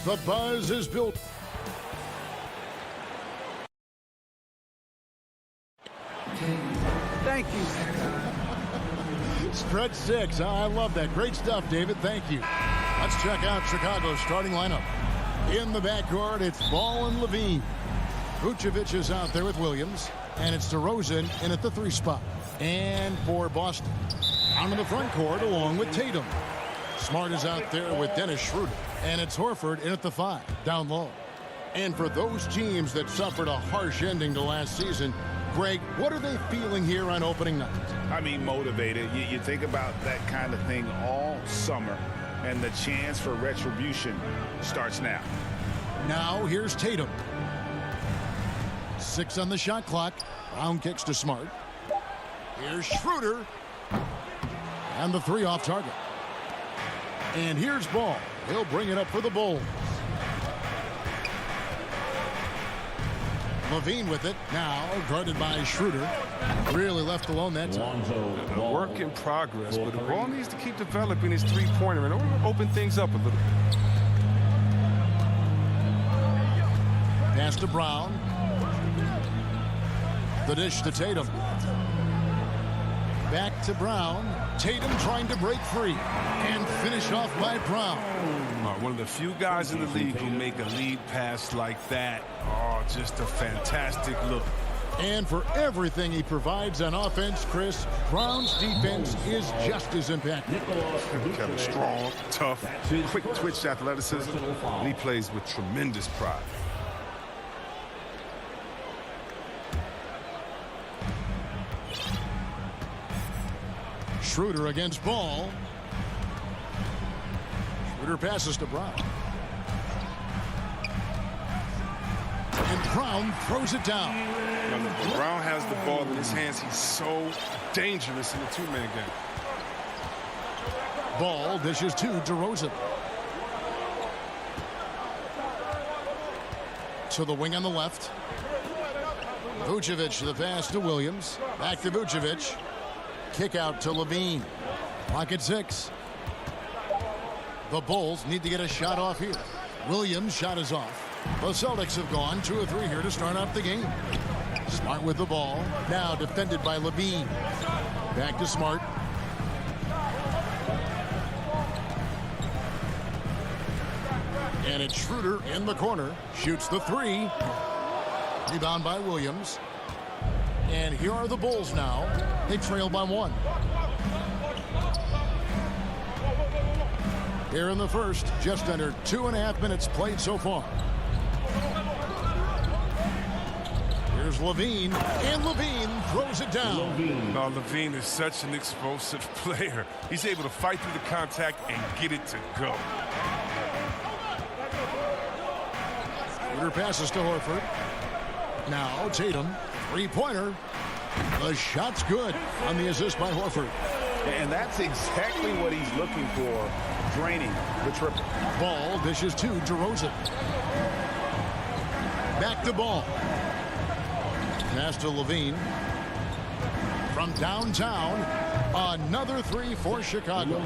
The buzz is built. Thank you. Stretch 6. I love that. Great stuff, David. Thank you. Let's check out Chicago's starting lineup. In the backcourt, it's Ball and Levine. Vucevic is out there with Williams. And it's DeRozan in at the 3 spot. And for Boston, down in the front court along with Tatum. Smart is out there with Dennis Schroeder. And it's Horford in at the 5, down low. And for those teams that suffered a harsh ending to last season, Greg, what are they feeling here on opening night? I mean, motivated. You think about that kind of thing all summer, and the chance for retribution starts now. Now here's Tatum. 6 on the shot clock. Brown kicks to Smart. Here's Schroeder. And the 3 off target. And here's Ball. He'll bring it up for the Bulls. Levine with it. Now guarded by Schroeder. Really left alone that time. Work in progress, but the ball needs to keep developing his three-pointer and open things up a little bit. Pass to Brown. The dish to Tatum. Back to Brown. Tatum trying to break free. And finish off by Brown. One of the few guys in the league who make a lead pass like that. Oh, just a fantastic look. And for everything he provides on offense, Chris, Brown's defense is just as impactful. Kevin, strong, tough, quick twitch athleticism, and he plays with tremendous pride. Schroeder against Ball. Schroeder passes to Brown. And Brown throws it down. When Brown has the ball in his hands, he's so dangerous in the two-man game. Ball dishes to DeRozan. To the wing on the left. Vucevic the pass to Williams. Back to Vucevic. Kick out to Levine. Clock at 6. The Bulls need to get a shot off here. Williams' shot is off. The Celtics have gone 2 of 3 here to start off the game. Smart with the ball. Now defended by Levine. Back to Smart. And it's Schroeder in the corner. Shoots the 3. Rebound by Williams. And here are the Bulls now. They trail by 1. Here in the first, just under 2.5 minutes played so far. Here's Levine, and Levine throws it down. No, Levine is such an explosive player. He's able to fight through the contact and get it to go. Schroeder passes to Horford. Now Tatum, 3-pointer. The shot's good on the assist by Horford. And that's exactly what he's looking for, draining the triple. Ball dishes to DeRozan. Back to Ball. Pass to Levine. From downtown, another 3 for Chicago.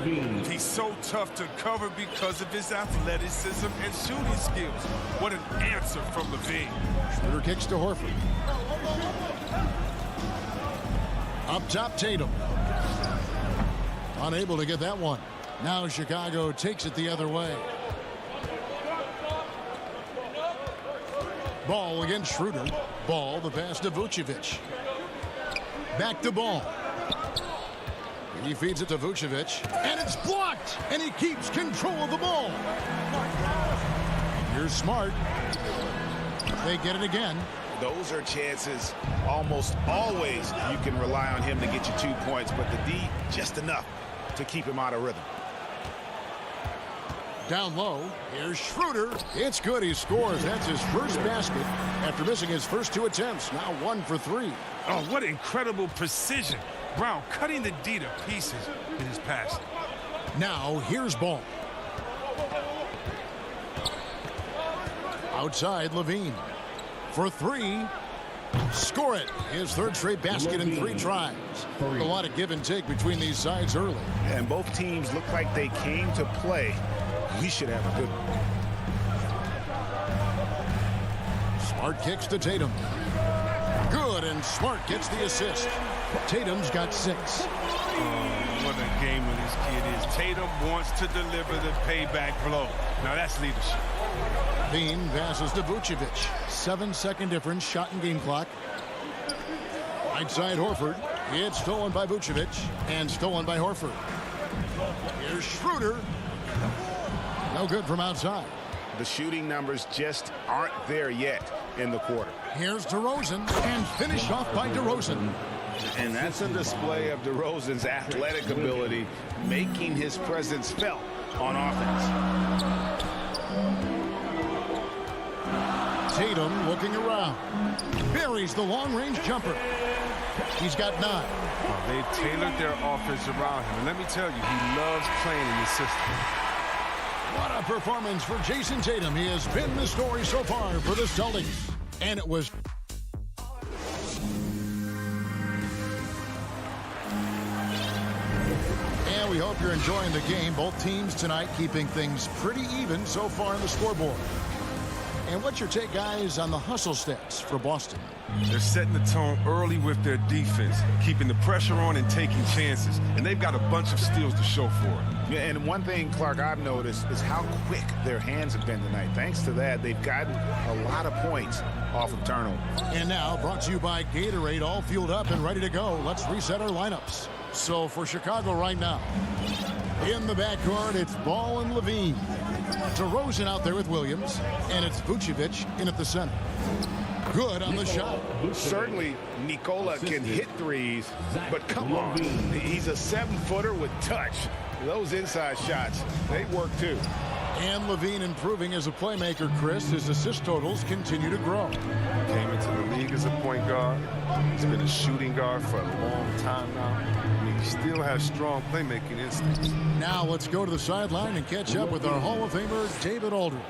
He's so tough to cover because of his athleticism and shooting skills. What an answer from Levine. Schroeder kicks to Horford. Up top, Tatum. Unable to get that one. Now Chicago takes it the other way. Ball against Schroeder. Ball, the pass to Vucevic. Back to Ball. He feeds it to Vucevic. And it's blocked. And he keeps control of the ball. Here's Smart. They get it again. Those are chances almost always you can rely on him to get you 2 points, but the D just enough to keep him out of rhythm. Down low, here's Schroeder. It's good, he scores. That's his first basket after missing his first 2 attempts. Now 1 for 3. Oh, what incredible precision. Brown cutting the D to pieces in his passing. Now here's Ball. Outside, Levine. For 3. Score it. His 3rd straight basket in 3 tries. A lot of give and take between these sides early. And both teams look like they came to play. We should have a good one. Smart kicks to Tatum. Good, and Smart gets the assist. Tatum's got 6. What a gamer this kid is. Tatum wants to deliver the payback blow. Now that's leadership. Bean passes to Vucevic. 7-second difference, shot and game clock. Right side Horford. It's stolen by Vucevic and stolen by Horford. Here's Schroeder. No good from outside. The shooting numbers just aren't there yet in the quarter. Here's DeRozan, and finished off by DeRozan. And that's a display of DeRozan's athletic ability, making his presence felt on offense. Tatum looking around. Buries the long-range jumper. He's got 9. Oh, they've tailored their offense around him. And let me tell you, he loves playing in this system. What a performance for Jason Tatum. He has been the story so far for the Celtics. And it was... And we hope you're enjoying the game. Both teams tonight keeping things pretty even so far on the scoreboard. And what's your take, guys, on the hustle stats for Boston? They're setting the tone early with their defense, keeping the pressure on and taking chances. And they've got a bunch of steals to show for it. Yeah, and one thing, Clark, I've noticed is how quick their hands have been tonight. Thanks to that, they've gotten a lot of points off of turnovers. And now, brought to you by Gatorade, all fueled up and ready to go. Let's reset our lineups. So for Chicago right now, in the backcourt, it's Ball and Levine. DeRozan out there with Williams, and it's Vucevic in at the center. Good on the shot. Certainly, Nikola can hit threes, but come on. He's a 7-footer with touch. Those inside shots, they work too. And Levine improving as a playmaker, Chris. His assist totals continue to grow. Came into the league as a point guard. He's been a shooting guard for a long time now. I mean, he still has strong playmaking instincts. Now let's go to the sideline and catch up with our Hall of Famer, David Aldridge.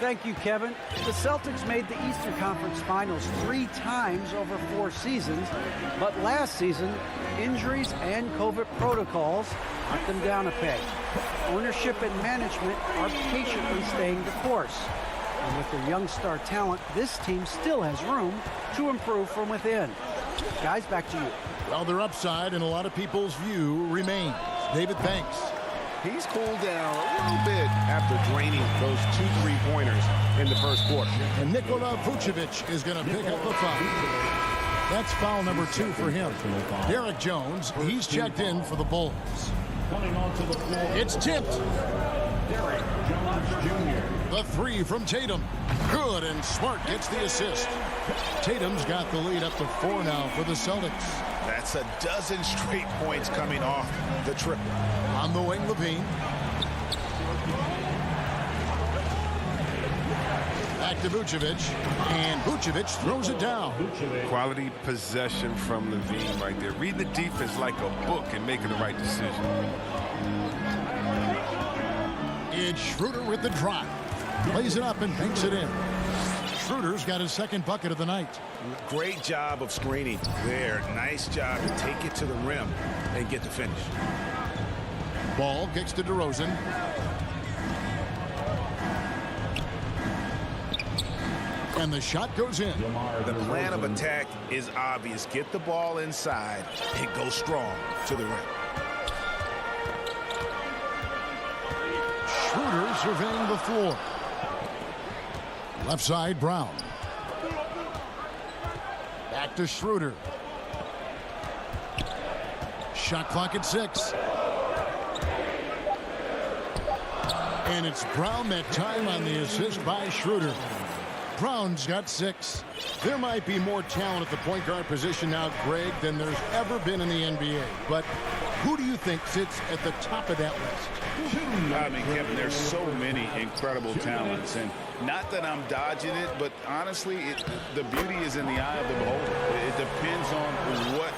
Thank you, Kevin. The Celtics made the Eastern Conference Finals 3 times over 4 seasons, but last season, injuries and COVID protocols knocked them down a peg. Ownership and management are patiently staying the course. And with their young star talent, this team still has room to improve from within. Guys, back to you. Well, their upside in a lot of people's view remains. David, thanks. He's cooled down a little bit after draining those 2 3-pointers in the first quarter. And Nikola Vucevic is going to pick up the foul. That's foul number 2 for him. Derek Jones, he's checked in for the Bulls. It's tipped. Derek Jones Jr. The 3 from Tatum. Good, and Smart gets the assist. Tatum's got the lead up to 4 now for the Celtics. That's a dozen straight points coming off the triple. On the wing, Levine. Back to Vucevic, and Vucevic throws it down. Quality possession from Levine right there. Read the defense like a book and making the right decision. It's Schroeder with the drive. Plays it up and banks it in. Schroeder's got his 2nd bucket of the night. Great job of screening there. Nice job to take it to the rim and get the finish. Ball kicks to DeRozan. And the shot goes in. The plan of attack is obvious. Get the ball inside and go strong to the rim. Schroeder surveying the floor. Left side, Brown. Back to Schroeder. Shot clock at 6. And it's Brown that time on the assist by Schroeder. Brown's got 6. There might be more talent at the point guard position now, Greg, than there's ever been in the NBA. But who do you think sits at the top of that list? I mean, Kevin, there's so many incredible talents. And not that I'm dodging it, but honestly, the beauty is in the eye of the beholder. It depends on what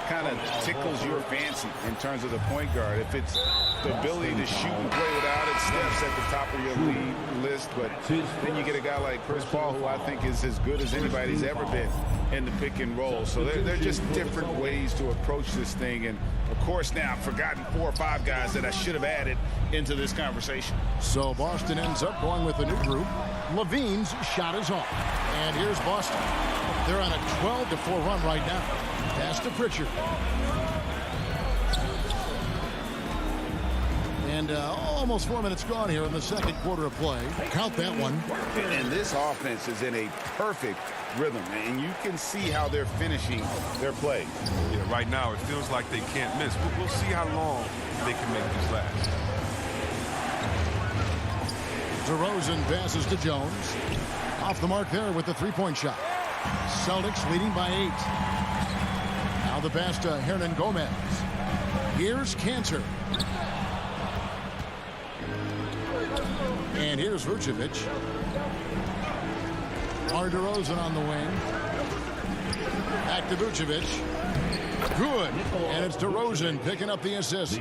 kind of tickles your fancy in terms of the point guard. If it's the ability to shoot and play without it, Steph's at the top of your league list. But then you get a guy like Chris Paul, who I think is as good as anybody's ever been in the pick and roll. So they're just different ways to approach this thing. And Of course, now I've forgotten 4 or 5 guys that I should have added into this conversation. So Boston ends up going with a new group. Levine's shot is off. And here's Boston. They're on a 12-4 run right now. Pass to Pritchard. And almost 4 minutes gone here in the second quarter of play. Count that one. And this offense is in a perfect rhythm, and you can see how they're finishing their play. Yeah, right now it feels like they can't miss, but we'll see how long they can make this last. DeRozan passes to Jones. Off the mark there with the three-point shot. Celtics leading by 8. Now the pass to Hernan Gomez. Here's Cantor. And here's Vucevic. DeRozan on the wing. Back to Vucevic. Good. And it's DeRozan picking up the assist.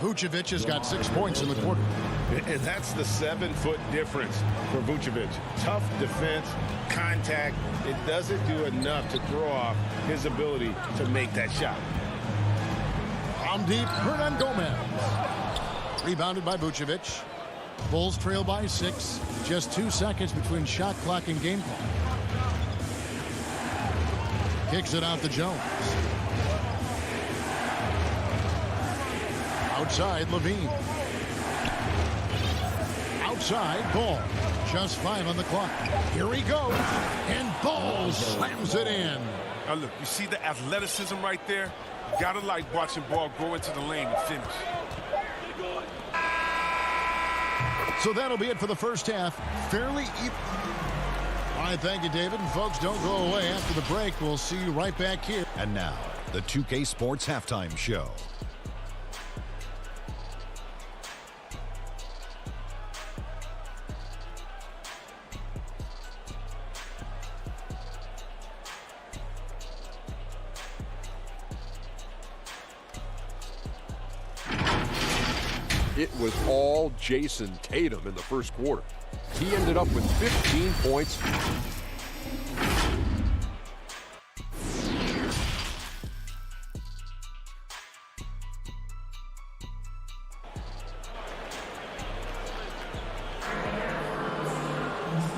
Vucevic has got 6 points in the quarter. And that's the 7-foot difference for Vucevic. Tough defense, contact. It doesn't do enough to throw off his ability to make that shot. From deep, Hernan Gomez. Rebounded by Vucevic. Bulls trail by 6. Just 2 seconds between shot clock and game clock. Kicks it out to Jones. Outside, Levine. Outside, Ball. Just 5 on the clock. Here he goes. And Ball slams it in. Now look, you see the athleticism right there? You gotta like watching Ball go into the lane and finish. So that'll be it for the first half. Fairly even. All right, thank you, David. And folks, don't go away. After the break, we'll see you right back here. And now, the 2K Sports Halftime Show. It was all Jason Tatum in the first quarter. He ended up with 15 points.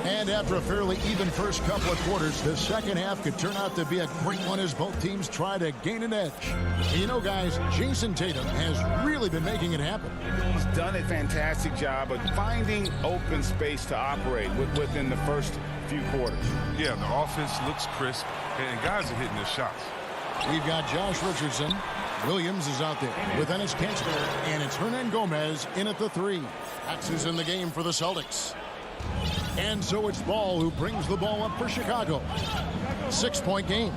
And after a fairly even first couple of quarters, the second half could turn out to be a great one as both teams try to gain an edge. And you know, guys, Jason Tatum has really been making it happen. He's done a fantastic job of finding open space to operate within the first few quarters. Yeah, the offense looks crisp, and guys are hitting their shots. We've got Josh Richardson. Williams is out there with Enes Kanter, and it's Hernan Gomez in at the 3. That's who's in the game for the Celtics. And so it's Ball who brings the ball up for Chicago. 6-point game.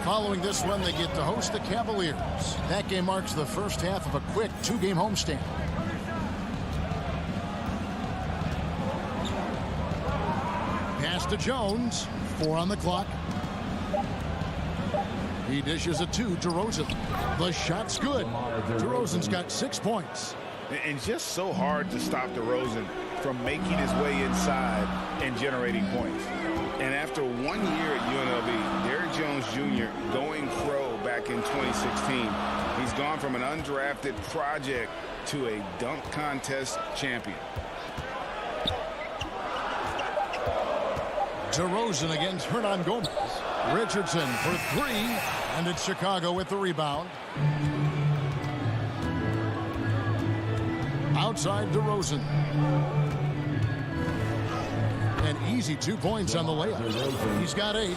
Following this one, they get to host the Cavaliers. That game marks the first half of a quick 2-game homestand. Pass to Jones. 4 on the clock. He dishes it to DeRozan. The shot's good. DeRozan's got 6 points. And just so hard to stop DeRozan from making his way inside and generating points. And after 1 year at UNLV, Derrick Jones Jr. going pro back in 2016, he's gone from an undrafted project to a dunk contest champion. DeRozan against Hernan Gomez. Richardson for 3, and it's Chicago with the rebound. Outside DeRozan. An easy 2 points on the layup. He's got 8.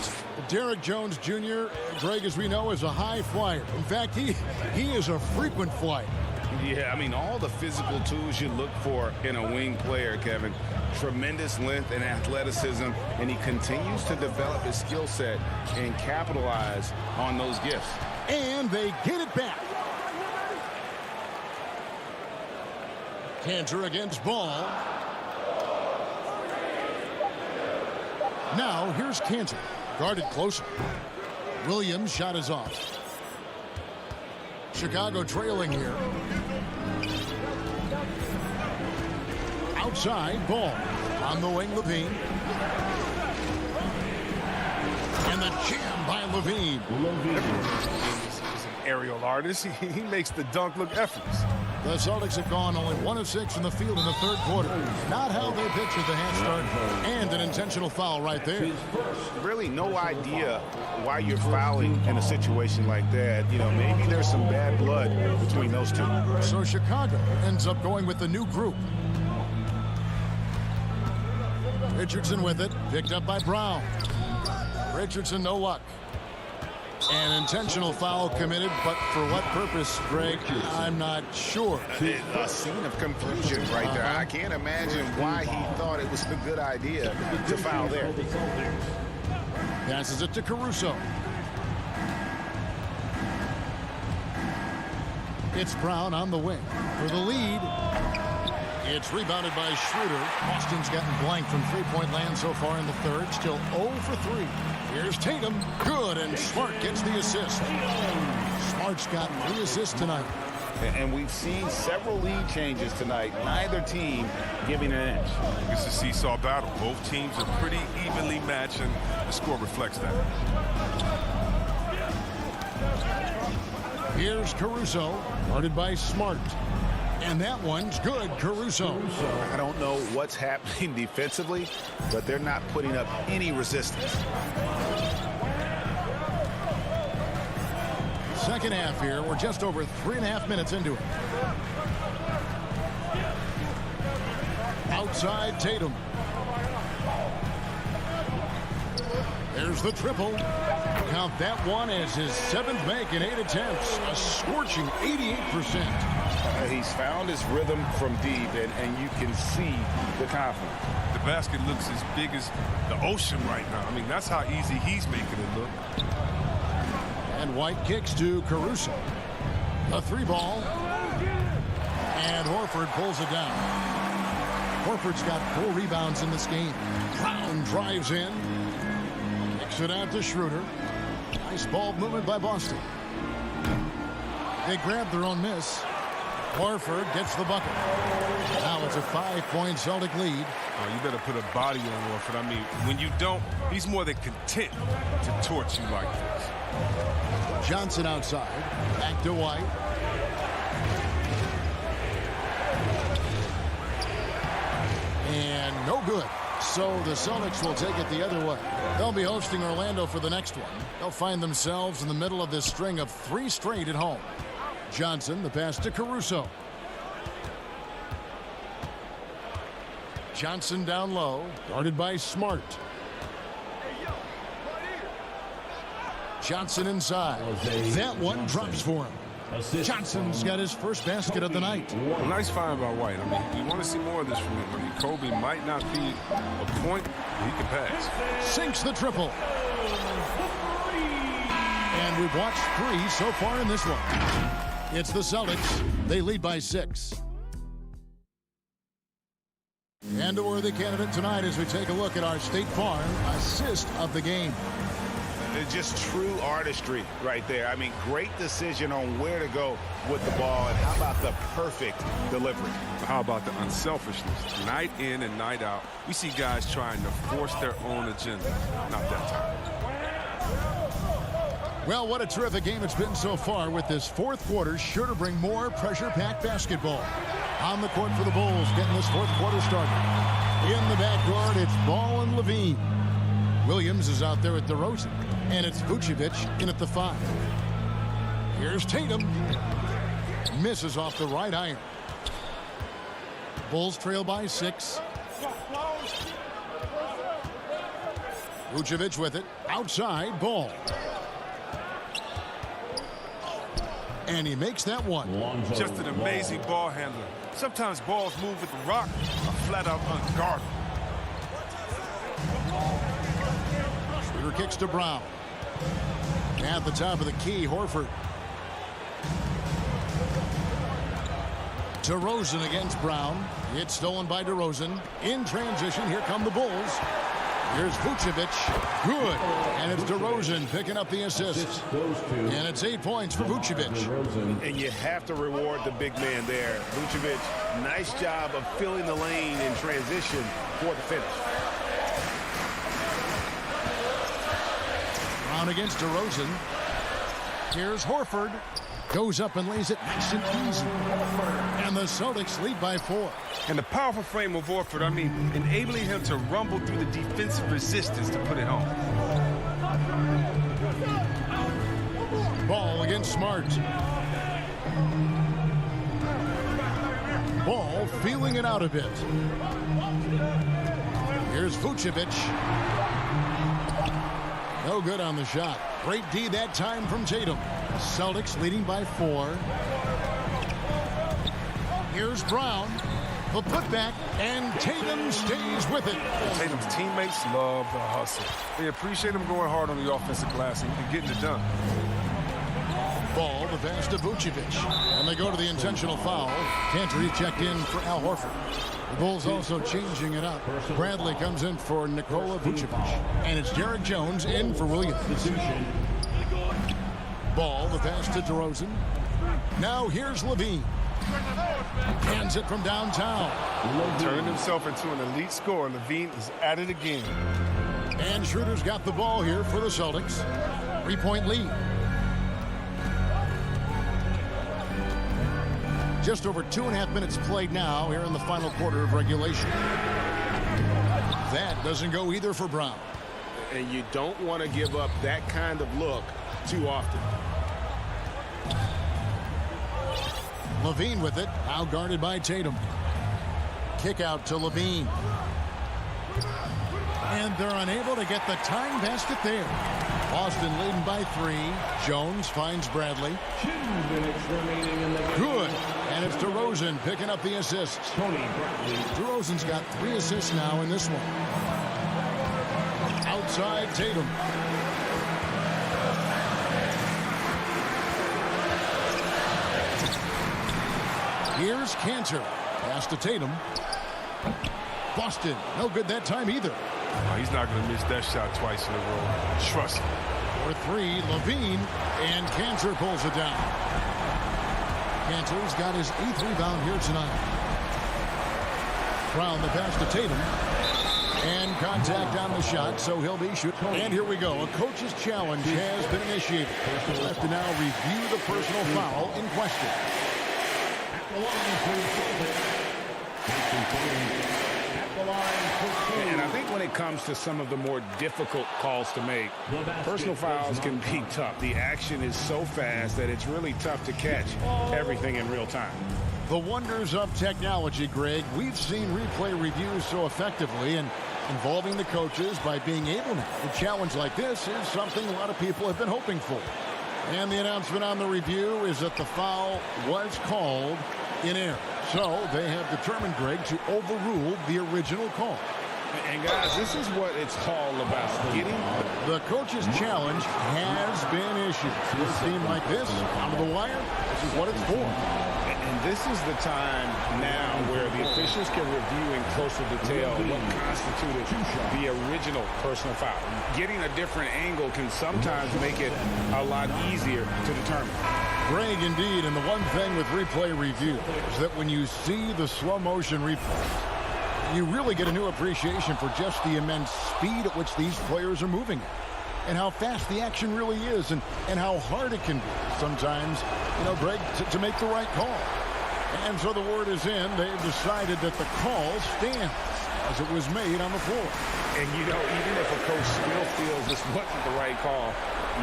Derrick Jones Jr., Greg, as we know, is a high flyer. In fact, he is a frequent flyer. Yeah, I mean, all the physical tools you look for in a wing player, Kevin. Tremendous length and athleticism, and he continues to develop his skill set and capitalize on those gifts. And they get it back. Kanter against Ball. Now here's Kanter, guarded closer. Williams' shot is off. Chicago trailing here. Outside, Ball. On the wing, Levine. And the jam by Levine. Is an aerial artist. He makes the dunk look effortless. The Celtics have gone only 1 of 6 in the field in the third quarter. Not how they pictured the half start, and an intentional foul right there. Really no idea why you're fouling in a situation like that. You know, maybe there's some bad blood between those two. So Chicago ends up going with the new group. Richardson with it, picked up by Brown. Richardson, no luck. An intentional foul committed, but for what purpose, Greg? I'm not sure. A scene of confusion right there. I can't imagine why he thought it was a good idea to foul there. Passes it to Caruso. It's Brown on the wing for the lead. It's rebounded by Schroeder. Boston's gotten blank from three-point land so far in the third. Still 0 for 3. Here's Tatum. Good, and Smart gets the assist. Smart's got 3 assists tonight. And we've seen several lead changes tonight. Neither team giving an inch. It's a seesaw battle. Both teams are pretty evenly matched, and the score reflects that. Here's Caruso, guarded by Smart. And that one's good, Caruso. I don't know what's happening defensively, but they're not putting up any resistance. Second half here. We're just over 3.5 minutes into it. Outside Tatum. There's the triple. Count that one as his 7th make in 8 attempts. A scorching 88%. He's found his rhythm from deep, and you can see the confidence. The basket looks as big as the ocean right now. I mean, that's how easy he's making it look. And White kicks to Caruso. A 3-ball. And Horford pulls it down. Horford's got 4 rebounds in this game. Brown drives in. Kicks it out to Schroeder. Nice ball movement by Boston. They grab their own miss. Horford gets the bucket. Now it's a 5-point Celtic lead. Oh, you better put a body on Horford. I mean, when you don't, he's more than content to torch you like this. Johnson outside. Back to White. And no good. So the Celtics will take it the other way. They'll be hosting Orlando for the next one. They'll find themselves in the middle of this string of 3 straight at home. Johnson, the pass to Caruso. Johnson down low, guarded by Smart. Johnson inside. That one drops for him. Johnson's got his first basket of the night. A nice find by White. I mean, we want to see more of this from him. I mean, Kobe might not be a point he can pass. Sinks the triple. And we've watched 3 so far in this one. It's the Celtics. They lead by 6. And a worthy candidate tonight as we take a look at our State Farm assist of the game. It's just true artistry right there. I mean, great decision on where to go with the ball. And how about the perfect delivery? How about the unselfishness? Night in and night out, we see guys trying to force their own agenda. Not that time. Well, what a terrific game it's been so far, with this 4th quarter sure to bring more pressure-packed basketball. On the court for the Bulls, getting this 4th quarter started. In the backcourt, it's Ball and Levine. Williams is out there at DeRozan, and it's Vucevic in at the 5. Here's Tatum. Misses off the right iron. Bulls trail by 6. Vucevic with it. Outside, Ball. And he makes that one. Just an amazing ball handler. Sometimes balls move with the rock, are flat out unguarded. Schroeder kicks to Brown. At the top of the key, Horford. DeRozan against Brown. It's stolen by DeRozan. In transition, here come the Bulls. Here's Vucevic. Good. And it's DeRozan picking up the assist. And it's 8 points for Vucevic. And you have to reward the big man there. Vucevic, nice job of filling the lane in transition for the finish. Brown against DeRozan. Here's Horford. Goes up and lays it nice and easy. And the Celtics lead by 4. And the powerful frame of Horford, I mean, enabling him to rumble through the defensive resistance to put it home. Ball against Smart. Ball feeling it out a bit. Here's Vucevic. No good on the shot. Great D that time from Tatum. Celtics leading by 4. Here's Brown. The putback, and Tatum stays with it. Tatum's teammates love the hustle. They appreciate him going hard on the offensive glass and getting it done. Ball, the pass to Vucevic. And they go to the intentional foul. Cantor checked in for Al Horford. The Bulls also changing it up. Bradley comes in for Nikola Vucevic. And it's Derek Jones in for Williams. Ball, the pass to DeRozan. Now here's Levine. Hands it from downtown. Turning himself into an elite scorer. Levine is at it again. And Schroeder's got the ball here for the Celtics. 3-point lead. Just over 2.5 minutes played now here in the final quarter of regulation. That doesn't go either for Brown. And you don't want to give up that kind of look too often. Levine with it, now guarded by Tatum. Kick out to Levine. And they're unable to get the tying basket there. Boston leading by 3. Jones finds Bradley. 2 minutes remaining in the game. Good. And it's DeRozan picking up the assists. Tony Bradley. DeRozan's got 3 assists now in this one. Outside Tatum. Here's Cantor. Pass to Tatum. Boston, no good that time either. Oh, he's not going to miss that shot twice in a row. Trust him. For 3, Levine, and Cantor pulls it down. Cantor's got his 8th rebound here tonight. Brown the pass to Tatum. And contact on the shot, so he'll be shooting. And here we go. A coach's challenge has been initiated. We'll have to now review the personal foul in question. And I think when it comes to some of the more difficult calls to make, personal fouls can be tough. The action is so fast that it's really tough to catch everything in real time. The wonders of technology, Greg. We've seen replay reviews so effectively, and involving the coaches by being able to. A challenge like this is something a lot of people have been hoping for. And the announcement on the review is that the foul was called in error. So they have determined, Greg, to overrule the original call. And guys, this is what it's all about. Getting the coach's challenge has been issued. This team like this, out of the wire, this is what it's for. And this is the time now where the officials can review in closer detail what constituted the original personal foul. Getting a different angle can sometimes make it a lot easier to determine. Greg, indeed, and the one thing with replay review is that when you see the slow motion replay, you really get a new appreciation for just the immense speed at which these players are moving at, and how fast the action really is, and how hard it can be sometimes, Greg, to make the right call. And so the word is in. They've decided that the call stands as it was made on the floor. And, even if a coach still feels this wasn't the right call,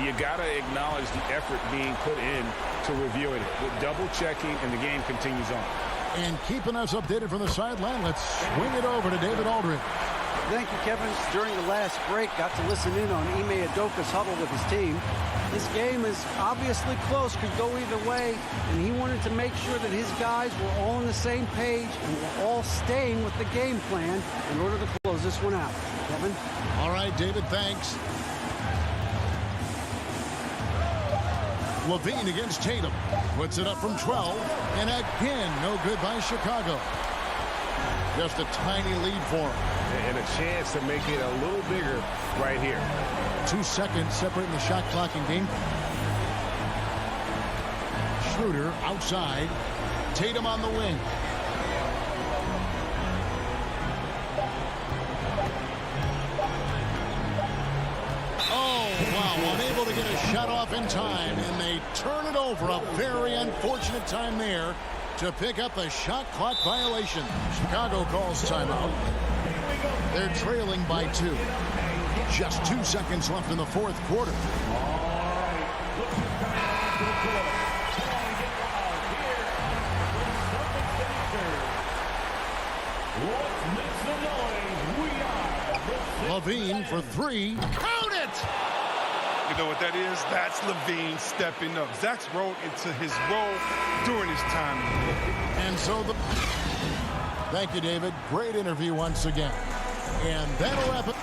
you got to acknowledge the effort being put in to reviewing it. With double checking, and the game continues on. And keeping us updated from the sideline, let's swing it over to David Aldridge. Thank you, Kevin. During the last break, got to listen in on Ime Udoka's huddle with his team. This game is obviously close, could go either way, and he wanted to make sure that his guys were all on the same page and were all staying with the game plan in order to close this one out. Kevin? All right, David, thanks. Levine against Tatum. Puts it up from 12. And again, no good by Chicago. Just a tiny lead for him. And a chance to make it a little bigger right here. 2 seconds separating the shot clock and game. Schroeder outside. Tatum on the wing. Oh, wow. Unable able to get a shot off in time, and they turn it over. A very unfortunate time there to pick up a shot clock violation. Chicago calls timeout. They're trailing by 2. Just 2 seconds left in the fourth quarter. Levine for 3. Count it! You know what that is? That's Levine stepping up. Zach's rolled into his role during his time. And so Thank you, David. Great interview once again. And that'll wrap it.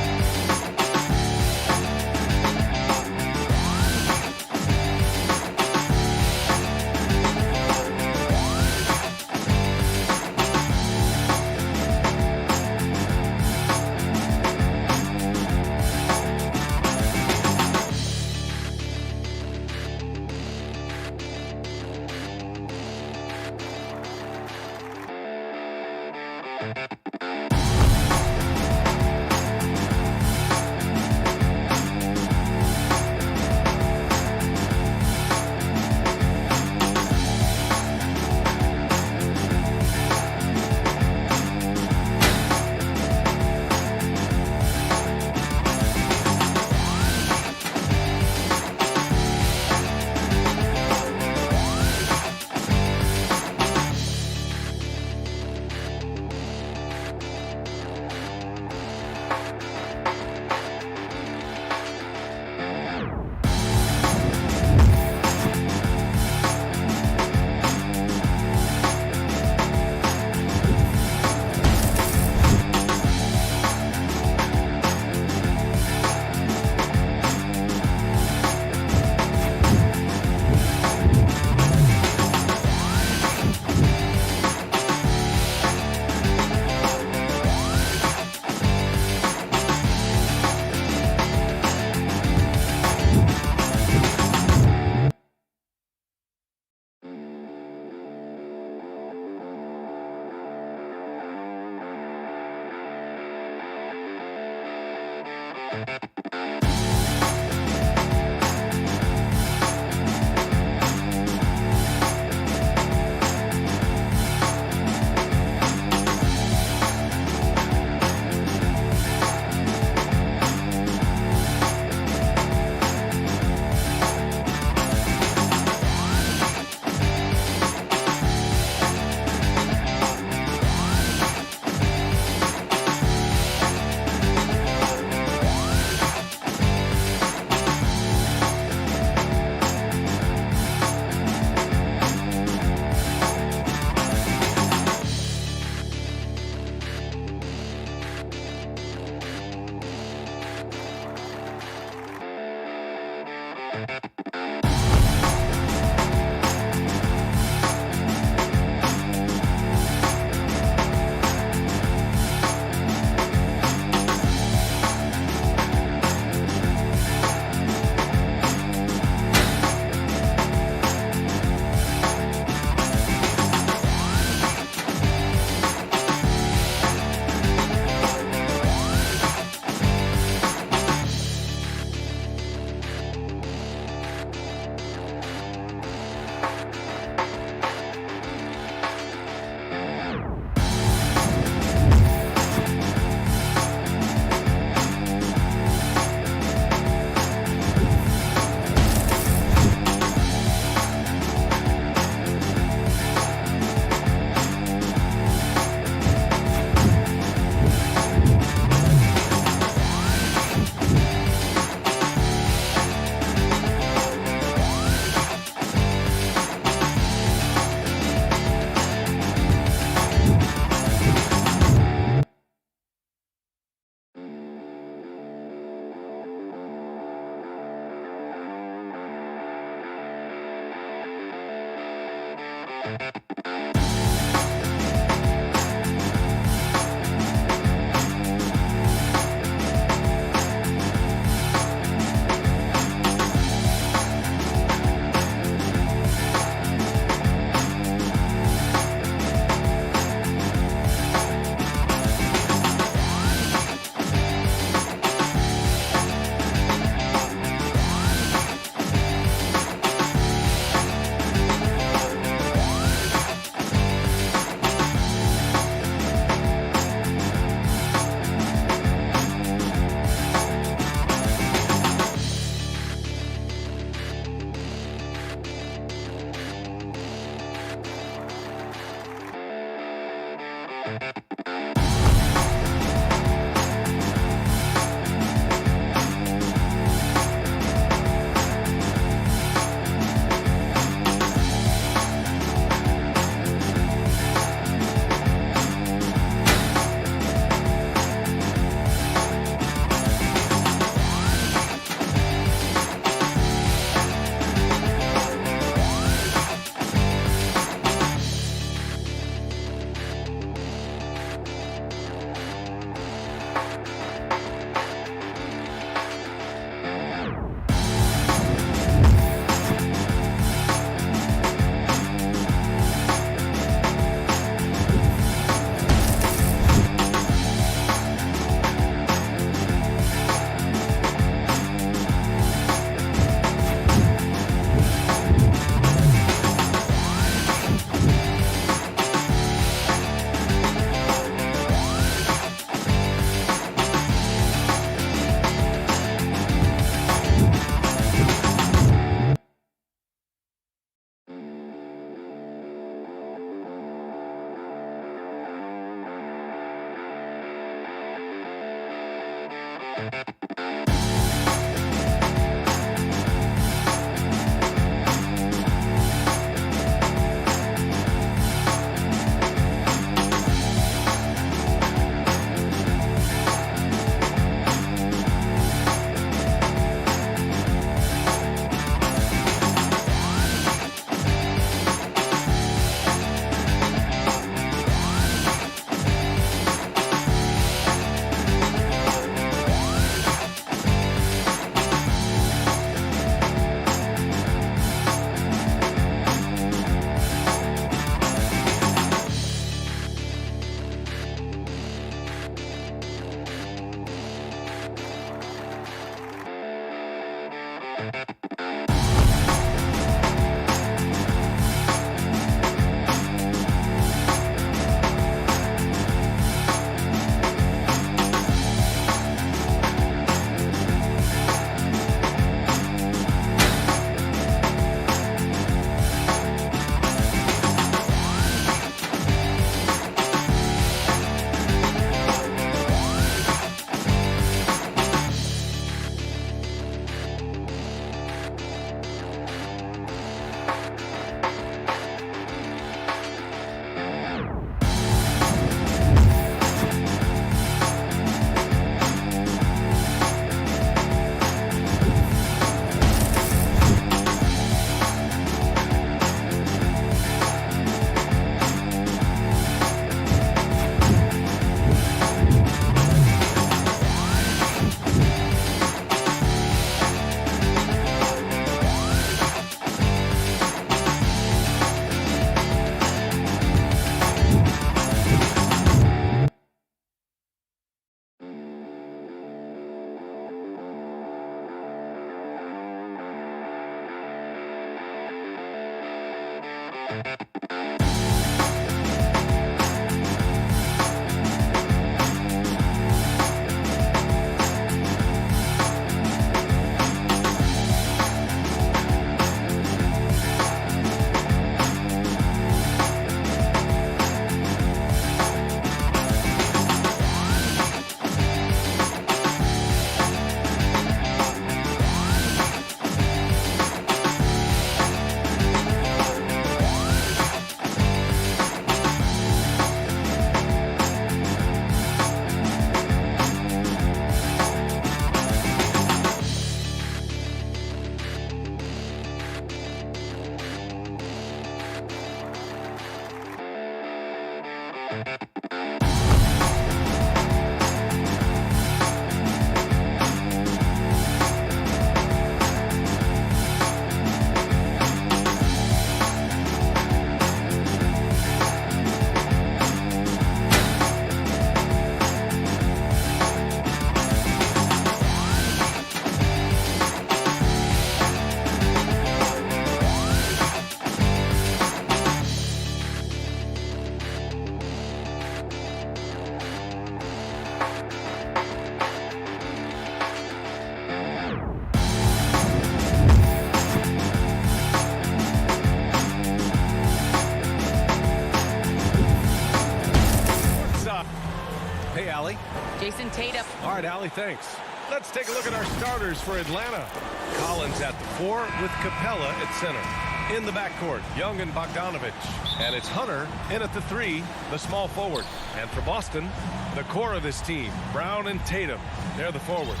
Hey, Allie. Jason Tatum. All right, Allie, thanks. Let's take a look at our starters for Atlanta. Collins at the 4 with Capella at center. In the backcourt, Young and Bogdanovich. And it's Hunter in at the 3, the small forward. And for Boston, the core of this team, Brown and Tatum. They're the forwards.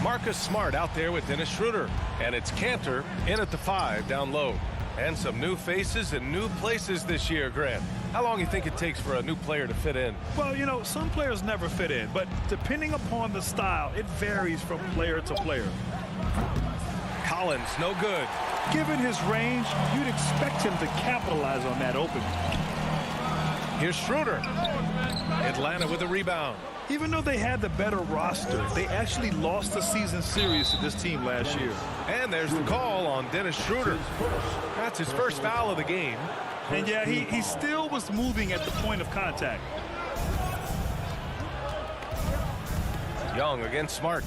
Marcus Smart out there with Dennis Schroeder. And it's Cantor in at the 5 down low. And some new faces and new places this year, Grant. How long do you think it takes for a new player to fit in? Well, you know, some players never fit in, but depending upon the style, it varies from player to player. Collins, no good. Given his range, you'd expect him to capitalize on that opening. Here's Schroeder. Atlanta with a rebound. Even though they had the better roster, they actually lost the season series to this team last year. And there's the call on Dennis Schroeder. That's his first foul of the game. And yeah, he still was moving at the point of contact. Young against Smart.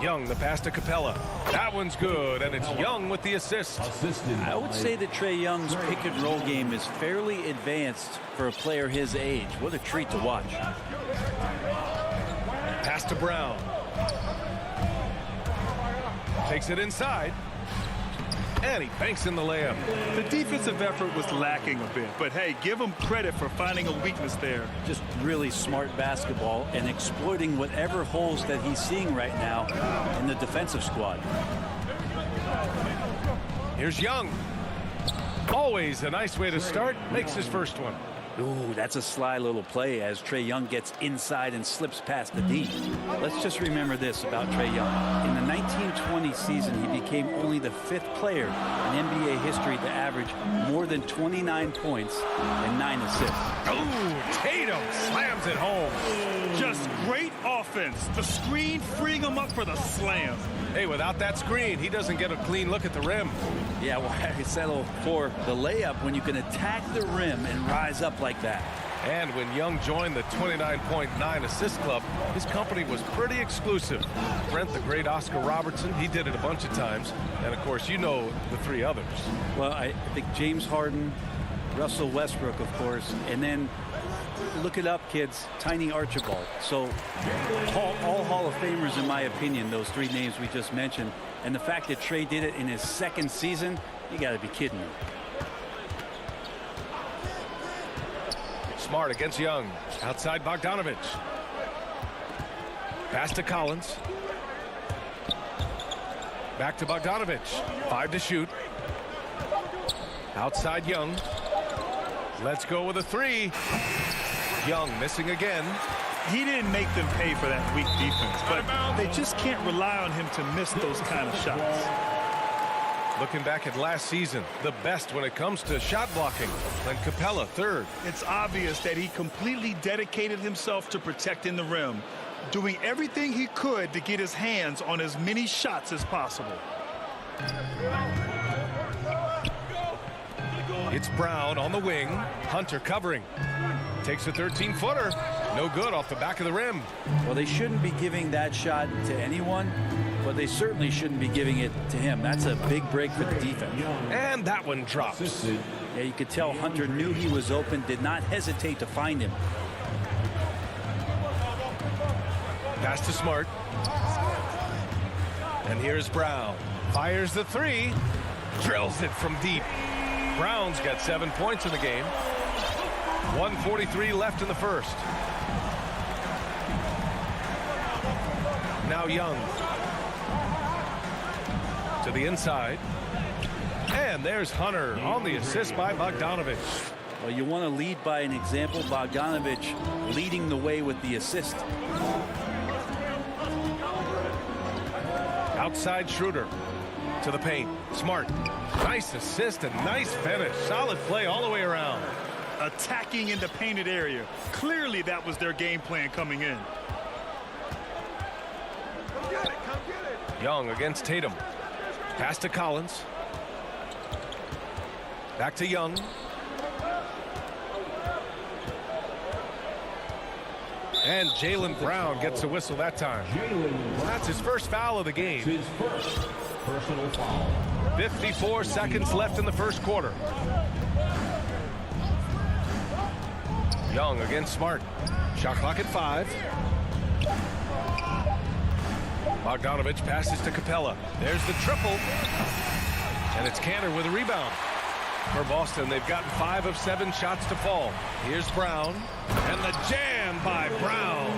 Young, the pass to Capella. That one's good, and it's Young with the assist. I would say that Trae Young's pick and roll game is fairly advanced for a player his age. What a treat to watch. Pass to Brown. Takes it inside. And he banks in the layup. The defensive effort was lacking a bit, but hey, give him credit for finding a weakness there. Just really smart basketball and exploiting whatever holes that he's seeing right now in the defensive squad. Here's Young. Always a nice way to start. Makes his first one. Ooh, that's a sly little play as Trae Young gets inside and slips past the D. Let's just remember this about Trae Young. In the 1920 season, he became only the 5th player in NBA history to average more than 29 points and 9 assists. Oh, Tatum slams it home. Just great offense. The screen freeing him up for the slam. Hey, without that screen, he doesn't get a clean look at the rim. Yeah, well, I settle for the layup when you can attack the rim and rise up like that. And when Young joined the 29.9 assist club, his company was pretty exclusive. Brent, the great Oscar Robertson, he did it a bunch of times. And, of course, you know the 3 others. Well, I think James Harden, Russell Westbrook, of course, and then look it up, kids, Tiny Archibald. So all Hall of Famers, in my opinion, those 3 names we just mentioned. And the fact that Trae did it in his 2nd season, you got to be kidding me. Smart against Young. Outside Bogdanovich. Pass to Collins. Back to Bogdanovich. 5 to shoot. Outside Young. Let's go with a 3. Young missing again. He didn't make them pay for that weak defense, but they just can't rely on him to miss those kind of shots. Looking back at last season, the best when it comes to shot blocking. Then Capella, 3rd. It's obvious that he completely dedicated himself to protecting the rim, doing everything he could to get his hands on as many shots as possible. It's Brown on the wing. Hunter covering. Takes a 13-footer. No good off the back of the rim. Well, they shouldn't be giving that shot to anyone, but they certainly shouldn't be giving it to him. That's a big break for the defense. And that one drops. Yeah, you could tell Hunter knew he was open, did not hesitate to find him. Pass to Smart. And here's Brown. Fires the 3. Drills it from deep. Brown's got 7 points in the game. 1:43 left in the first. Now Young. To the inside. And there's Hunter on the assist by Bogdanovich. Well, you want to lead by an example. Bogdanovich leading the way with the assist. Outside Schroeder to the paint. Smart. Nice assist and nice finish. Solid play all the way around. Attacking in the painted area. Clearly that was their game plan coming in. Young against Tatum. Pass to Collins. Back to Young. And Jaylen Brown gets a whistle that time. That's his first foul of the game. His first personal foul. 54 seconds left in the first quarter. Young against Smart. Shot clock at 5. Bogdanovich passes to Capella. There's the triple. And it's Kanter with a rebound. For Boston, they've gotten 5 of 7 shots to fall. Here's Brown. And the jam by Brown.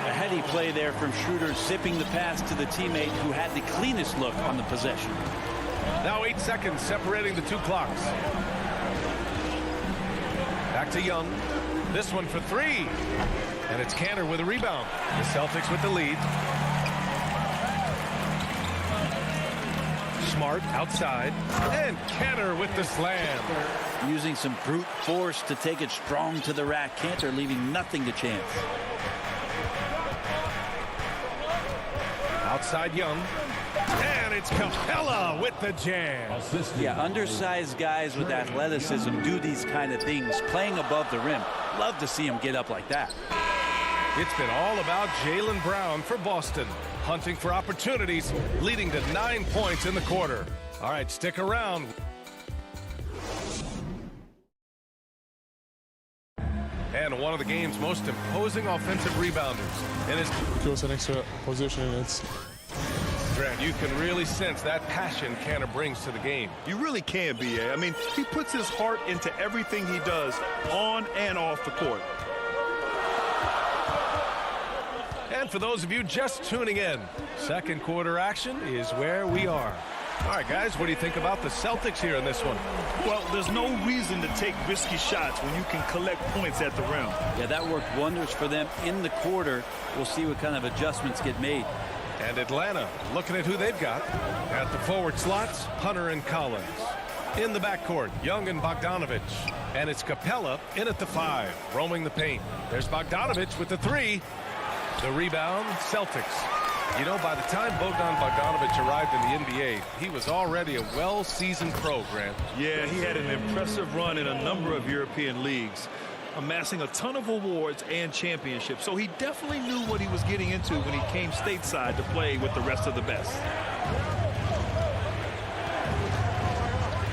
A heady play there from Schroeder, zipping the pass to the teammate who had the cleanest look on the possession. Now 8 seconds separating the two clocks. Back to Young. This one for 3. And it's Kanter with a rebound. The Celtics with the lead. Smart outside. And Kanter with the slam. Using some brute force to take it strong to the rack. Kanter leaving nothing to chance. Outside Young. And it's Capella with the jam. Yeah, undersized guys with athleticism do these kind of things, playing above the rim. Love to see him get up like that. It's been all about Jaylen Brown for Boston. Hunting for opportunities, leading to 9 points in the quarter. All right, stick around. And one of the game's most imposing offensive rebounders. And it's goes an extra position, and it's Grant, you can really sense that passion Kanter brings to the game. You really can, B.A. I mean, he puts his heart into everything he does on and off the court. And for those of you just tuning in, second quarter action is where we are. All right, guys, what do you think about the Celtics here in this one? Well, there's no reason to take risky shots when you can collect points at the rim. Yeah, that worked wonders for them in the quarter. We'll see what kind of adjustments get made. And Atlanta, looking at who they've got. At the forward slots, Hunter and Collins. In the backcourt, Young and Bogdanovich. And it's Capella in at the 5, roaming the paint. There's Bogdanovich with the 3. The rebound, Celtics. You know, by the time Bogdanovich arrived in the NBA, he was already a well-seasoned pro, Grant. Yeah, he had an impressive run in a number of European leagues, amassing a ton of awards and championships. So he definitely knew what he was getting into when he came stateside to play with the rest of the best.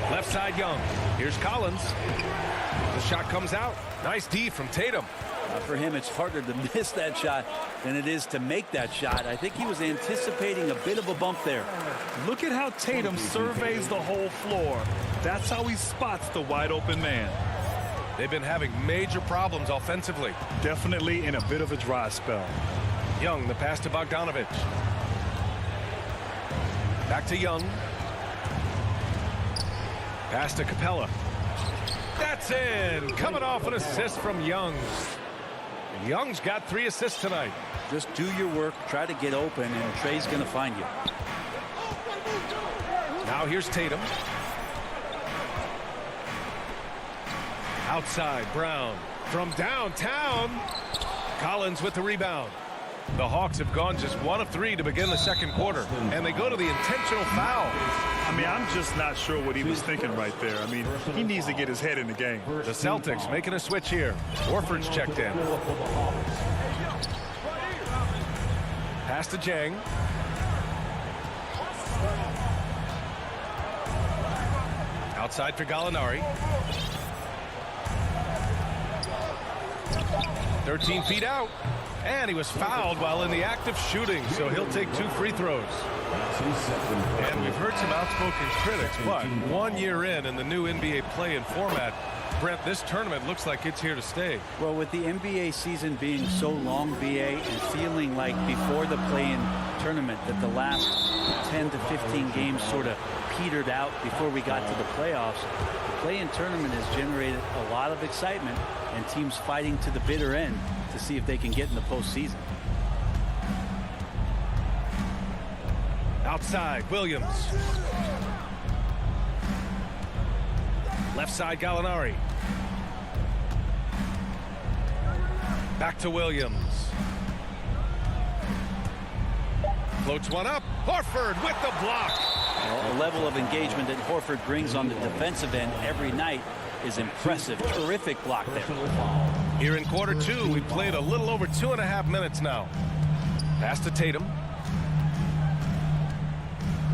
Left side Young. Here's Collins. The shot comes out. Nice D from Tatum. For him, it's harder to miss that shot than it is to make that shot. I think he was anticipating a bit of a bump there. Look at how Tatum surveys the whole floor. That's how he spots the wide open man. They've been having major problems offensively. Definitely in a bit of a dry spell. Young, the pass to Bogdanovich. Back to Young. Pass to Capella. That's in. Coming off an assist from Young. Young's got 3 assists tonight. Just do your work, try to get open, and Trey's going to find you. Now here's Tatum. Outside, Brown. From downtown, Collins with the rebound. The Hawks have gone just 1 of 3 to begin the second quarter, and they go to the intentional foul. I mean, I'm just not sure what he was thinking right there. I mean, he needs to get his head in the game. The Celtics making a switch here. Horford's checked in. Pass to Jang. Outside for Gallinari. 13 feet out. And he was fouled while in the act of shooting, so he'll take 2 free throws. And we've heard some outspoken critics, but 1 year in the new NBA play-in format, Brent, this tournament looks like it's here to stay. Well, with the NBA season being so long, BA, and feeling like before the play-in tournament that the last 10 to 15 games sort of petered out before we got to the playoffs. The play-in tournament has generated a lot of excitement and teams fighting to the bitter end to see if they can get in the postseason. Outside, Williams. Left side, Gallinari. Back to Williams. Floats one up. Horford with the block. The level of engagement that Horford brings on the defensive end every night is impressive. Terrific block there. Here in quarter two, we've played a little over 2.5 minutes now. Pass to Tatum.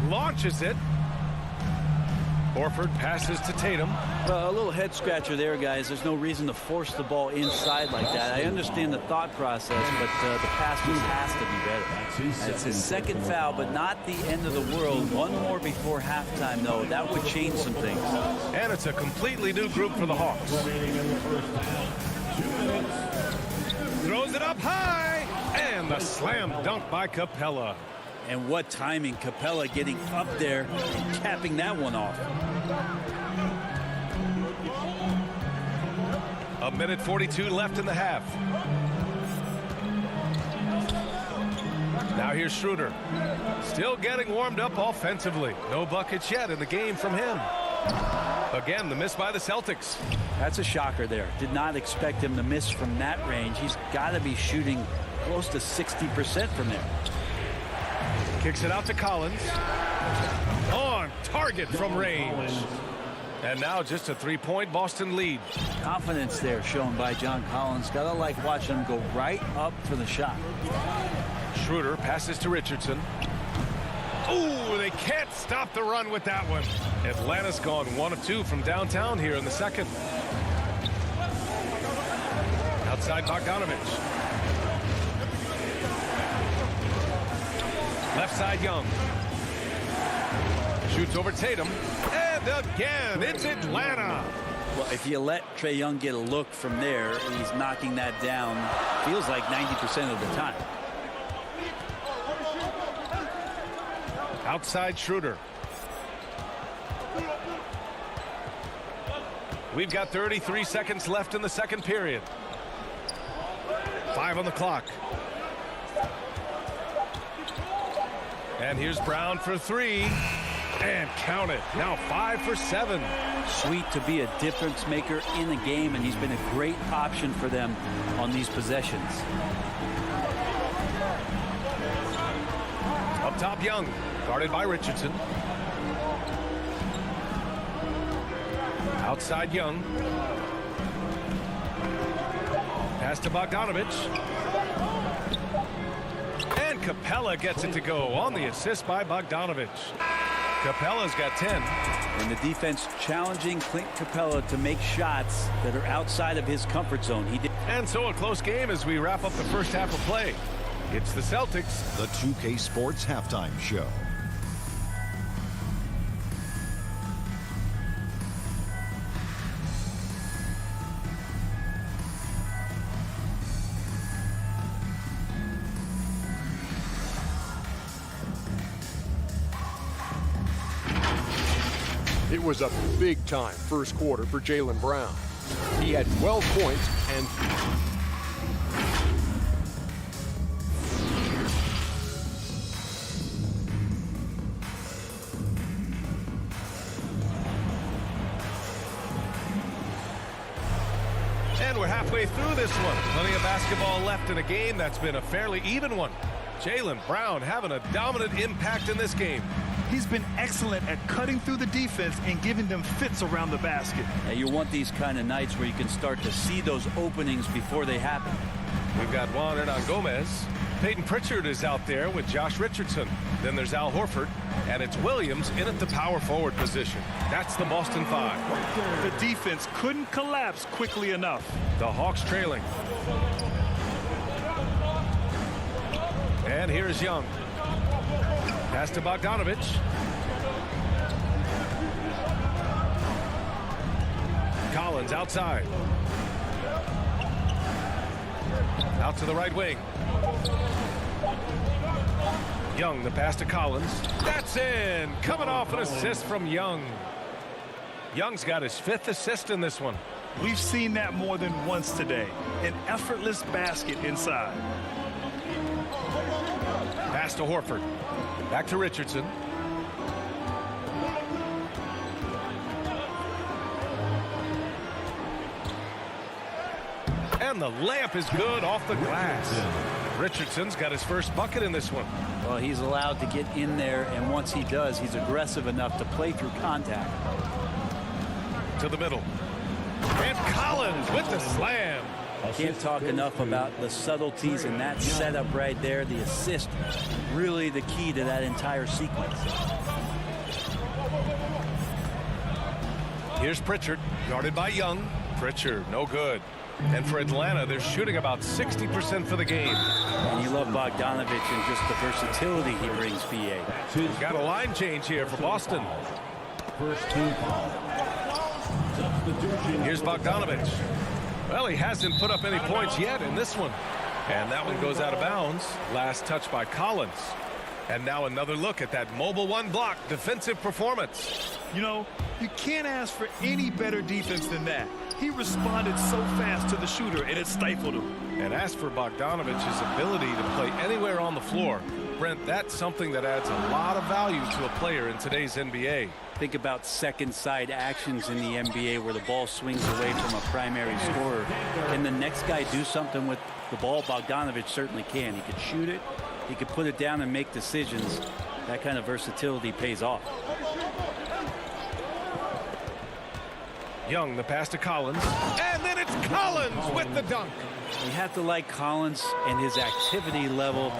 Launches it. Horford passes to Tatum. A little head scratcher there, guys. There's no reason to force the ball inside like that. I understand the thought process, but the pass just has to be better. It's his second foul, but not the end of the world. One more before halftime, though. That would change some things. And it's a completely new group for the Hawks. Throws it up high. And the slam dunk by Capella. And what timing, Capella getting up there and capping that one off. A minute 42 left in the half. Now here's Schroeder. Still getting warmed up offensively. No buckets yet in the game from him. Again, the miss by the Celtics. That's a shocker there. Did not expect him to miss from that range. He's got to be shooting close to 60% from there. Kicks it out to Collins. On target from range. And now just a three-point Boston lead. Confidence there shown by John Collins. Gotta like watching him go right up for the shot. Schroeder passes to Richardson. Ooh, they can't stop the run with that one. Atlanta's gone 1 of 2 from downtown here in the second. Outside Bogdanovich. Left side, Young. Shoots over Tatum. And again, it's Atlanta. Well, if you let Trae Young get a look from there, he's knocking that down, feels like 90% of the time. Outside Schroeder. We've got 33 seconds left in the second period. 5 on the clock. And here's Brown for 3. And count it. Now 5 for 7. Sweet to be a difference maker in the game, and he's been a great option for them on these possessions. Up top, Young. Guarded by Richardson. Outside, Young. Pass to Bogdanovich. And Capella gets it to go on the assist by Bogdanovich. Capella's got 10. And the defense challenging Clint Capella to make shots that are outside of his comfort zone. He did. And so a close game as we wrap up the first half of play. It's the Celtics. The 2K Sports Halftime Show. It was a big-time first quarter for Jaylen Brown. He had 12 points and we're halfway through this one. Plenty of basketball left in a game that's been a fairly even one. Jaylen Brown having a dominant impact in this game. He's been excellent at cutting through the defense and giving them fits around the basket. Now you want these kind of nights where you can start to see those openings before they happen. We've got Juan Hernan Gomez. Peyton Pritchard is out there with Josh Richardson. Then there's Al Horford. And it's Williams in at the power forward position. That's the Boston 5. The defense couldn't collapse quickly enough. The Hawks trailing. And here's Young. Pass to Bogdanovich. Collins outside. Out to the right wing. Young, the pass to Collins. That's in. Coming off an assist from Young. Young's got his 5th assist in this one. We've seen that more than once today. An effortless basket inside. Pass to Horford. Back to Richardson. And the layup is good off the glass. Richardson's got his first bucket in this one. Well, he's allowed to get in there, and once he does, he's aggressive enough to play through contact. To the middle. And Collins with the slam. Can't talk enough about the subtleties in that setup right there. The assist, really the key to that entire sequence. Here's Pritchard, guarded by Young. Pritchard, no good. And for Atlanta, they're shooting about 60% for the game. And you love Bogdanovich and just the versatility he brings, BA. We've got a line change here for Boston. First team foul. Substitution. Here's Bogdanovich. Well, he hasn't put up any points yet in this one. And that one goes out of bounds. Last touch by Collins. And now another look at that mobile one block defensive performance. You know, you can't ask for any better defense than that. He responded so fast to the shooter, and it stifled him. And as for Bogdanovich's ability to play anywhere on the floor, Brent, that's something that adds a lot of value to a player in today's NBA. Think about second side actions in the NBA where the ball swings away from a primary scorer. Can the next guy do something with the ball? Bogdanovich certainly can. He could shoot it. He could put it down and make decisions. That kind of versatility pays off. Young, the pass to Collins. And then it's Collins with the dunk. You have to like Collins, and his activity level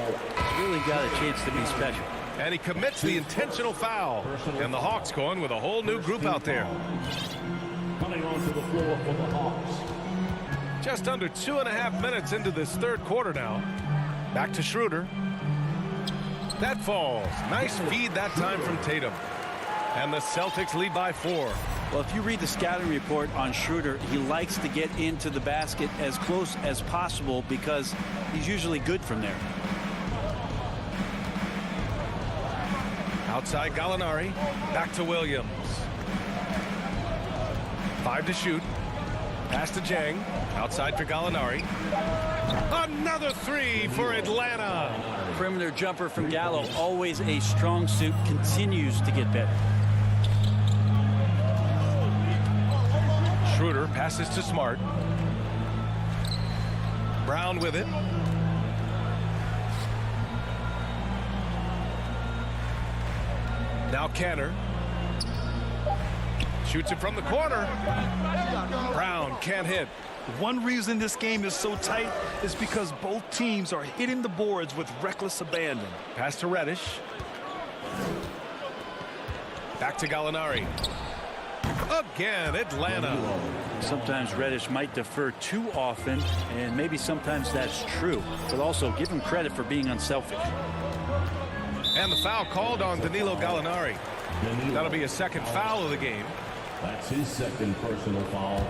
really got a chance to be special. And he commits the intentional foul. And the Hawks going with a whole new group out there. Coming onto the floor for the Hawks. Just under 2.5 minutes into this third quarter now. Back to Schroeder. That falls. Nice feed that time from Tatum. And the Celtics lead by 4. Well, if you read the scouting report on Schroeder, he likes to get into the basket as close as possible because he's usually good from there. Outside Gallinari. Back to Williams. 5 to shoot. Pass to Jang. Outside for Gallinari. Another 3 for Atlanta. Perimeter jumper from Gallo, always a strong suit, continues to get better. Schroeder passes to Smart. Brown with it. Now Canner. Shoots it from the corner. Brown can't hit. One reason this game is so tight is because both teams are hitting the boards with reckless abandon. Pass to Reddish. Back to Gallinari. Again, Atlanta. Sometimes Reddish might defer too often, and maybe sometimes that's true. But also give him credit for being unselfish. And the foul called on Danilo Gallinari. That'll be a second foul of the game. That's his second personal foul.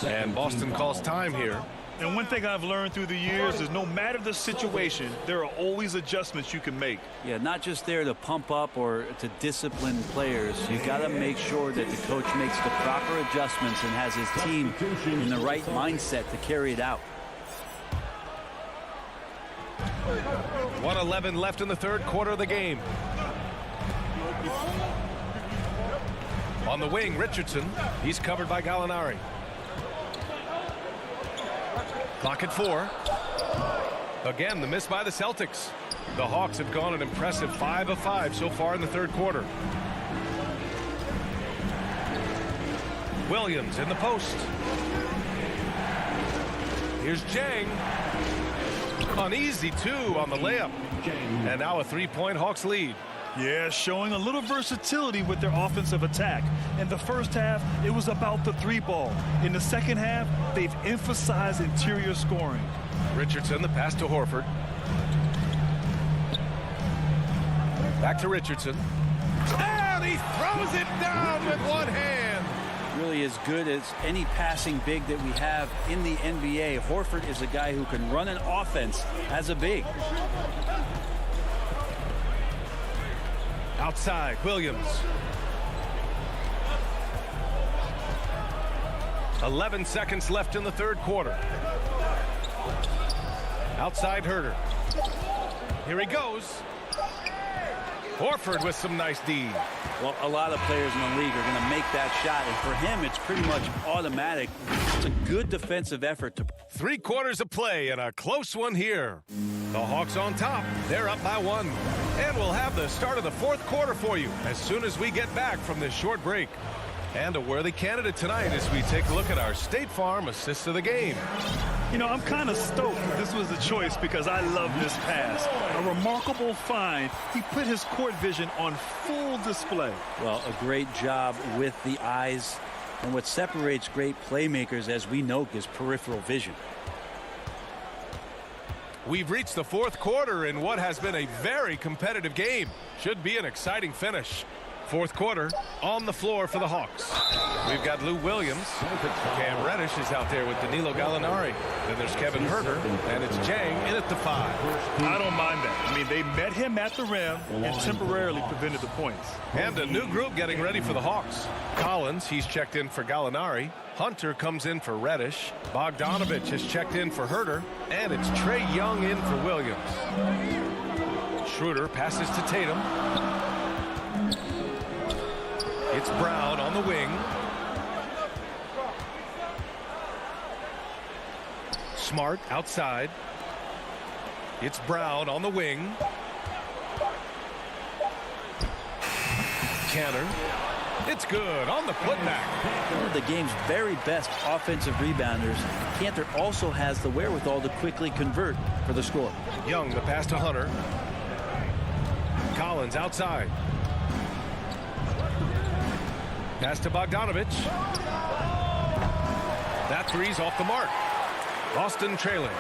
And Boston calls time here. And one thing I've learned through the years is no matter the situation, there are always adjustments you can make. Yeah, not just there to pump up or to discipline players. You got to make sure that the coach makes the proper adjustments and has his team in the right mindset to carry it out. 1:11 left in the third quarter of the game. On the wing, Richardson. He's covered by Gallinari. Clock at 4. Again, the miss by the Celtics. The Hawks have gone an impressive 5 of 5 so far in the third quarter. Williams in the post. Here's Jang. An easy 2 on the layup. And now a 3-point Hawks lead. Yeah, showing a little versatility with their offensive attack. In the first half, it was about the 3-ball. In the second half, they've emphasized interior scoring. Richardson, the pass to Horford. Back to Richardson. And he throws it down with one hand. Really as good as any passing big that we have in the NBA. Horford is a guy who can run an offense as a big. Outside, Williams. 11 seconds left in the third quarter. Outside, Herter. Here he goes. Horford with some nice D. Well, a lot of players in the league are going to make that shot, and for him, it's pretty much automatic. It's a good defensive effort. 3 quarters of play and a close one here. The Hawks on top. They're up by 1. And we'll have the start of the fourth quarter for you as soon as we get back from this short break. And a worthy candidate tonight as we take a look at our State Farm assist of the game. You know, I'm kind of stoked this was the choice because I love this pass. A remarkable find. He put his court vision on full display. Well, a great job with the eyes. And what separates great playmakers, as we know, is peripheral vision. We've reached the fourth quarter in what has been a very competitive game. Should be an exciting finish. Fourth quarter on the floor for the Hawks. We've got Lou Williams. Cam Reddish is out there with Danilo Gallinari. Then there's Kevin Herter, and it's Jang in at the 5. I don't mind that. I mean, they met him at the rim and temporarily prevented the points. And a new group getting ready for the Hawks. Collins, he's checked in for Gallinari. Hunter comes in for Reddish. Bogdanovich has checked in for Herter. And it's Trae Young in for Williams. Schroeder passes to Tatum. It's Brown on the wing. Smart outside. It's Brown on the wing. Canner. It's good on the putback. One of the game's very best offensive rebounders. Cantor also has the wherewithal to quickly convert for the score. Young, the pass to Hunter. Collins outside. Pass to Bogdanovich. That three's off the mark. Boston trailing.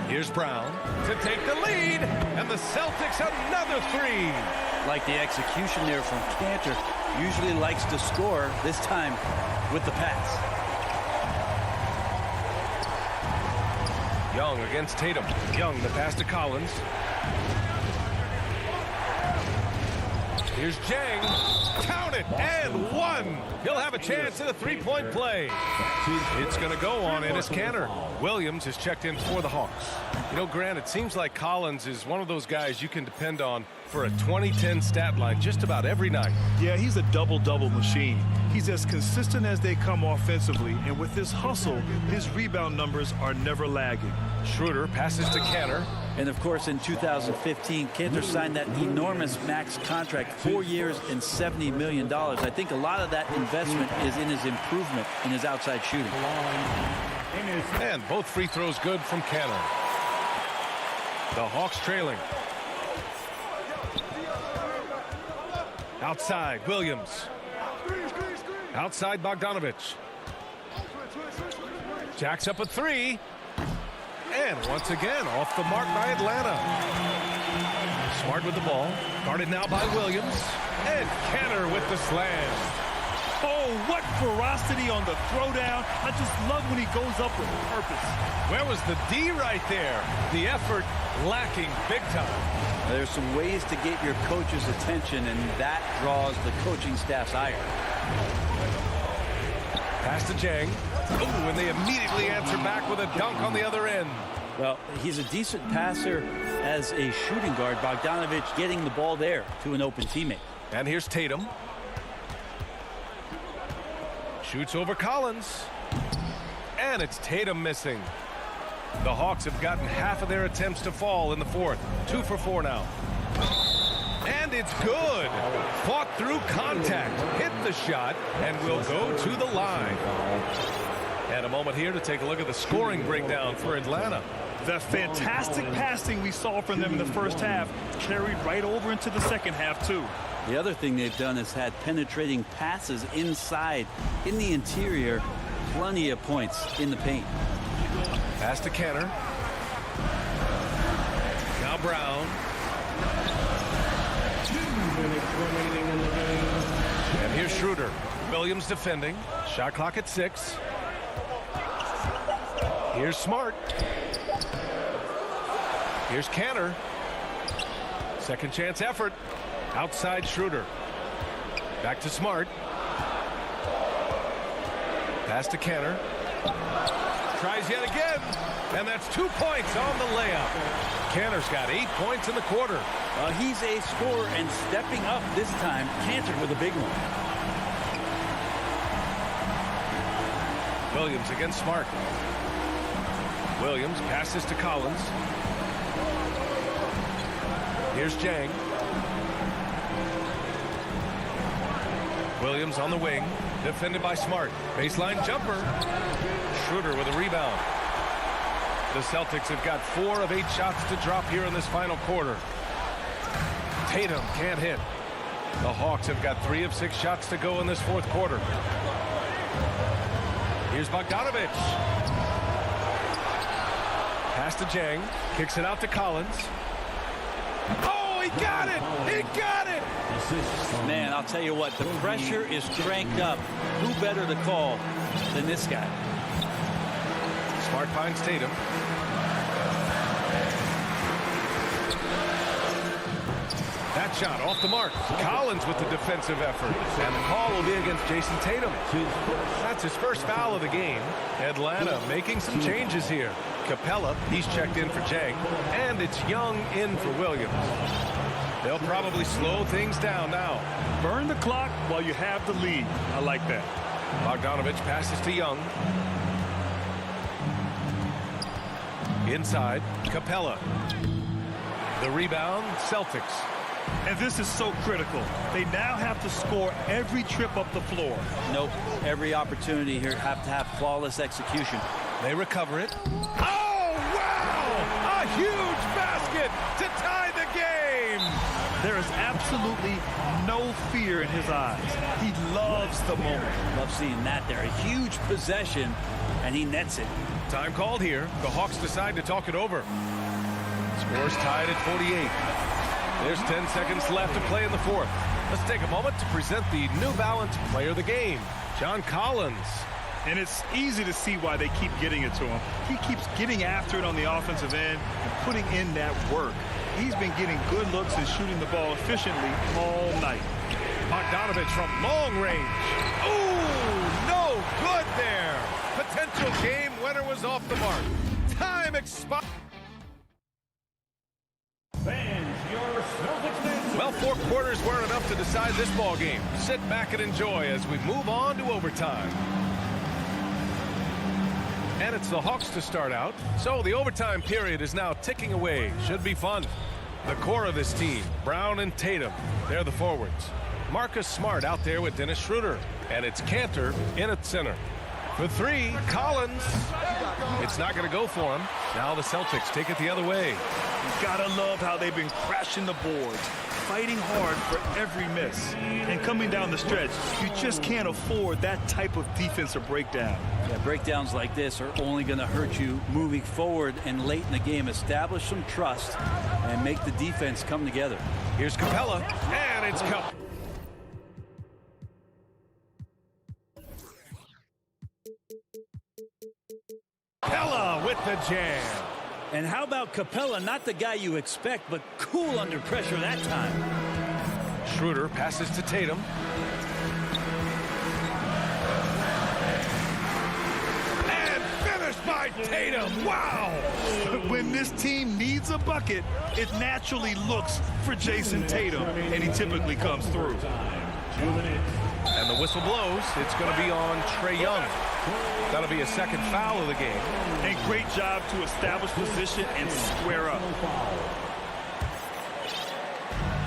Here's Brown to take the lead. And the Celtics another 3. Like the execution there from Cantor. Usually likes to score, this time with the pass. Young against Tatum. Young, the pass to Collins. Here's Jang. Count it, and 1. He'll have a chance at a 3-point play. It's going to go on Enes Kanter. Williams has checked in for the Hawks. You know, Grant, it seems like Collins is one of those guys you can depend on for a 2010 stat line just about every night. Yeah, he's a double-double machine. He's as consistent as they come offensively, and with his hustle, his rebound numbers are never lagging. Schroeder passes to Kanter. And of course, in 2015, Cantor signed that enormous max contract, 4 years and $70 million. I think a lot of that investment is in his improvement in his outside shooting. And both free throws good from Kanter. The Hawks trailing. Outside, Williams. Outside, Bogdanovich. Jacks up a 3. And once again, off the mark by Atlanta. Smart with the ball. Guarded now by Williams. And Kanter with the slam. Oh, what ferocity on the throwdown. I just love when he goes up with purpose. Where was the D right there? The effort lacking big time. There's some ways to get your coach's attention, and that draws the coaching staff's ire. Pass to Jang. Oh, and they immediately answer back with a dunk on the other end. Well, he's a decent passer as a shooting guard. Bogdanovich getting the ball there to an open teammate. And here's Tatum. Shoots over Collins. And it's Tatum missing. The Hawks have gotten half of their attempts to fall in the fourth. 2 for 4 now. And it's good. Fought through contact. Hit the shot and will go to the line. And a moment here to take a look at the scoring breakdown for Atlanta. The fantastic passing we saw from them in the first half carried right over into the second half, too. The other thing they've done is had penetrating passes inside, in the interior, plenty of points in the paint. Pass to Kanter. Now Brown. And here's Schroeder. Williams defending. Shot clock at 6. Here's Smart. Here's Kanter. Second chance effort. Outside Schroeder. Back to Smart. Pass to Cantor. Tries yet again. And that's 2 points on the layup. Cantor's got 8 points in the quarter. He's a scorer and stepping up this time. Cantor with a big one. Williams against Smart. Williams passes to Collins. Here's Jang. Williams on the wing. Defended by Smart. Baseline jumper. Schroeder with a rebound. The Celtics have got 4 of 8 shots to drop here in this final quarter. Tatum can't hit. The Hawks have got 3 of 6 shots to go in this fourth quarter. Here's Bogdanovich. Pass to Jang. Kicks it out to Collins. Oh, he got it! He got it! Man, I'll tell you what, the pressure is cranked up. Who better to call than this guy? Smart finds Tatum. That shot off the mark. Collins with the defensive effort. And the call will be against Jason Tatum. That's his first foul of the game. Atlanta making some changes here. Capella, he's checked in for Jang. And it's Young in for Williams. They'll probably slow things down now. Burn the clock while you have the lead. I like that. Bogdanovich passes to Young. Inside, Capella. The rebound, Celtics. And this is so critical. They now have to score every trip up the floor. Nope. Every opportunity here have to have flawless execution. They recover it. Oh, wow! A huge basket to tie the game! There is absolutely no fear in his eyes. He loves the moment. Love seeing that there. A huge possession, and he nets it. Time called here. The Hawks decide to talk it over. Scores tied at 48. There's 10 seconds left to play in the fourth. Let's take a moment to present the New Balance Player of the Game, John Collins. And it's easy to see why they keep getting it to him. He keeps getting after it on the offensive end and putting in that work. He's been getting good looks and shooting the ball efficiently all night. Bogdanovich from long range. Ooh, no good there. Potential game winner was off the mark. Time expired. Well, 4 quarters weren't enough to decide this ball game. Sit back and enjoy as we move on to overtime. And it's the Hawks to start out. So the overtime period is now ticking away. Should be fun. The core of this team, Brown and Tatum, they're the forwards. Marcus Smart out there with Dennis Schroeder. And it's Cantor in at center. For 3, Collins. It's not going to go for him. Now the Celtics take it the other way. You gotta love how they've been crashing the boards, fighting hard for every miss. And coming down the stretch, you just can't afford that type of defensive breakdown. Yeah, breakdowns like this are only going to hurt you moving forward and late in the game. Establish some trust and make the defense come together. Here's Capella, and it's Capella. Capella with the jam. And how about Capella, not the guy you expect, but cool under pressure that time. Schroeder passes to Tatum. And finished by Tatum. Wow! When this team needs a bucket, it naturally looks for Jason Tatum, and he typically comes through. And the whistle blows. It's going to be on Trae Young. That'll be a second foul of the game. And great job to establish position and square up.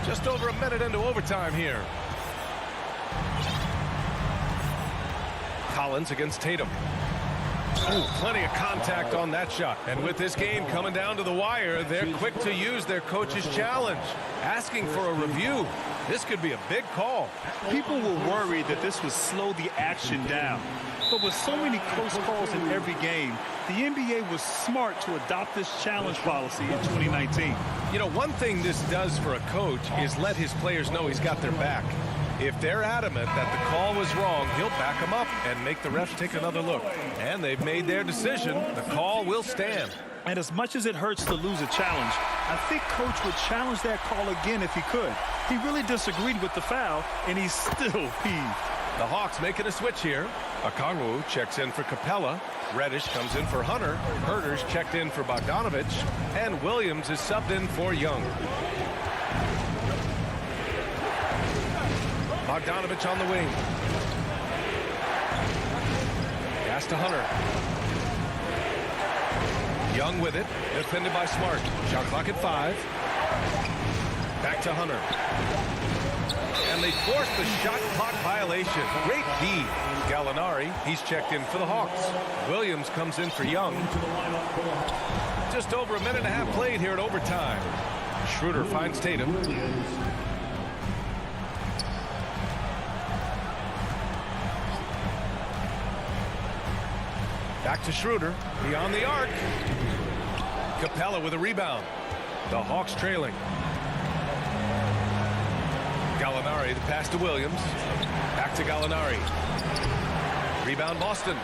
Just over a minute into overtime here. Collins against Tatum. Ooh, plenty of contact on that shot. And with this game coming down to the wire, they're quick to use their coach's challenge, asking for a review. This could be a big call. People were worried that this would slow the action down. But with so many close calls in every game, the NBA was smart to adopt this challenge policy in 2019. You know, one thing this does for a coach is let his players know he's got their back. If they're adamant that the call was wrong, he'll back them up and make the refs take another look. And they've made their decision. The call will stand. And as much as it hurts to lose a challenge, I think Coach would challenge that call again if he could. He really disagreed with the foul, and he's still peeved. The Hawks making a switch here. Okongwu checks in for Capella. Reddish comes in for Hunter. Herter's checked in for Bogdanovich. And Williams is subbed in for Young. Bogdanovich on the wing. Pass to Hunter. Young with it. Defended by Smart. Shot clock at 5. Back to Hunter. And they force the shot clock violation. Great D. Gallinari, he's checked in for the Hawks. Williams comes in for Young. Just over a minute and a half played here at overtime. Schroeder finds Tatum. Back to Schroeder. Beyond the arc. Capella with a rebound. The Hawks trailing. Gallinari, the pass to Williams. Back to Gallinari. Rebound Boston.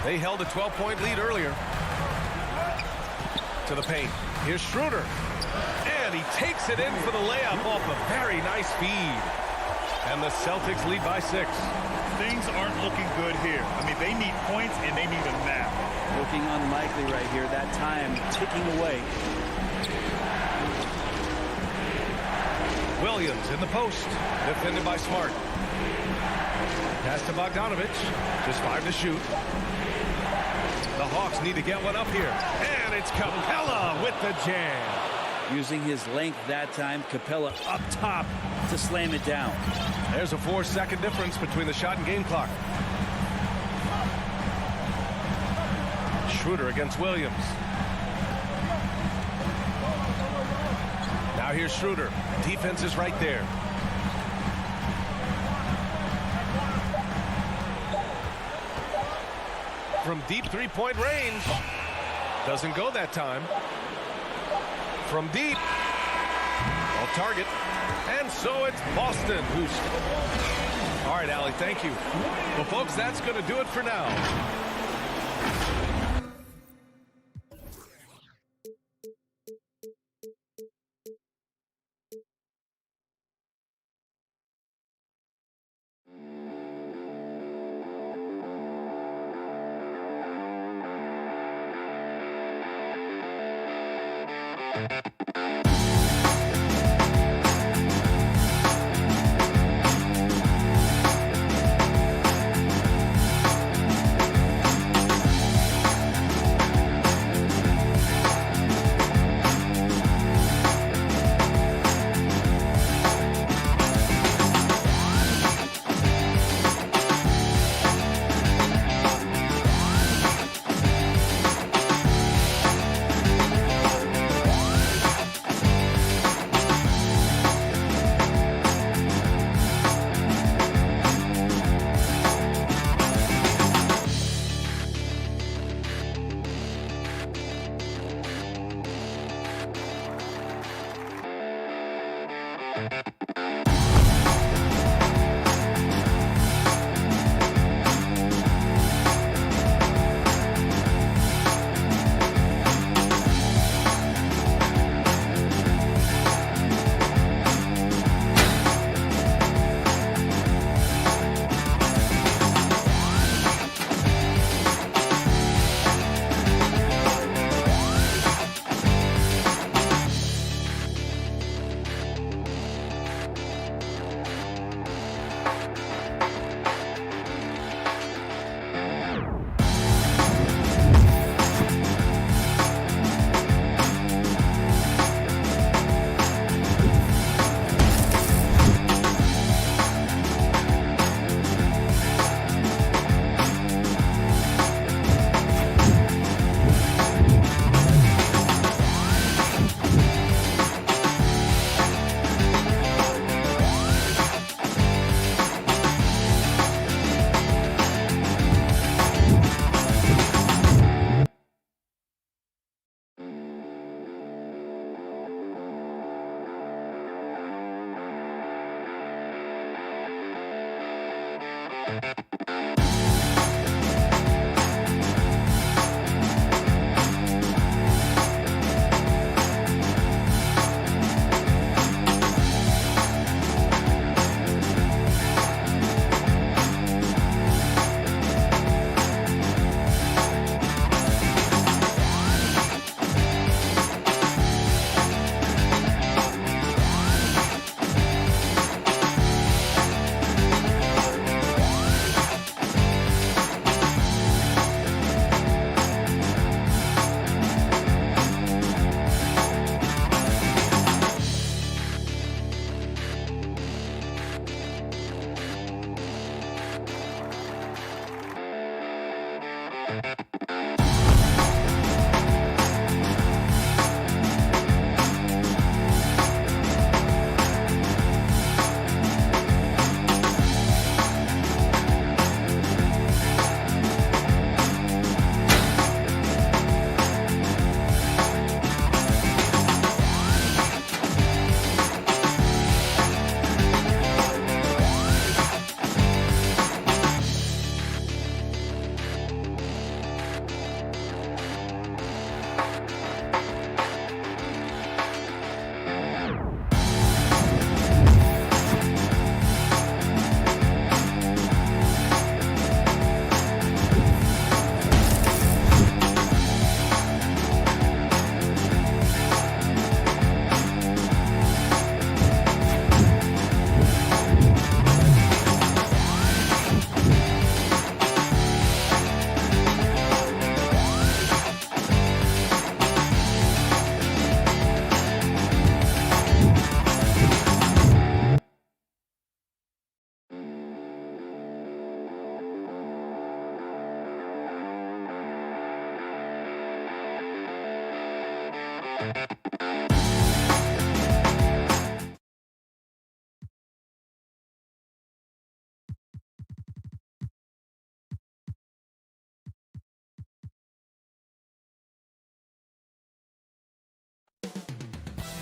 They held a 12-point lead earlier. To the paint. Here's Schroeder. And he takes it in for the layup off a very nice feed. And the Celtics lead by 6. Things aren't looking good here. I mean, they need points, and they need them now. Looking unlikely right here. That time ticking away. Williams in the post. Defended by Smart. Pass to Bogdanovich. Just 5 to shoot. The Hawks need to get one up here. And it's Capella with the jam. Using his length that time, Capella up top to slam it down. There's a 4-second difference between the shot and game clock. Schroeder against Williams. Now here's Schroeder. Defense is right there. From deep three-point range. Doesn't go that time. From deep. Off target. And so it's Boston who's... All right, Allie, thank you. Well, folks, that's going to do it for now.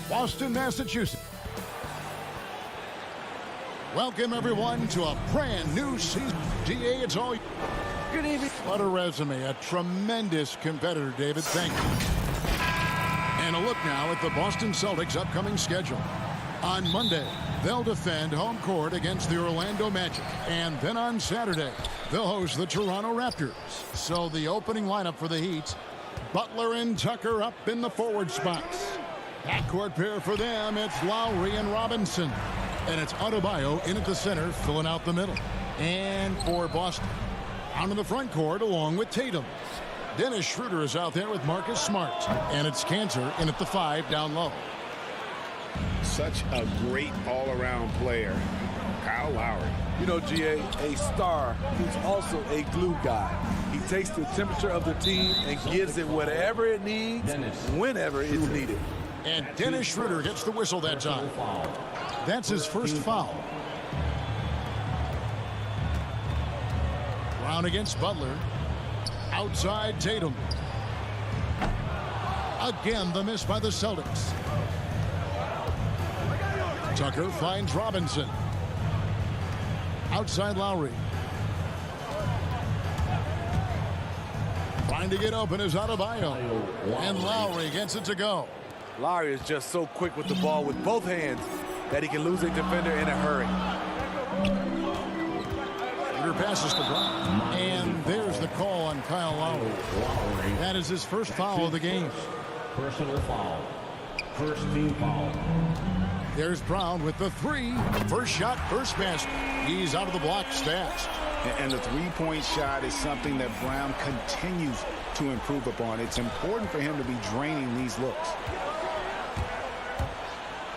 Boston, Massachusetts. Welcome, everyone, to a brand new season. DA, it's all. Good evening. What a resume. A tremendous competitor, David. Thank you. And a look now at the Boston Celtics' upcoming schedule. On Monday, they'll defend home court against the Orlando Magic. And then on Saturday, they'll host the Toronto Raptors. So the opening lineup for the Heat, Butler and Tucker up in the forward spots. Backcourt pair for them, it's Lowry and Robinson. And it's Adebayo in at the center, filling out the middle. And for Boston, out in the front court along with Tatum. Dennis Schroeder is out there with Marcus Smart. And it's Cantor in at the 5 down low. Such a great all-around player, Kyle Lowry. You know, GA, a star who's also a glue guy. He takes the temperature of the team and gives it whatever it needs, whenever it's needed. And Dennis Schroeder gets the whistle that time. That's his first foul. Brown against Butler. Outside Tatum. Again, the miss by the Celtics. Tucker finds Robinson. Outside Lowry. Trying to get open is Adebayo. And Lowry gets it to go. Lowry is just so quick with the ball with both hands that he can lose a defender in a hurry. Shooter passes to Brown. And there's the call on Kyle Lowry. That is his first foul of the game. Personal foul. First team foul. There's Brown with the 3. First shot, first basket. He's out of the block stashed. And the three-point shot is something that Brown continues to improve upon. It's important for him to be draining these looks.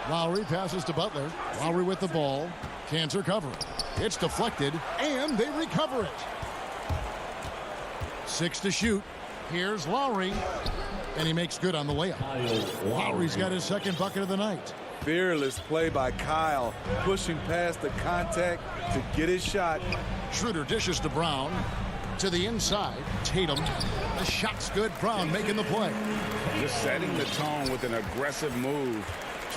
Lowry passes to Butler. Lowry with the ball. Cantor covering. It's deflected, and they recover it. 6 to shoot. Here's Lowry, and he makes good on the layup. Lowry's got his second bucket of the night. Fearless play by Kyle, pushing past the contact to get his shot. Schroeder dishes to Brown. To the inside, Tatum. The shot's good. Brown making the play. Just setting the tone with an aggressive move,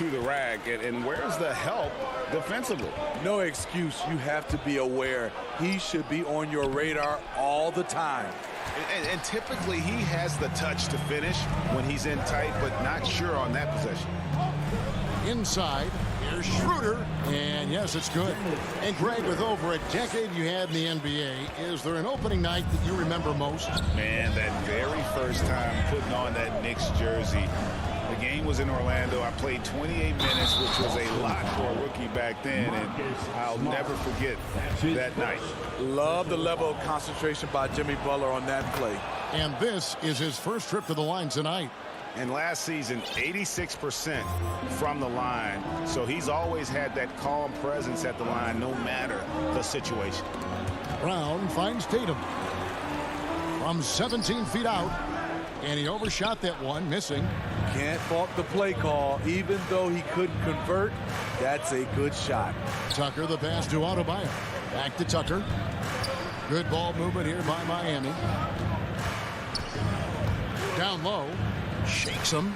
to the rack. And where's the help defensively? No excuse. You have to be aware. He should be on your radar all the time. And typically he has the touch to finish when he's in tight, but not sure on that possession. Inside, here's Schroeder, and yes, it's good. And Greg, with over a decade you had in the NBA, is there an opening night that you remember most? Man, that very first time putting on that Knicks jersey. The game was in Orlando. I played 28 minutes, which was a lot for a rookie back then, and I'll never forget that night. Love the level of concentration by Jimmy Butler on that play. And this is his first trip to the line tonight. And last season, 86% from the line. So he's always had that calm presence at the line, no matter the situation. Brown finds Tatum from 17 feet out, and he overshot that one, missing. Can't fault the play call. Even though he couldn't convert, that's a good shot. Tucker, the pass to Adebayo. Back to Tucker. Good ball movement here by Miami. Down low. Shakes him.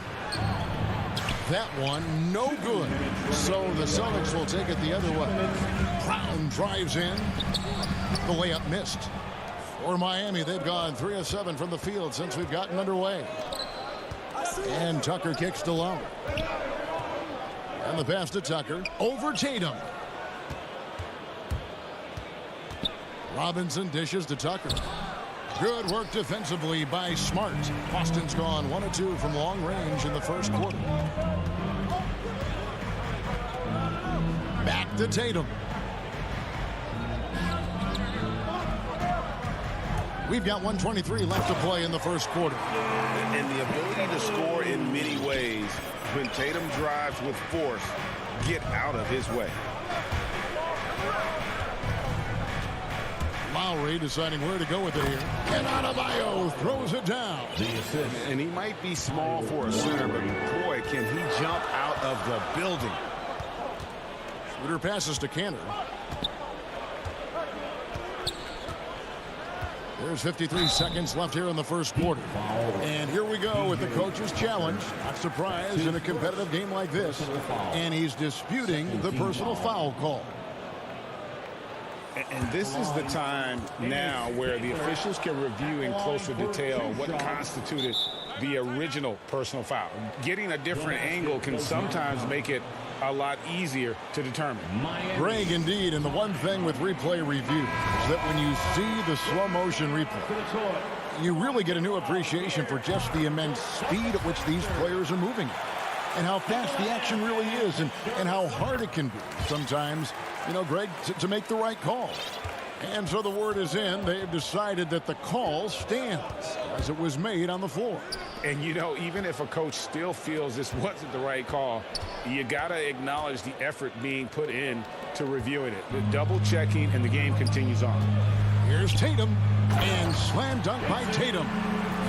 That one, no good. So the Celtics will take it the other way. Brown drives in. The layup missed. For Miami, they've gone 3 of 7 from the field since we've gotten underway. And Tucker kicks to Lowry. And the pass to Tucker. Over Tatum. Robinson dishes to Tucker. Good work defensively by Smart. Boston's gone 1 of 2 from long range in the first quarter. Back to Tatum. We've got 1:23 left to play in the first quarter. And the ability to score in many ways. When Tatum drives with force, get out of his way. Lowry deciding where to go with it here. And Adebayo throws it down. And he might be small for a center, but boy, can he jump out of the building. Schroeder passes to Cantor. There's 53 seconds left here in the first quarter. And here we go with the coach's challenge. Not surprised in a competitive game like this. And he's disputing the personal foul call. And this is the time now where the officials can review in closer detail what constituted the original personal foul. Getting a different angle can sometimes make it a lot easier to determine. Greg, indeed, and the one thing with replay review is that when you see the slow motion replay, you really get a new appreciation for just the immense speed at which these players are moving and how fast the action really is and how hard it can be sometimes, you know, Greg, to make the right call. And so the word is in. They've decided that the call stands as it was made on the floor. And, you know, even if a coach still feels this wasn't the right call, you got to acknowledge the effort being put in to reviewing it. The double checking, and the game continues on. Here's Tatum, and slam dunk by Tatum.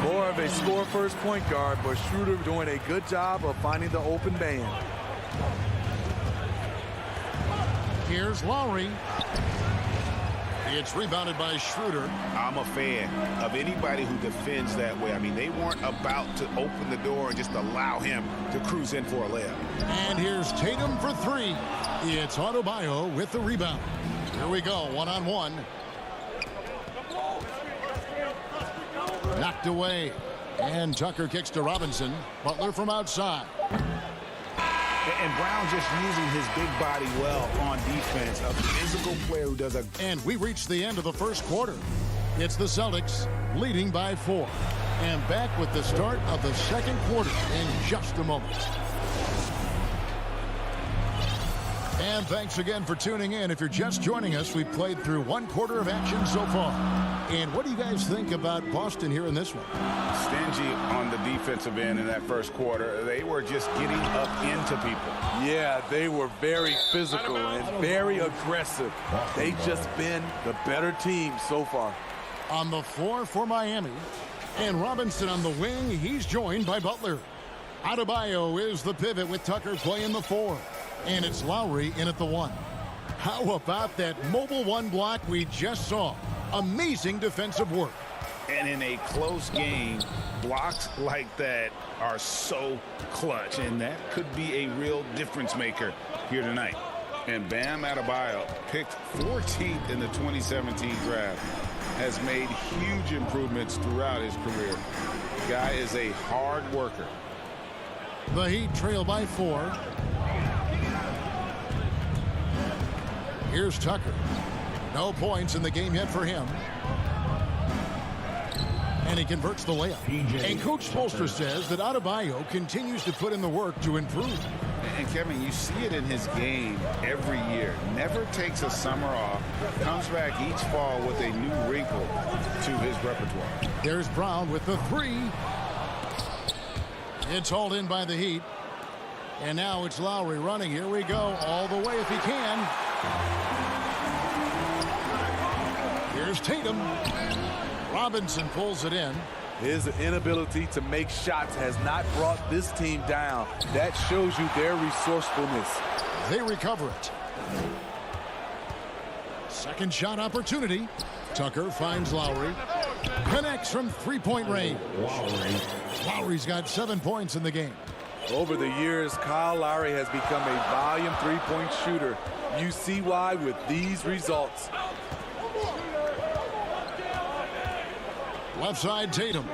More of a score-first point guard, but Schroeder doing a good job of finding the open man. Here's Lowry. It's rebounded by Schroeder. I'm a fan of anybody who defends that way. I mean, they weren't about to open the door and just allow him to cruise in for a layup. And here's Tatum for 3. It's Adebayo with the rebound. Here we go, one-on-one. Knocked away. And Tucker kicks to Robinson. Butler from outside. And Brown just using his big body well on defense. A physical player who does a... And we reached the end of the first quarter. It's the Celtics leading by 4. And back with the start of the second quarter in just a moment. And thanks again for tuning in. If you're just joining us, we've played through 1 quarter of action so far. And what do you guys think about Boston here in this one? Stingy on the defensive end in that first quarter. They were just getting up into people. Yeah, they were very physical and very aggressive. They've just been the better team so far. On the floor for Miami. And Robinson on the wing. He's joined by Butler. Adebayo is the pivot with Tucker playing the 4. And it's Lowry in at the 1. How about that mobile 1 block we just saw? Amazing defensive work. And in a close game, blocks like that are so clutch, and that could be a real difference maker here tonight. And Bam Adebayo, picked 14th in the 2017 draft, has made huge improvements throughout his career. Guy is a hard worker. The Heat trail by 4. Here's Tucker. No points in the game yet for him. And he converts the layup. And Coach Spoelstra says that Adebayo continues to put in the work to improve. And Kevin, you see it in his game every year. Never takes a summer off. Comes back each fall with a new wrinkle to his repertoire. There's Brown with the 3. It's hauled in by the Heat. And now it's Lowry running. Here we go. All the way if he can. Here's Tatum. Robinson pulls it in. His inability to make shots has not brought this team down. That shows you their resourcefulness. They recover it. Second shot opportunity. Tucker finds Lowry. Connects from three-point range. Lowry's got 7 points in the game. Over the years, Kyle Lowry has become a volume three-point shooter. You see why with these results. Left side, Tatum.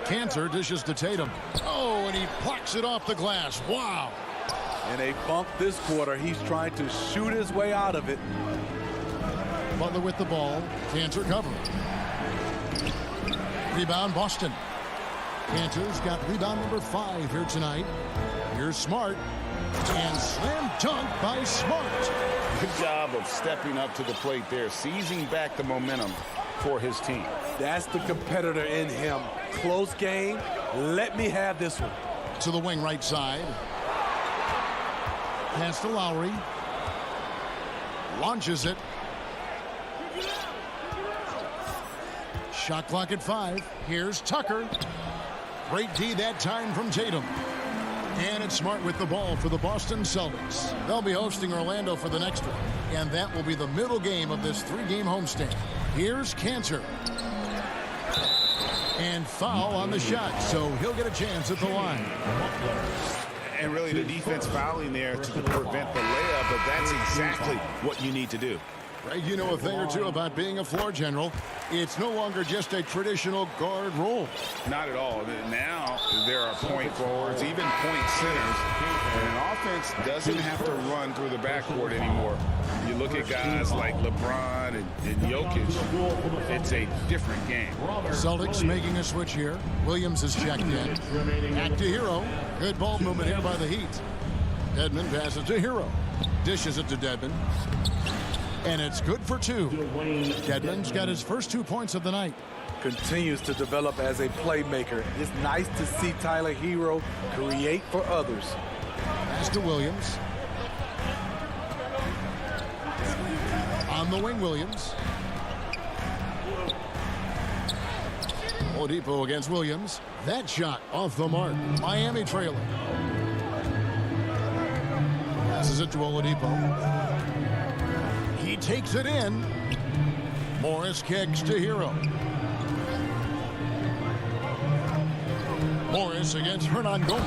Cantor dishes to Tatum. Oh, and he plucks it off the glass. Wow. In a bump this quarter, he's trying to shoot his way out of it. Butler with the ball. Cantor covered. Rebound, Boston. Cantor's got rebound number 5 here tonight. Here's Smart. And slam dunk by Smart. Good job of stepping up to the plate there, seizing back the momentum for his team. That's the competitor in him. Close game. Let me have this one. To the wing right side. Pass to Lowry. Launches it. Shot clock at 5. Here's Tucker. Great D that time from Tatum. And it's Smart with the ball for the Boston Celtics. They'll be hosting Orlando for the next one. And that will be the middle game of this 3-game homestand. Here's Cantor. And foul on the shot, so he'll get a chance at the line. And really the defense fouling there to prevent the layup, but that's exactly what you need to do. Greg, you know a thing or two about being a floor general. It's no longer just a traditional guard role. Not at all. Now there are point forwards, even point centers. And an offense doesn't have to run through the backcourt anymore. You look at guys like LeBron and Jokic, it's a different game. Celtics making a switch here. Williams is checked in. Back to Hero. Good ball movement here by the Heat. Dedmon passes to Hero. Dishes it to Dedmon. And it's good for 2. Dedmon's got his first 2 points of the night. Continues to develop as a playmaker. It's nice to see Tyler Hero create for others. Pass to Williams. On the wing, Williams. Oladipo against Williams. That shot off the mark. Miami trailing. Passes it to Oladipo. He takes it in. Morris kicks to Hero. Morris against Hernan Gomez.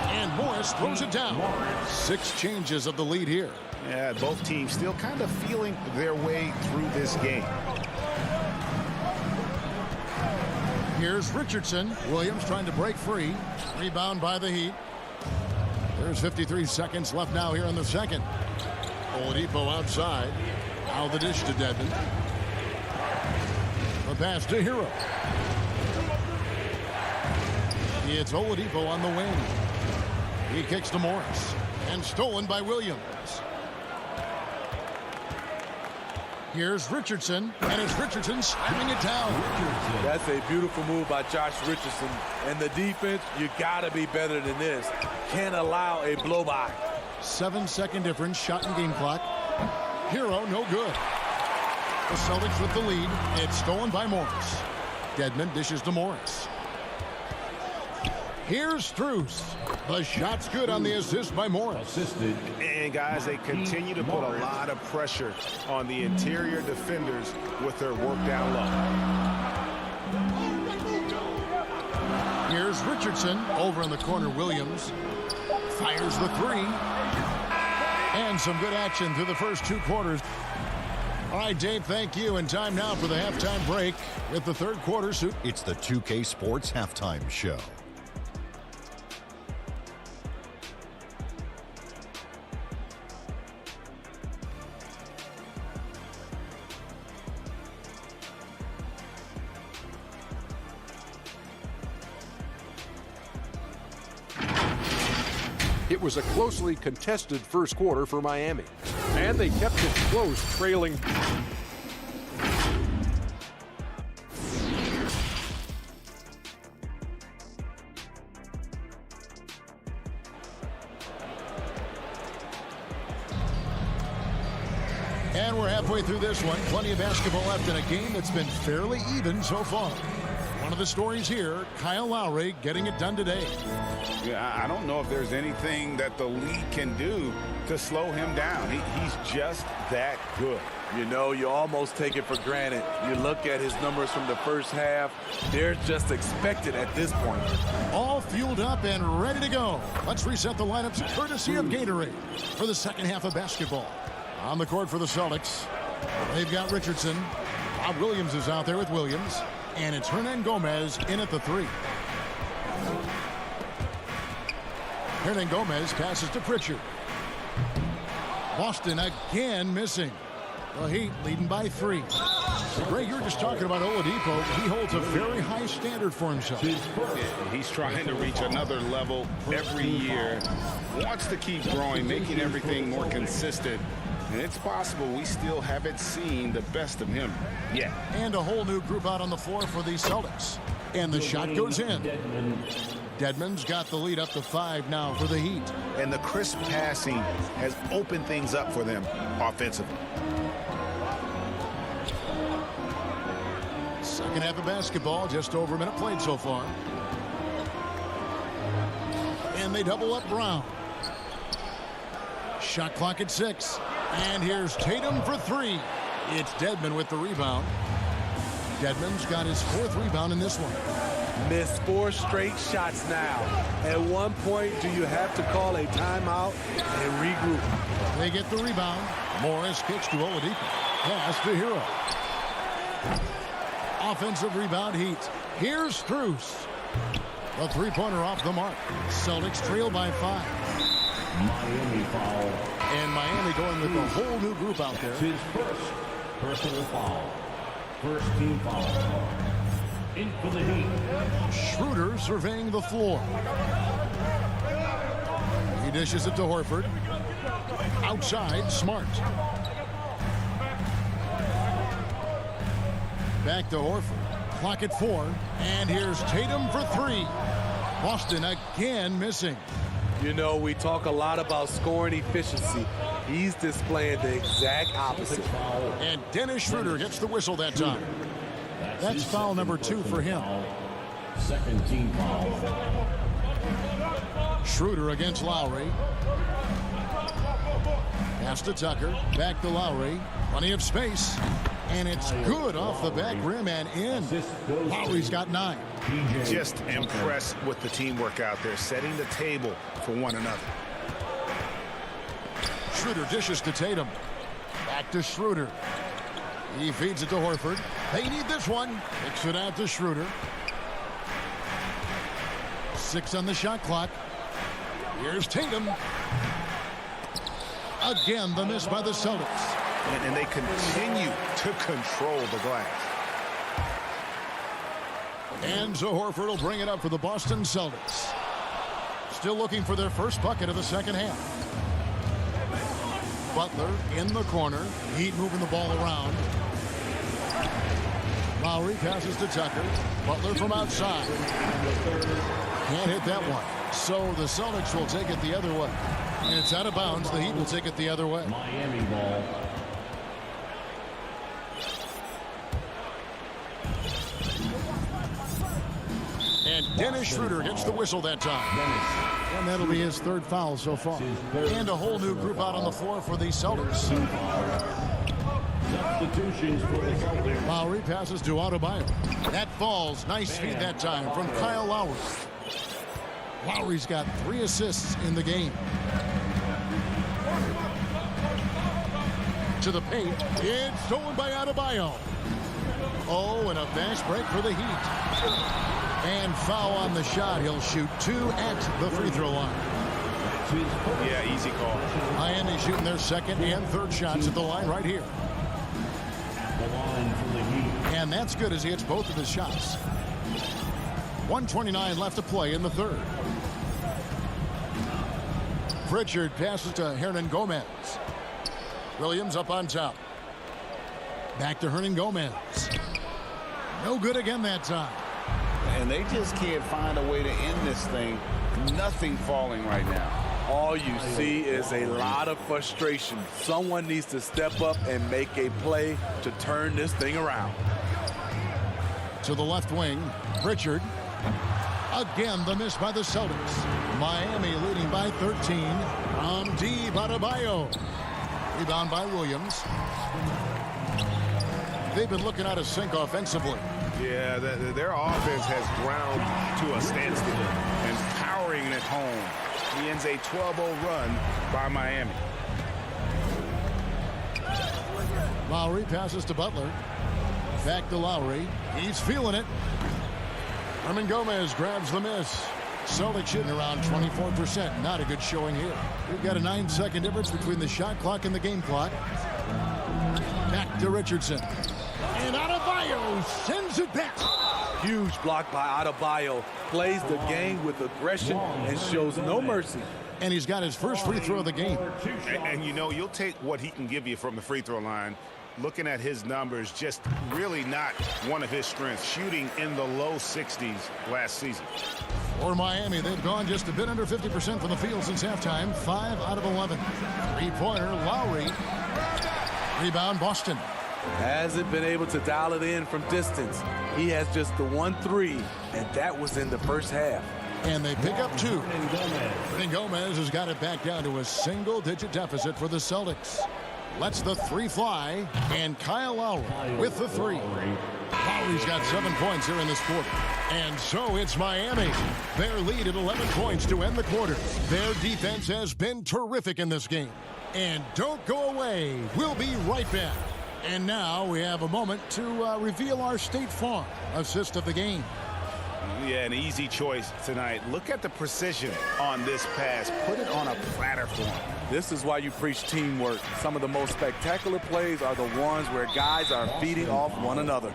And Morris throws it down. 6 changes of the lead here. Yeah, both teams still kind of feeling their way through this game. Here's Richardson. Williams trying to break free. Rebound by the Heat. There's 53 seconds left now here in the second. Oladipo outside. Now the dish to Dedmon. The pass to Hero. It's Oladipo on the wing. He kicks to Morris. And stolen by Williams. Here's Richardson. And it's Richardson slamming it down. That's a beautiful move by Josh Richardson. And the defense, you got to be better than this. Can't allow a blow-by. 7-second difference. Shot and game clock. Hero, no good. The Celtics with the lead. It's stolen by Morris. Dedmon dishes to Morris. Here's Strus. The shot's good on the assist by Morris. And guys, they continue to put a lot of pressure on the interior defenders with their work down low. Here's Richardson over in the corner. Williams fires the three. And some good action through the first 2 quarters. All right, Dave, thank you. And time now for the halftime break with the third quarter. It's the 2K Sports Halftime Show. It was a closely contested first quarter for Miami, and they kept it close, trailing. And we're halfway through this one. Plenty of basketball left in a game that's been fairly even so far. One of the stories here, Kyle Lowry getting it done today. Yeah, I don't know if there's anything that the league can do to slow him down. He's just that good. You know, you almost take it for granted. You look at his numbers from the first half, they're just expected at this point. All fueled up and ready to go. Let's reset the lineups courtesy of Gatorade for the second half of basketball. On the court for the Celtics, they've got Richardson. Bob Williams is out there with Williams. And it's Hernan Gomez in at the 3. Hernan Gomez passes to Pritchard. Boston again missing. The Heat leading by 3. Greg, you were just talking about Oladipo. He holds a very high standard for himself. He's trying to reach another level every year. Wants to keep growing, making everything more consistent. And it's possible we still haven't seen the best of him yet. And a whole new group out on the floor for the Celtics. And the shot goes in. Dedmon's got the lead up to 5 now for the Heat. And the crisp passing has opened things up for them offensively. Second half of basketball, just over a minute played so far. And they double up Brown. Shot clock at 6. And here's Tatum for 3. It's Dedmon with the rebound. Dedmon's got his 4th rebound in this one. Missed 4 straight shots now. At one point, do you have to call a timeout and regroup? They get the rebound. Morris kicks to Oladipo. Pass to Hero. Offensive rebound Heat. Here's Strus. The three-pointer off the mark. Celtics trail by 5. Miami foul. And Miami going with a whole new group out there. His first personal foul. First team foul. In for the Heat. Schroeder surveying the floor. He dishes it to Horford. Outside, Smart. Back to Horford. Clock at 4. And here's Tatum for 3. Boston again missing. You know, we talk a lot about scoring efficiency. He's displaying the exact opposite. And Dennis Schroeder gets the whistle that time. That's foul number 2 for him. Second team foul. Schroeder against Lowry. Pass to Tucker. Back to Lowry. Plenty of space. And it's good off the back rim and in. Lowry's got 9. Just impressed with the teamwork out there, setting the table for one another. Schroeder dishes to Tatum. Back to Schroeder. He feeds it to Horford. They need this one. Kicks it out to Schroeder. 6 on the shot clock. Here's Tatum. Again, the miss by the Celtics. And they continue to control the glass. And so Horford will bring it up for the Boston Celtics. Still looking for their first bucket of the second half. Butler in the corner. Heat moving the ball around. Lowry passes to Tucker. Butler from outside. Can't hit that one. So the Celtics will take it the other way. And it's out of bounds. The Heat will take it the other way. Miami ball. And Dennis Schroeder gets the whistle that time. And that'll be his third foul so far. And a whole new group out on the floor for the Celtics. Substitutions for the Celtics. Lowry passes to Adebayo. That falls. Nice feed that time from Kyle Lowry. Lowry's got 3 assists in the game. To the paint. It's stolen by Adebayo. Oh, and a fast break for the Heat. And foul on the shot. He'll shoot 2 at the free throw line. Yeah, easy call. Miami shooting their second and third shots at the line right here. The line for the Heat. And that's good as he hits both of his shots. 1:29 left to play in the third. Pritchard passes to Hernan Gomez. Williams up on top. Back to Hernan Gomez. No good again that time. And they just can't find a way to end this thing. Nothing falling right now. All you see is a lot of frustration. Someone needs to step up and make a play to turn this thing around. To the left wing, Pritchard. Again, the miss by the Celtics. Miami leading by 13. From deep, Adebayo. Rebound by Williams. They've been looking out of sync offensively. Yeah, their offense has ground to a standstill and powering it home. He ends a 12-0 run by Miami. Lowry passes to Butler. Back to Lowry. He's feeling it. Hernan Gomez grabs the miss. Celtics shooting around 24%. Not a good showing here. We've got a 9-second difference between the shot clock and the game clock. Back to Richardson. And Adebayo sends it back. Huge block by Adebayo. Plays the game with aggression and shows no mercy. And he's got his first free throw of the game. And you know, you'll take what he can give you from the free throw line. Looking at his numbers, just really not one of his strengths. Shooting in the low 60s last season. For Miami, they've gone just a bit under 50% from the field since halftime. 5 out of 11. Three-pointer, Lowry. Rebound, Boston. Hasn't been able to dial it in from distance. He has just the 1-3, and that was in the first half. And they pick up 2. And Gomez has got it back down to a single-digit deficit for the Celtics. Lets the 3 fly, and Kyle Lowry with the 3. Lowry's got 7 points here in this quarter. And so it's Miami. Their lead at 11 points to end the quarter. Their defense has been terrific in this game. And don't go away. We'll be right back. And now we have a moment to reveal our State Farm assist of the game. Yeah, an easy choice tonight. Look at the precision on this pass. Put it on a platter for him. This is why you preach teamwork. Some of the most spectacular plays are the ones where guys are feeding off one another.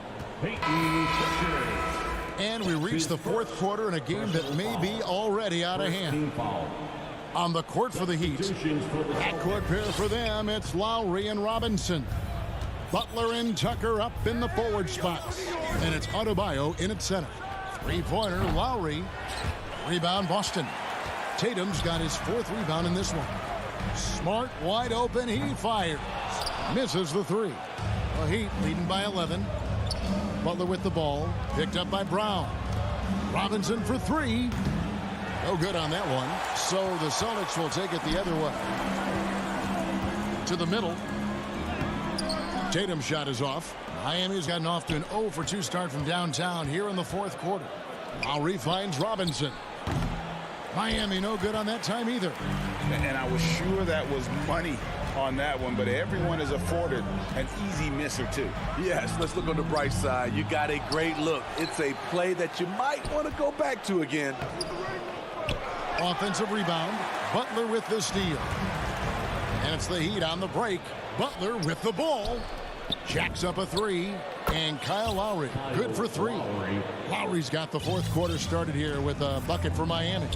And we reach the fourth quarter in a game that may be already out of hand. On the court for the Heat. Backcourt pair for them, it's Lowry and Robinson. Butler and Tucker up in the forward spots. And it's Adebayo in at center. Three-pointer, Lowry. Rebound, Boston. Tatum's got his 4th rebound in this one. Smart, wide open, he fires. Misses the 3. The Heat leading by 11. Butler with the ball. Picked up by Brown. Robinson for 3. No good on that one. So the Celtics will take it the other way. To the middle. Tatum's shot is off. Miami's gotten off to an 0-for-2 start from downtown here in the 4th quarter. Lowry finds Robinson. Miami no good on that time either. And I was sure that was money on that one, but everyone is afforded an easy miss or 2. Yes, let's look on the bright side. You got a great look. It's a play that you might want to go back to again. Offensive rebound. Butler with the steal. And it's the Heat on the break. Butler with the ball. Jacks up a 3. And Kyle Lowry, good for 3. Lowry's got the 4th quarter started here with a bucket for Miami.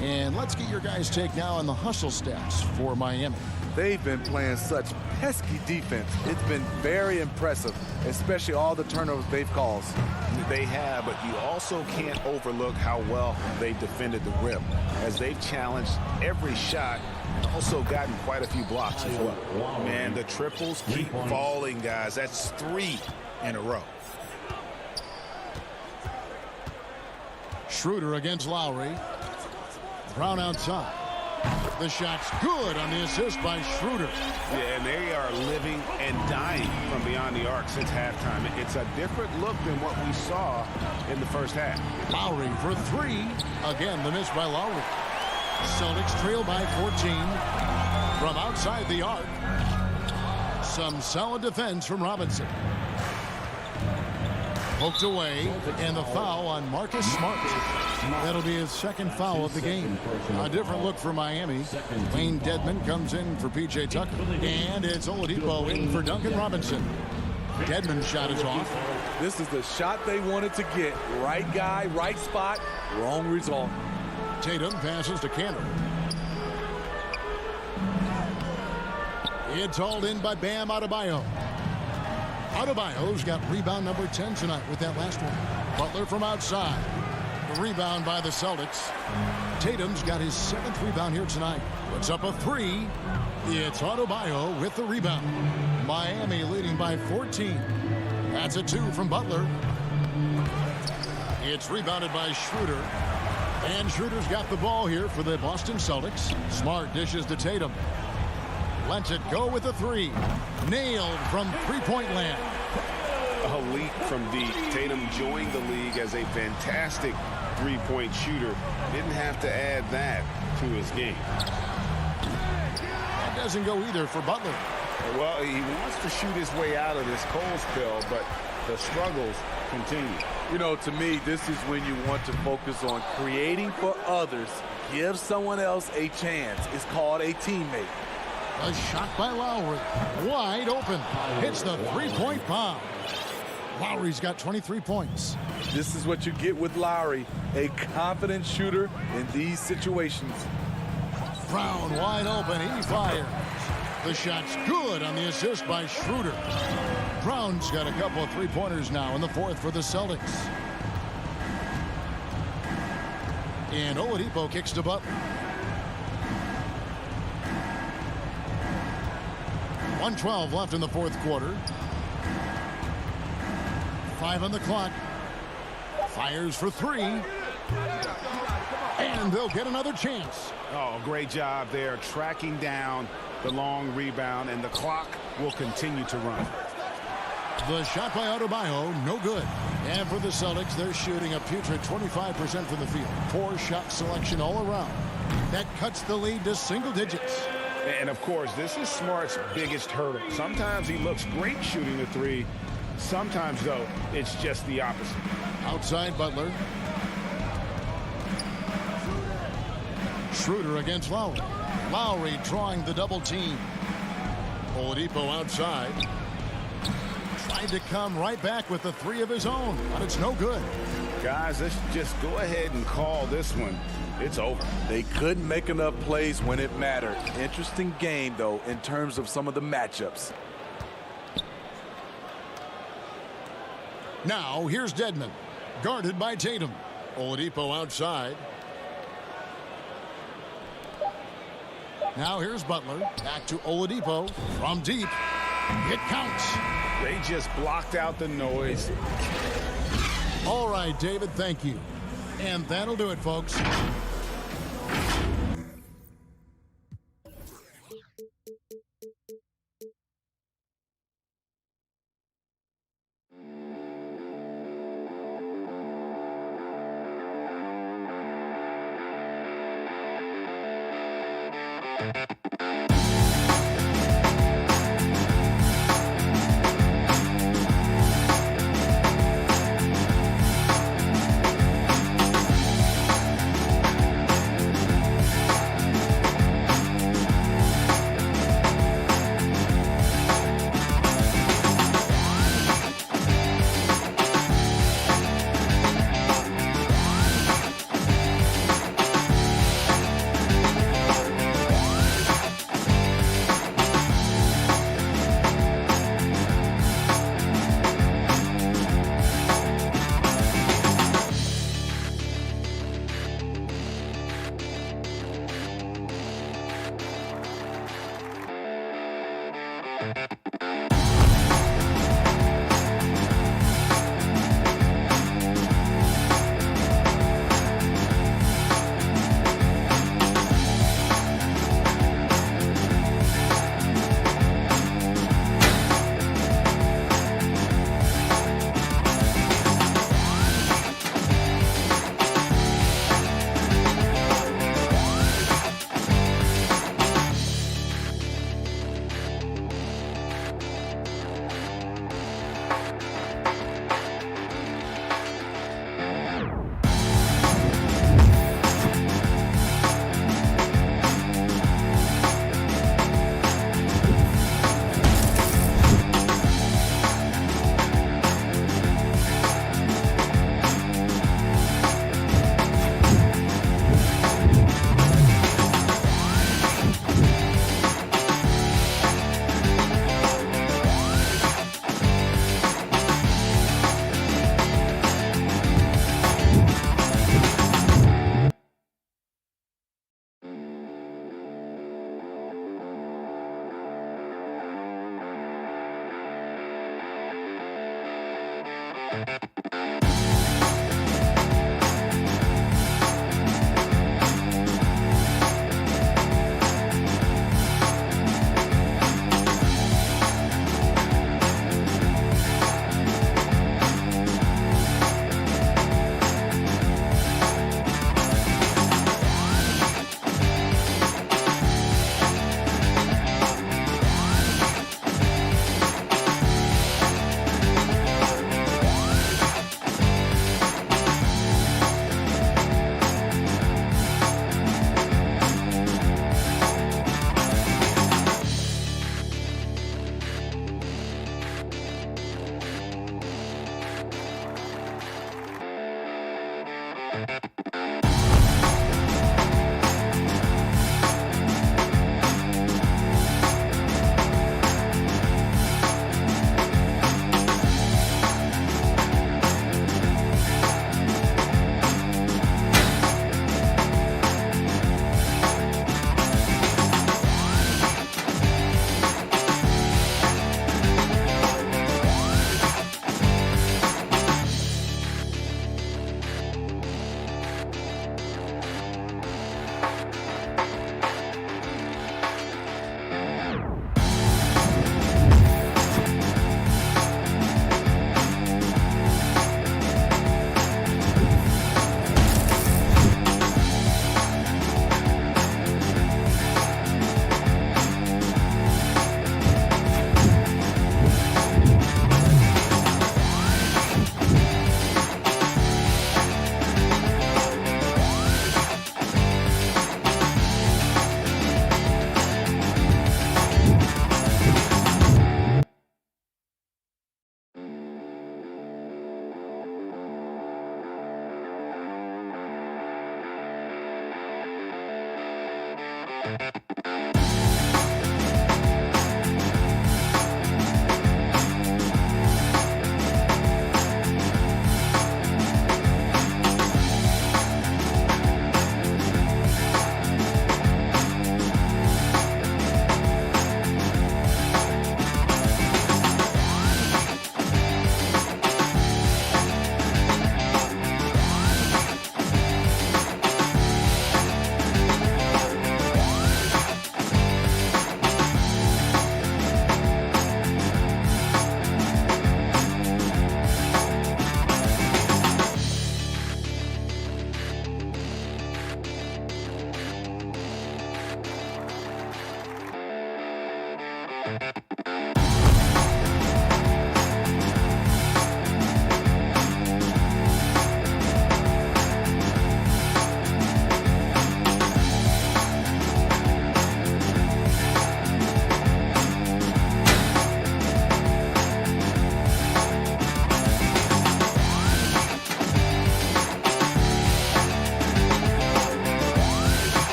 And let's get your guys' take now on the hustle stats for Miami. They've been playing such pesky defense. It's been very impressive, especially all the turnovers they've caused. They have, but you also can't overlook how well they've defended the rim, as they've challenged every shot and also gotten quite a few blocks as well. Man, the triples keep falling, guys. That's 3 in a row. Schroeder against Lowry. Brown outside. The shot's good on the assist by Schroeder. Yeah, and they are living and dying from beyond the arc since halftime. It's a different look than what we saw in the first half. Lowry for three. Again, the miss by Lowry. Celtics trail by 14 from outside the arc. Some solid defense from Robinson. Poked away, and the foul on Marcus Smart. That'll be his second foul of the game. A different look for Miami. Wayne Dedmon comes in for P.J. Tucker. And it's Oladipo in for Duncan Robinson. Dedmon's shot is off. This is the shot they wanted to get. Right guy, right spot, wrong result. Tatum passes to Cannon. It's hauled in by Bam Adebayo. Adebayo's got rebound number 10 tonight with that last one. Butler from outside. The rebound by the Celtics. Tatum's got his 7th rebound here tonight. Puts up a 3. It's Adebayo with the rebound. Miami leading by 14. That's a 2 from Butler. It's rebounded by Schroeder. And Schroeder's got the ball here for the Boston Celtics. Smart dishes to Tatum. Lets it go with a 3. Nailed from three-point land. A leap from deep. Tatum joined the league as a fantastic three-point shooter. Didn't have to add that to his game. That doesn't go either for Butler. Well, he wants to shoot his way out of this cold spell, but the struggles continue. You know, to me, this is when you want to focus on creating for others. Give someone else a chance. It's called a teammate. A shot by Lowry. Wide open. Hits the three-point bomb. Lowry's got 23 points. This is what you get with Lowry, a confident shooter in these situations. Brown wide open. He fires. The shot's good on the assist by Schroeder. Brown's got a couple of three-pointers now in the 4th for the Celtics. And Oladipo kicks to Butler. 1:12 left in the 4th quarter. 5 on the clock. Fires for 3. And they'll get another chance. Oh, great job there tracking down the long rebound, and the clock will continue to run. The shot by Adebayo, no good. And for the Celtics, they're shooting a putrid 25% from the field. Poor shot selection all around. That cuts the lead to single digits. And, of course, this is Smart's biggest hurdle. Sometimes he looks great shooting the 3. Sometimes, though, it's just the opposite. Outside Butler. Schroeder against Lowry. Lowry drawing the double team. Oladipo outside. Tried to come right back with the 3 of his own, but it's no good. Guys, let's just go ahead and call this one. It's over. They couldn't make enough plays when it mattered. Interesting game, though, in terms of some of the matchups. Now, here's Dedmon. Guarded by Tatum. Oladipo outside. Now here's Butler. Back to Oladipo. From deep. It counts. They just blocked out the noise. All right, David, thank you. And that'll do it, folks.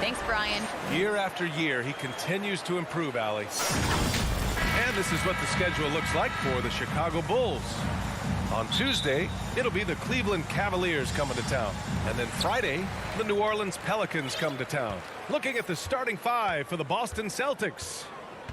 Thanks, Brian. Year after year, he continues to improve, Allie. And this is what the schedule looks like for the Chicago Bulls. On Tuesday, it'll be the Cleveland Cavaliers coming to town. And then Friday, the New Orleans Pelicans come to town. Looking at the starting five for the Boston Celtics.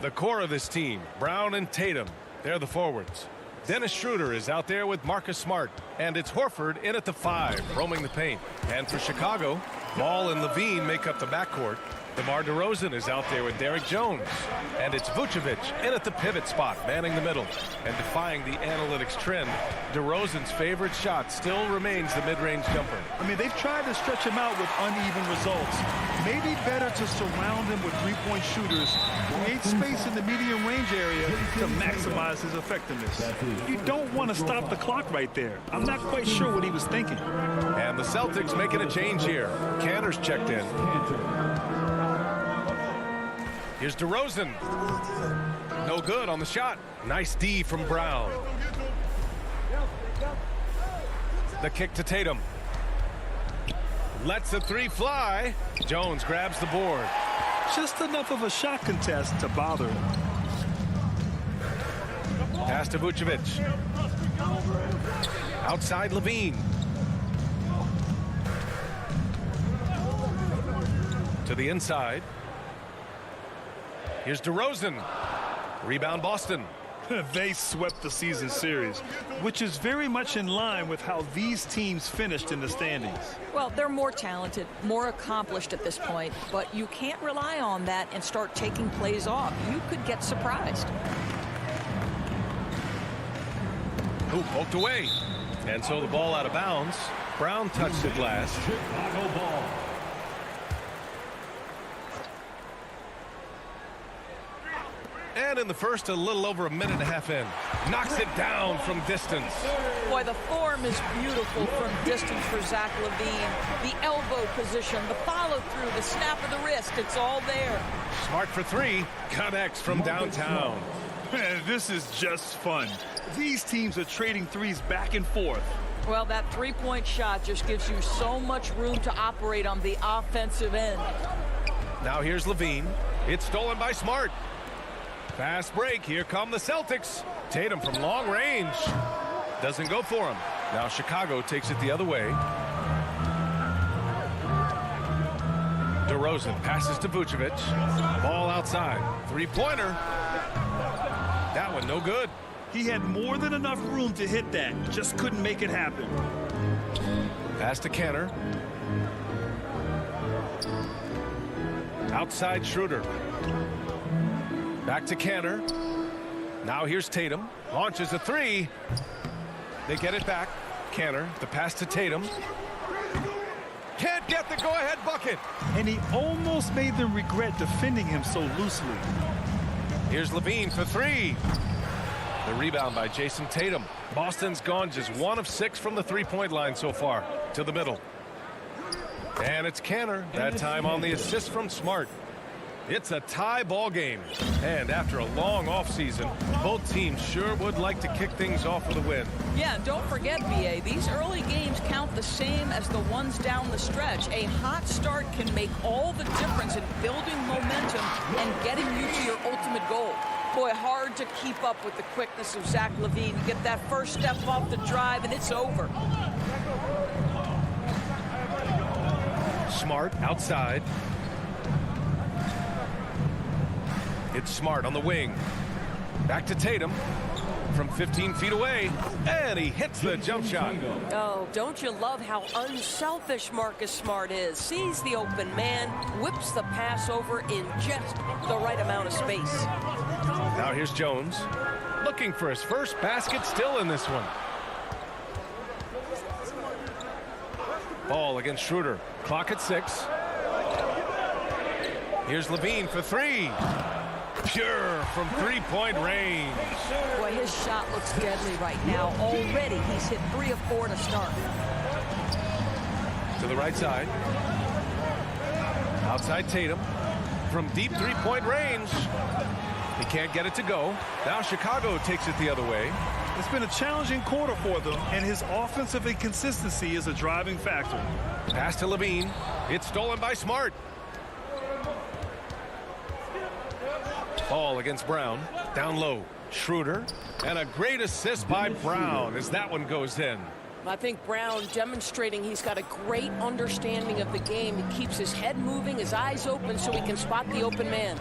The core of this team, Brown and Tatum, they're the forwards. Dennis Schroeder is out there with Marcus Smart. And it's Horford in at the 5, roaming the paint. And for Chicago, Ball and Levine make up the backcourt. DeMar DeRozan is out there with Derek Jones. And it's Vucevic in at the pivot spot, manning the middle. And defying the analytics trend, DeRozan's favorite shot still remains the mid-range jumper. I mean, they've tried to stretch him out with uneven results. Maybe better to surround him with three-point shooters, create space in the medium range area to maximize his effectiveness. You don't want to stop the clock right there. I'm not quite sure what he was thinking. And the Celtics making a change here. Cantor's checked in. Here's DeRozan. No good on the shot. Nice D from Brown. The kick to Tatum. Lets the three fly. Jones grabs the board. Just enough of a shot contest to bother him. Pass to Vucevic. Outside Levine. To the inside. Here's DeRozan. Rebound Boston. They swept the season series, which is very much in line with how these teams finished in the standings. Well, they're more talented, more accomplished at this point, but you can't rely on that and start taking plays off. You could get surprised. Ooh, poked away. And so the ball out of bounds. Brown touched it last. Chicago ball. And in the first, a little over a minute and a half in. Knocks it down from distance. Boy, the form is beautiful from distance for Zach LaVine. The elbow position, the follow-through, the snap of the wrist, it's all there. Smart for three. Connects from downtown. Man, this is just fun. These teams are trading threes back and forth. Well, that three-point shot just gives you so much room to operate on the offensive end. Now here's Levine. It's stolen by Smart. Fast break. Here come the Celtics. Tatum from long range. Doesn't go for him. Now Chicago takes it the other way. DeRozan passes to Vucevic. Ball outside. Three-pointer. That one no good. He had more than enough room to hit that. Just couldn't make it happen. Pass to Cantor. Outside Schroeder. Back to Cantor. Now here's Tatum. Launches a three. They get it back. Cantor, the pass to Tatum. Can't get the go-ahead bucket. And he almost made them regret defending him so loosely. Here's Levine for three. The rebound by Jason Tatum. Boston's gone just 1 of 6 from the three-point line so far. To the middle. And it's Cantor. That time on the assist from Smart. It's a tie ball game. And after a long offseason, both teams sure would like to kick things off with a win. Yeah, and don't forget, BA, these early games count the same as the ones down the stretch. A hot start can make all the difference in building momentum and getting you to your ultimate goal. Boy, hard to keep up with the quickness of Zach LaVine. You get that first step off the drive, and it's over. Smart outside. It's Smart on the wing. Back to Tatum from 15 feet away, and he hits the jump shot. Oh, don't you love how unselfish Marcus Smart is? Sees the open man, whips the pass over in just the right amount of space. Now here's Jones, looking for his first basket, still in this one. Ball against Schroeder. Clock at 6. Here's Levine for 3. Pure from three-point range. Boy, his shot looks deadly right now. Already he's hit 3 of 4 to start. To the right side. Outside Tatum. From deep three-point range. He can't get it to go. Now Chicago takes it the other way. It's been a challenging quarter for them, and his offensive inconsistency is a driving factor. Pass to Levine. It's stolen by Smart. Ball against Brown. Down low. Schroeder. And a great assist by Brown as that one goes in. I think Brown demonstrating he's got a great understanding of the game. He keeps his head moving, his eyes open so he can spot the open man.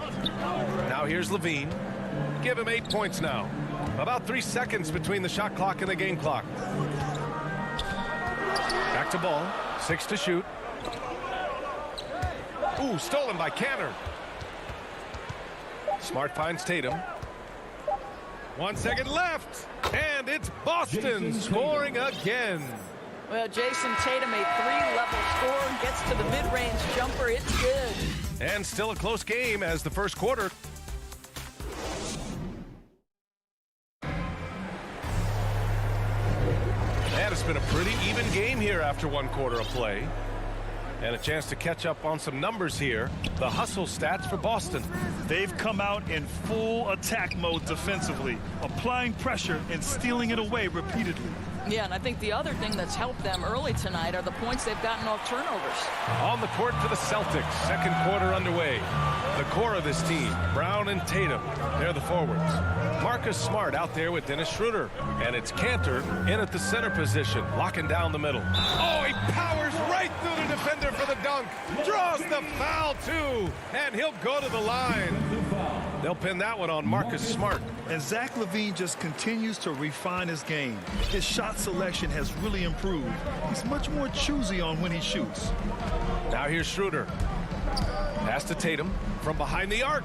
Now here's Levine. Give him 8 points now. About 3 seconds between the shot clock and the game clock. Back to Ball. 6 to shoot. Ooh, stolen by Cantor. Smart finds Tatum. 1 second left. And it's Boston scoring again. Well, Jason Tatum, a 3-level score, gets to the mid-range jumper. It's good. And still a close game as the first quarter. And it's been a pretty even game here after 1 quarter of play. And a chance to catch up on some numbers here. The hustle stats for Boston. They've come out in full attack mode defensively, applying pressure and stealing it away repeatedly. Yeah, and I think the other thing that's helped them early tonight are the points they've gotten off turnovers. On the court for the Celtics, second quarter underway. The core of this team, Brown and Tatum, they're the forwards. Marcus Smart out there with Dennis Schroeder. And it's Cantor in at the center position, locking down the middle. Oh, he powers right through the defender for the dunk. Draws the foul, too. And he'll go to the line. They'll pin that one on Marcus Smart. And Zach LaVine just continues to refine his game. His shot selection has really improved. He's much more choosy on when he shoots. Now here's Schroeder. Pass to Tatum from behind the arc.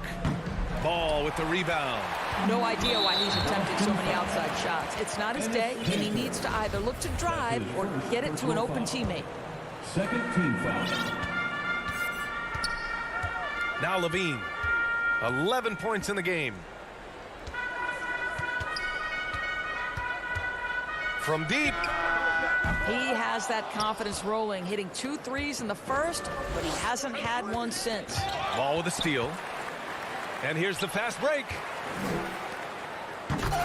Ball with the rebound. No idea why he's attempting so many outside shots. It's not his day, and he needs to either look to drive or get it to an open teammate. Second team foul. Now Levine. 11 points in the game. From deep. He has that confidence rolling, hitting 2 threes in the first, but he hasn't had one since. Ball with a steal. And here's the fast break.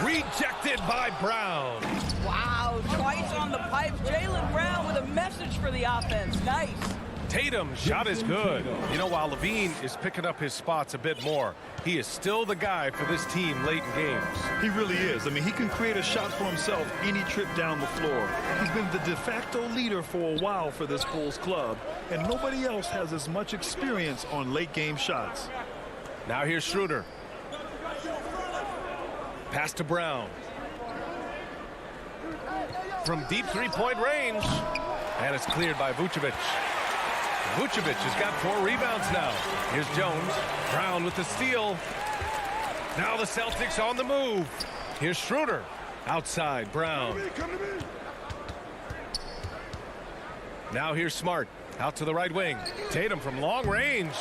Rejected by Brown. Wow, twice on the pipes. Jaylen Brown with a message for the offense. Nice. Tatum's shot is good. You know, while Levine is picking up his spots a bit more, he is still the guy for this team late in games. He really is. I mean, he can create a shot for himself any trip down the floor. He's been the de facto leader for a while for this Bulls club, and nobody else has as much experience on late game shots. Now here's Schroeder. Pass to Brown. From deep three-point range. And it's cleared by Vucevic. Vucevic has got 4 rebounds now. Here's Jones. Brown with the steal. Now the Celtics on the move. Here's Schroeder. Outside, Brown. Now here's Smart. Out to the right wing. Tatum from long range.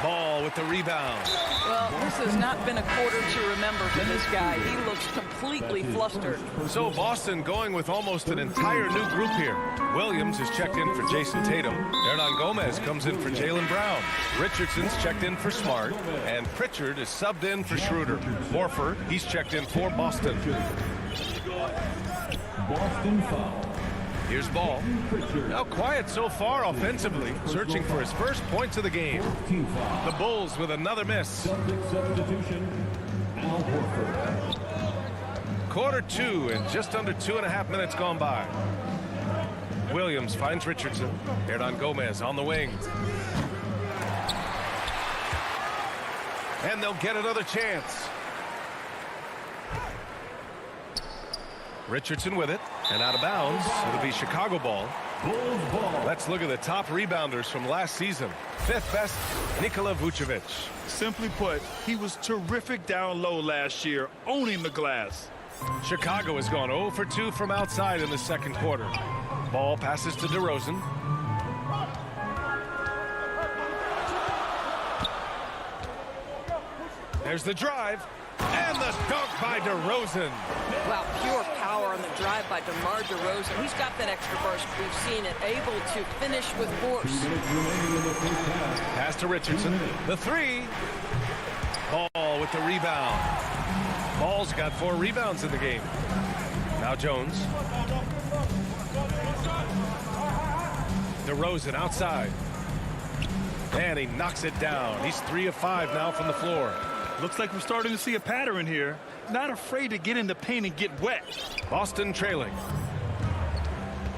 Ball with the rebound. Well, this has not been a quarter to remember for this guy. He looks completely flustered. So Boston going with almost an entire new group here. Williams is checked in for Jason Tatum. Hernan Gomez comes in for Jaylen Brown. Richardson's checked in for Smart. And Pritchard is subbed in for Schroeder. Horford, he's checked in for Boston. Boston foul. Here's Ball. Now quiet so far offensively, searching for his first points of the game. The Bulls with another miss. Substitution, Al Horford. Quarter 2 and just under 2.5 minutes gone by. Williams finds Richardson. Hernangomez on the wing. And they'll get another chance. Richardson with it, and out of bounds. It'll be Chicago ball. Let's look at the top rebounders from last season. Fifth best, Nikola Vucevic. Simply put, he was terrific down low last year, owning the glass. Chicago has gone 0 for 2 from outside in the second quarter. Ball passes to DeRozan. There's the drive, and the dunk by DeRozan. Wow, pure power on the drive by DeMar DeRozan. He's got that extra burst. We've seen it, able to finish with force. Pass to Richardson. The three. Ball with the rebound. Ball's got 4 rebounds in the game. Now Jones. DeRozan outside. And he knocks it down. He's 3 of 5 now from the floor. Looks like we're starting to see a pattern here. Not afraid to get in the paint and get wet. Boston trailing.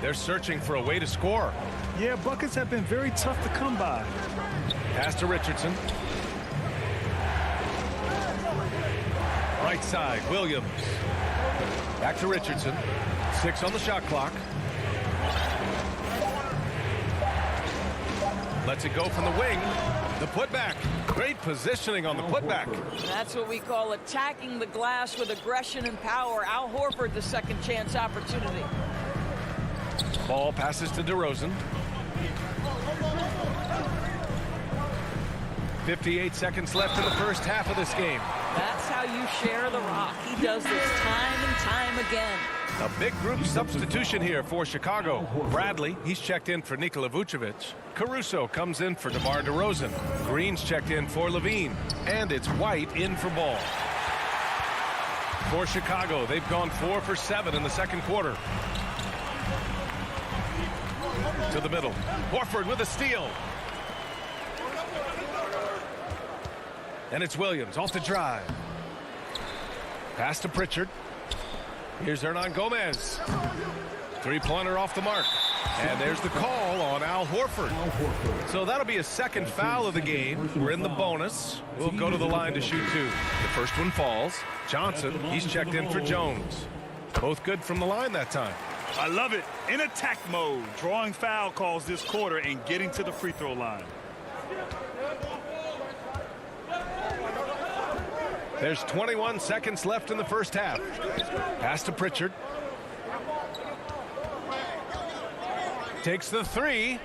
They're searching for a way to score. Yeah, buckets have been very tough to come by. Pass to Richardson. Right side, Williams. Back to Richardson. 6 on the shot clock. Lets it go from the wing. The putback. Great positioning on the putback. That's what we call attacking the glass with aggression and power. Al Horford, the second chance opportunity. Ball passes to DeRozan. 58 seconds left in the first half of this game. That's how you share the rock. He does this time and time again. A big group substitution here for Chicago. Bradley, he's checked in for Nikola Vucevic. Caruso comes in for DeMar DeRozan. Green's checked in for Levine. And it's White in for Ball. For Chicago, they've gone 4 for 7 in the second quarter. To the middle. Horford with a steal. And it's Williams off the drive. Pass to Pritchard. Here's Hernangomez. Three-pointer off the mark. And there's the call on Al Horford. So that'll be a second foul of the game. We're in the bonus. We'll go to the line to shoot 2. The first one falls. Johnson, he's checked in for Jones. Both good from the line that time. I love it. In attack mode. Drawing foul calls this quarter and getting to the free throw line. There's 21 seconds left in the first half. Pass to Pritchard. Takes the 3.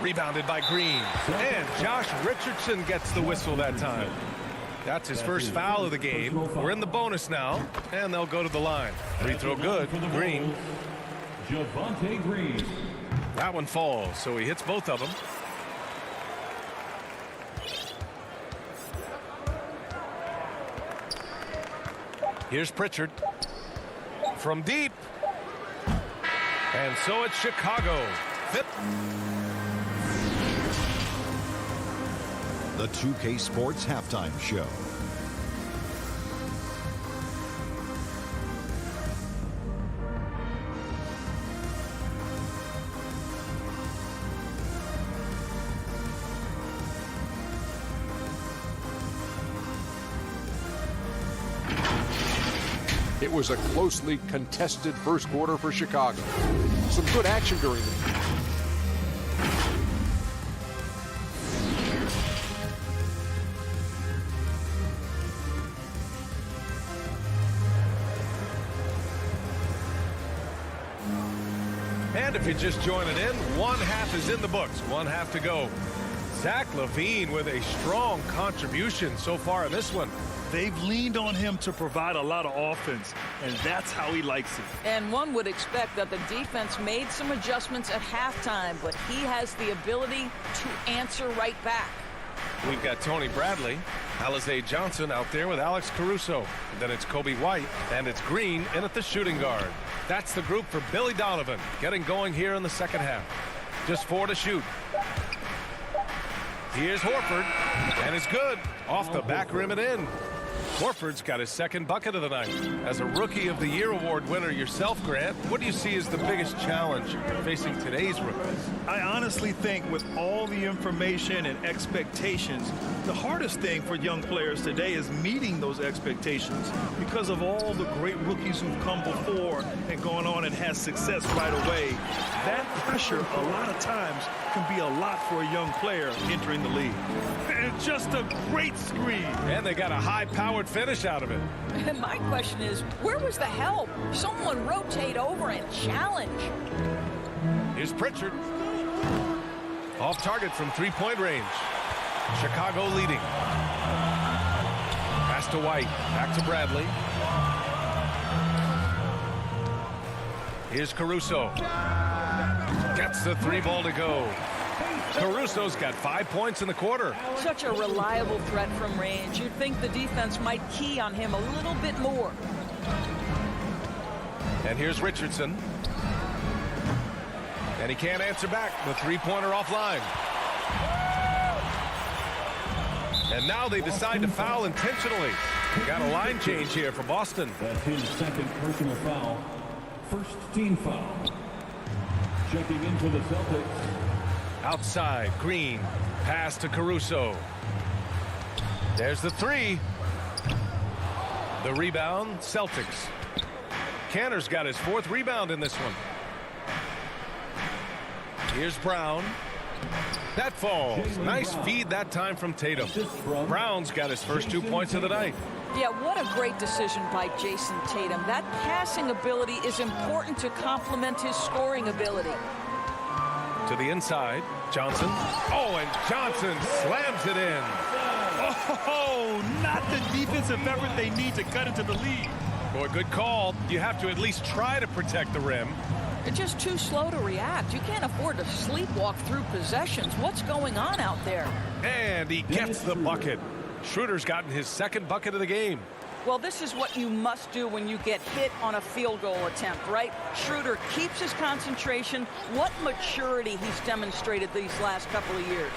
Rebounded by Green. And Josh Richardson gets the whistle that time. That's his first foul of the game. We're in the bonus now, and they'll go to the line. Free throw good. Green. Javonte Green. That one falls, so he hits both of them. Here's Pritchard from deep. And so it's Chicago. The 2K Sports Halftime Show. It was a closely contested first quarter for Chicago. Some good action during the And if you're just joining in, one half is in the books. One half to go. Zach LaVine with a strong contribution so far in this one. They've leaned on him to provide a lot of offense, and that's how he likes it. And one would expect that the defense made some adjustments at halftime, but he has the ability to answer right back. We've got Tony Bradley, Alize Johnson out there with Alex Caruso. Then it's Kobe White, and it's Green in at the shooting guard. That's the group for Billy Donovan, getting going here in the second half. Just 4 to shoot. Here's Horford, and it's good. Off the back rim and in. Horford's got his second bucket of the night. As a Rookie of the Year award winner yourself, Grant, what do you see as the biggest challenge facing today's rookies? I honestly think with all the information and expectations, the hardest thing for young players today is meeting those expectations because of all the great rookies who've come before and gone on and had success right away. That pressure a lot of times can be a lot for a young player entering the league. And just a great screen. And they got a high-powered finish out of it. My question is, where was the help? Someone rotate over and challenge. Here's Pritchard. Off target from three-point range. Chicago leading. Pass to White. Back to Bradley. Here's Caruso. Gets the three ball to go. Caruso's got 5 points in the quarter. Such a reliable threat from range. You'd think the defense might key on him a little bit more. And here's Richardson. And he can't answer back. The three-pointer offline. And now they decide to foul intentionally. Got a line change here for Boston. That's his second personal foul. First team foul. Checking into the Celtics. Outside, Green. Pass to Caruso. There's the three. The rebound, Celtics. Cantor's got his fourth rebound in this one. Here's Brown. That falls. Nice feed that time from Tatum. Brown's got his first 2 points of the night. Yeah, what a great decision by Jason Tatum. That passing ability is important to complement his scoring ability. To the inside, Johnson. Oh, and Johnson slams it in. Oh, not the defensive effort they need to cut into the lead. Boy, good call. You have to at least try to protect the rim. They're just too slow to react. You can't afford to sleepwalk through possessions. What's going on out there? And he gets the bucket. Schroeder's gotten his second bucket of the game. Well, this is what you must do when you get hit on a field goal attempt, right? Schroeder keeps his concentration. What maturity he's demonstrated these last couple of years.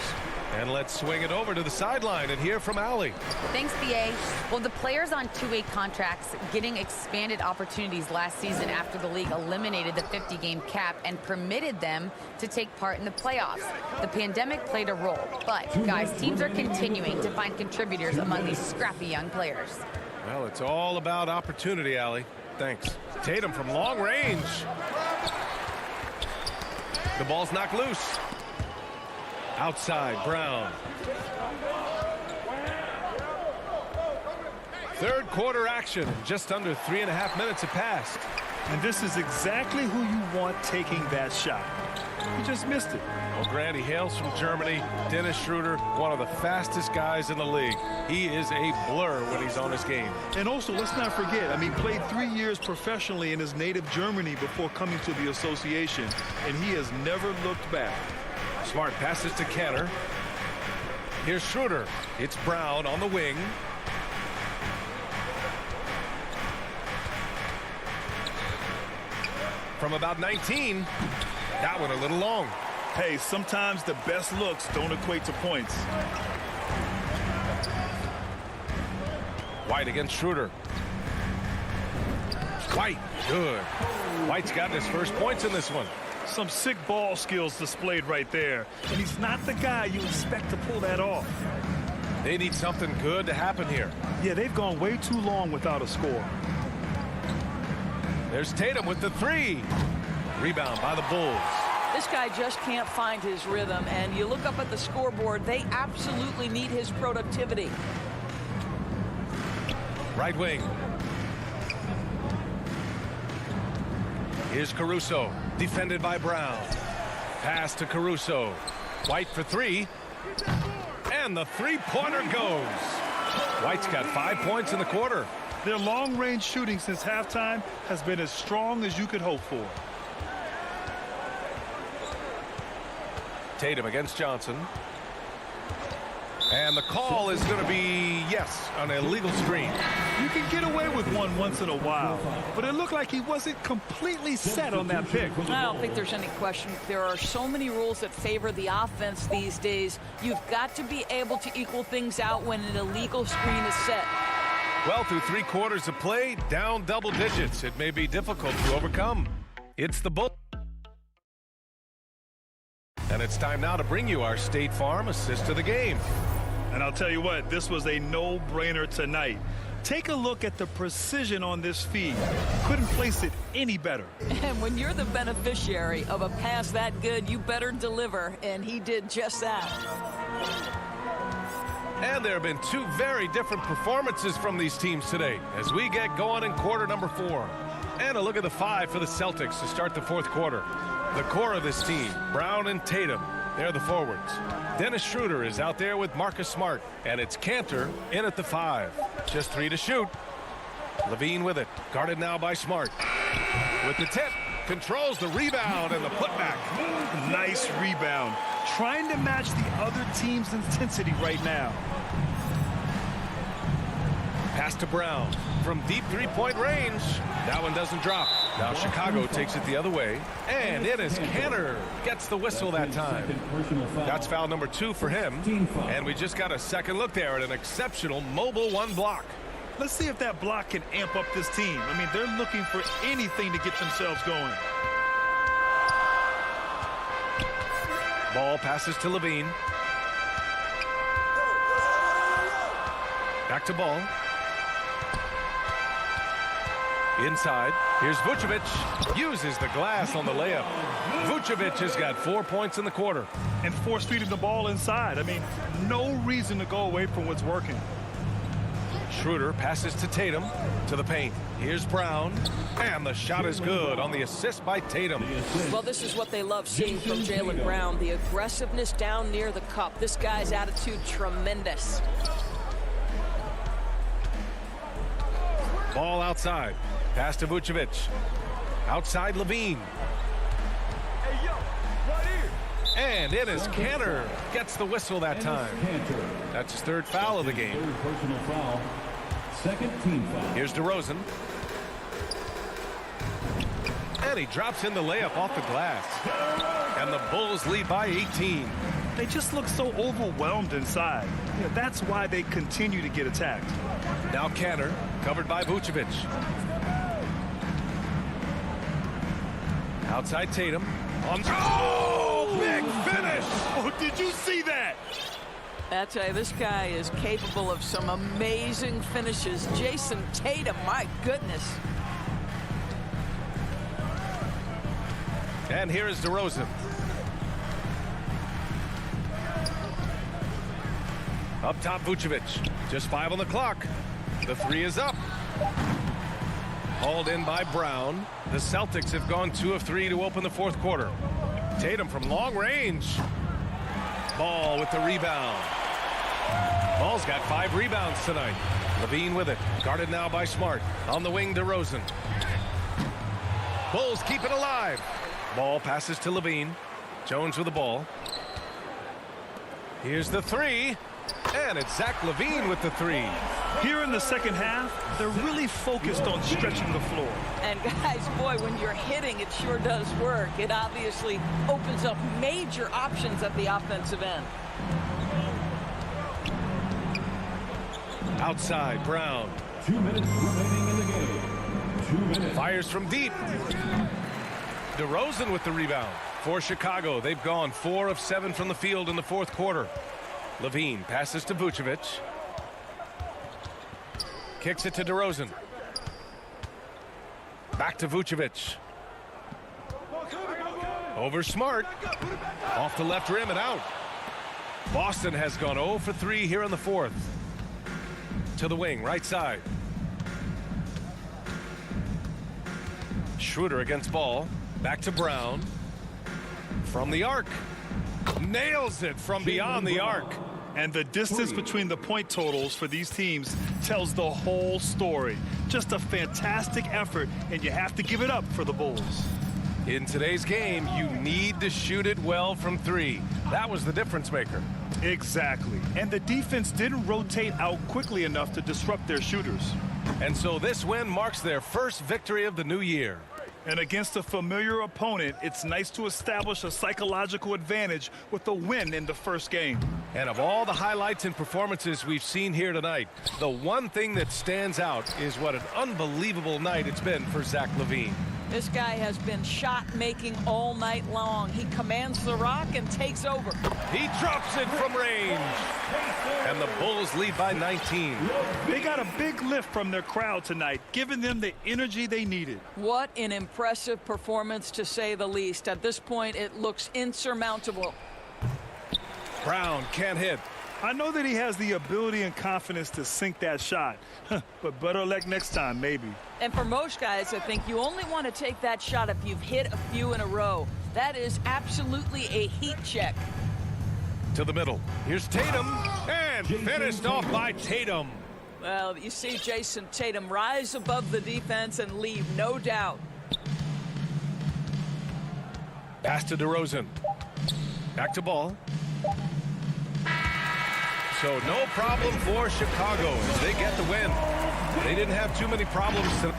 And let's swing it over to the sideline and hear from Allie. Thanks, BA. Well, the players on two-way contracts getting expanded opportunities last season after the league eliminated the 50-game cap and permitted them to take part in the playoffs. The pandemic played a role, but, guys, teams are continuing to find contributors among these scrappy young players. Well, it's all about opportunity, Allie. Thanks. Tatum from long range. The ball's knocked loose. Outside, Brown. Third quarter action. Just under 3.5 minutes have passed. And this is exactly who you want taking that shot. He just missed it. Well, Grant, he hails from Germany. Dennis Schroeder, one of the fastest guys in the league. He is a blur when he's on his game. And also, let's not forget, played 3 years professionally in his native Germany before coming to the association, and he has never looked back. Smart passes to Cantor. Here's Schroeder. It's Brown on the wing. From about 19. That one a little long. Hey, sometimes the best looks don't equate to points. White against Schroeder. White, good. White's gotten his first points in this one. Some sick ball skills displayed right there. And he's not the guy you expect to pull that off. They need something good to happen here. Yeah, they've gone way too long without a score. There's Tatum with the three. Rebound by the Bulls. This guy just can't find his rhythm, and you look up at the scoreboard, they absolutely need his productivity. Right wing. Here's Caruso, defended by Brown. Pass to Caruso. White for three. And the three-pointer goes. White's got 5 points in the quarter. Their long-range shooting since halftime has been as strong as you could hope for. Tatum against Johnson. And the call is going to be, yes, an illegal screen. You can get away with one once in a while, but it looked like he wasn't completely set on that pick. I don't think there's any question. There are so many rules that favor the offense these days. You've got to be able to equal things out when an illegal screen is set. Well, through 3 quarters of play, down double digits. It may be difficult to overcome. It's the Bull. And it's time now to bring you our State Farm assist of the game. And I'll tell you what, this was a no-brainer tonight. Take a look at the precision on this feed. Couldn't place it any better. And when you're the beneficiary of a pass that good, you better deliver, and he did just that. And there have been 2 very different performances from these teams today as we get going in quarter number 4. And a look at the 5 for the Celtics to start the 4th quarter. The core of this team, Brown and Tatum, they're the forwards. Dennis Schroeder is out there with Marcus Smart, and it's Cantor in at the 5. Just 3 to shoot. Levine with it, guarded now by Smart. With the tip, controls the rebound and the putback. Nice rebound. Trying to match the other team's intensity right now. Pass to Brown from deep 3-point range. That one doesn't drop. Now Chicago takes it the other way. And it is Cantor. Gets the whistle that time. That's foul number 2 for him. And we just got a second look there at an exceptional mobile 1 block. Let's see if that block can amp up this team. I mean, they're looking for anything to get themselves going. Ball passes to Levine. Back to Ball. Inside, here's Vucevic. Uses the glass on the layup. Vucevic has got 4 points in the quarter. And force feeding the ball inside. I mean, no reason to go away from what's working. Schroeder passes to Tatum to the paint. Here's Brown. And the shot is good on the assist by Tatum. Well, this is what they love seeing from Jaylen Brown. The aggressiveness down near the cup. This guy's attitude, tremendous. Ball outside. Pass to Vucevic. Outside Levine. Hey, yo, right here. And it is Cantor. Gets the whistle that time. That's his 3rd foul of the game. Personal foul. 2nd team foul. Here's DeRozan. And he drops in the layup off the glass. And the Bulls lead by 18. They just look so overwhelmed inside. Yeah, that's why they continue to get attacked. Now Cantor, covered by Vucevic. Outside Tatum. Oh, big finish! Oh, did you see that? I tell you, this guy is capable of some amazing finishes. Jason Tatum, my goodness. And here is DeRozan. Up top, Vucevic. Just 5 on the clock. The 3 is up. Hauled in by Brown. The Celtics have gone 2 of 3 to open the 4th quarter. Tatum from long range. Ball with the rebound. Ball's got 5 rebounds tonight. Levine with it. Guarded now by Smart. On the wing, DeRozan. Bulls keep it alive. Ball passes to Levine. Jones with the ball. Here's the 3. And it's Zach LaVine with the 3. Here in the second half, they're really focused on stretching the floor. And guys, boy, when you're hitting, it sure does work. It obviously opens up major options at the offensive end. Outside, Brown. 2 minutes remaining in the game. 2 minutes. Fires from deep. DeRozan with the rebound. For Chicago, they've gone 4 of 7 from the field in the 4th quarter. Levine passes to Vucevic. Kicks it to DeRozan. Back to Vucevic. Over Smart. Off the left rim and out. Boston has gone 0 for 3 here in the 4th. To the wing, right side. Schroeder against Ball. Back to Brown. From the arc. Nails it from beyond the arc. And the distance between the point totals for these teams tells the whole story. Just a fantastic effort, and you have to give it up for the Bulls. In today's game, you need to shoot it well from 3. That was the difference maker. Exactly. And the defense didn't rotate out quickly enough to disrupt their shooters. And so this win marks their first victory of the new year. And against a familiar opponent, it's nice to establish a psychological advantage with a win in the first game. And of all the highlights and performances we've seen here tonight, the one thing that stands out is what an unbelievable night it's been for Zach LaVine. This guy has been shot-making all night long. He commands the rock and takes over. He drops it from range. And the Bulls lead by 19. They got a big lift from their crowd tonight, giving them the energy they needed. What an impressive performance, to say the least. At this point, it looks insurmountable. Brown can't hit. I know that he has the ability and confidence to sink that shot, but better luck next time, maybe. And for most guys, I think you only want to take that shot if you've hit a few in a row. That is absolutely a heat check. To the middle. Here's Tatum, and finished off by Tatum. Well, you see Jason Tatum rise above the defense and leave, no doubt. Pass to DeRozan. Back to Ball. So no problem for Chicago as they get the win. They didn't have too many problems tonight.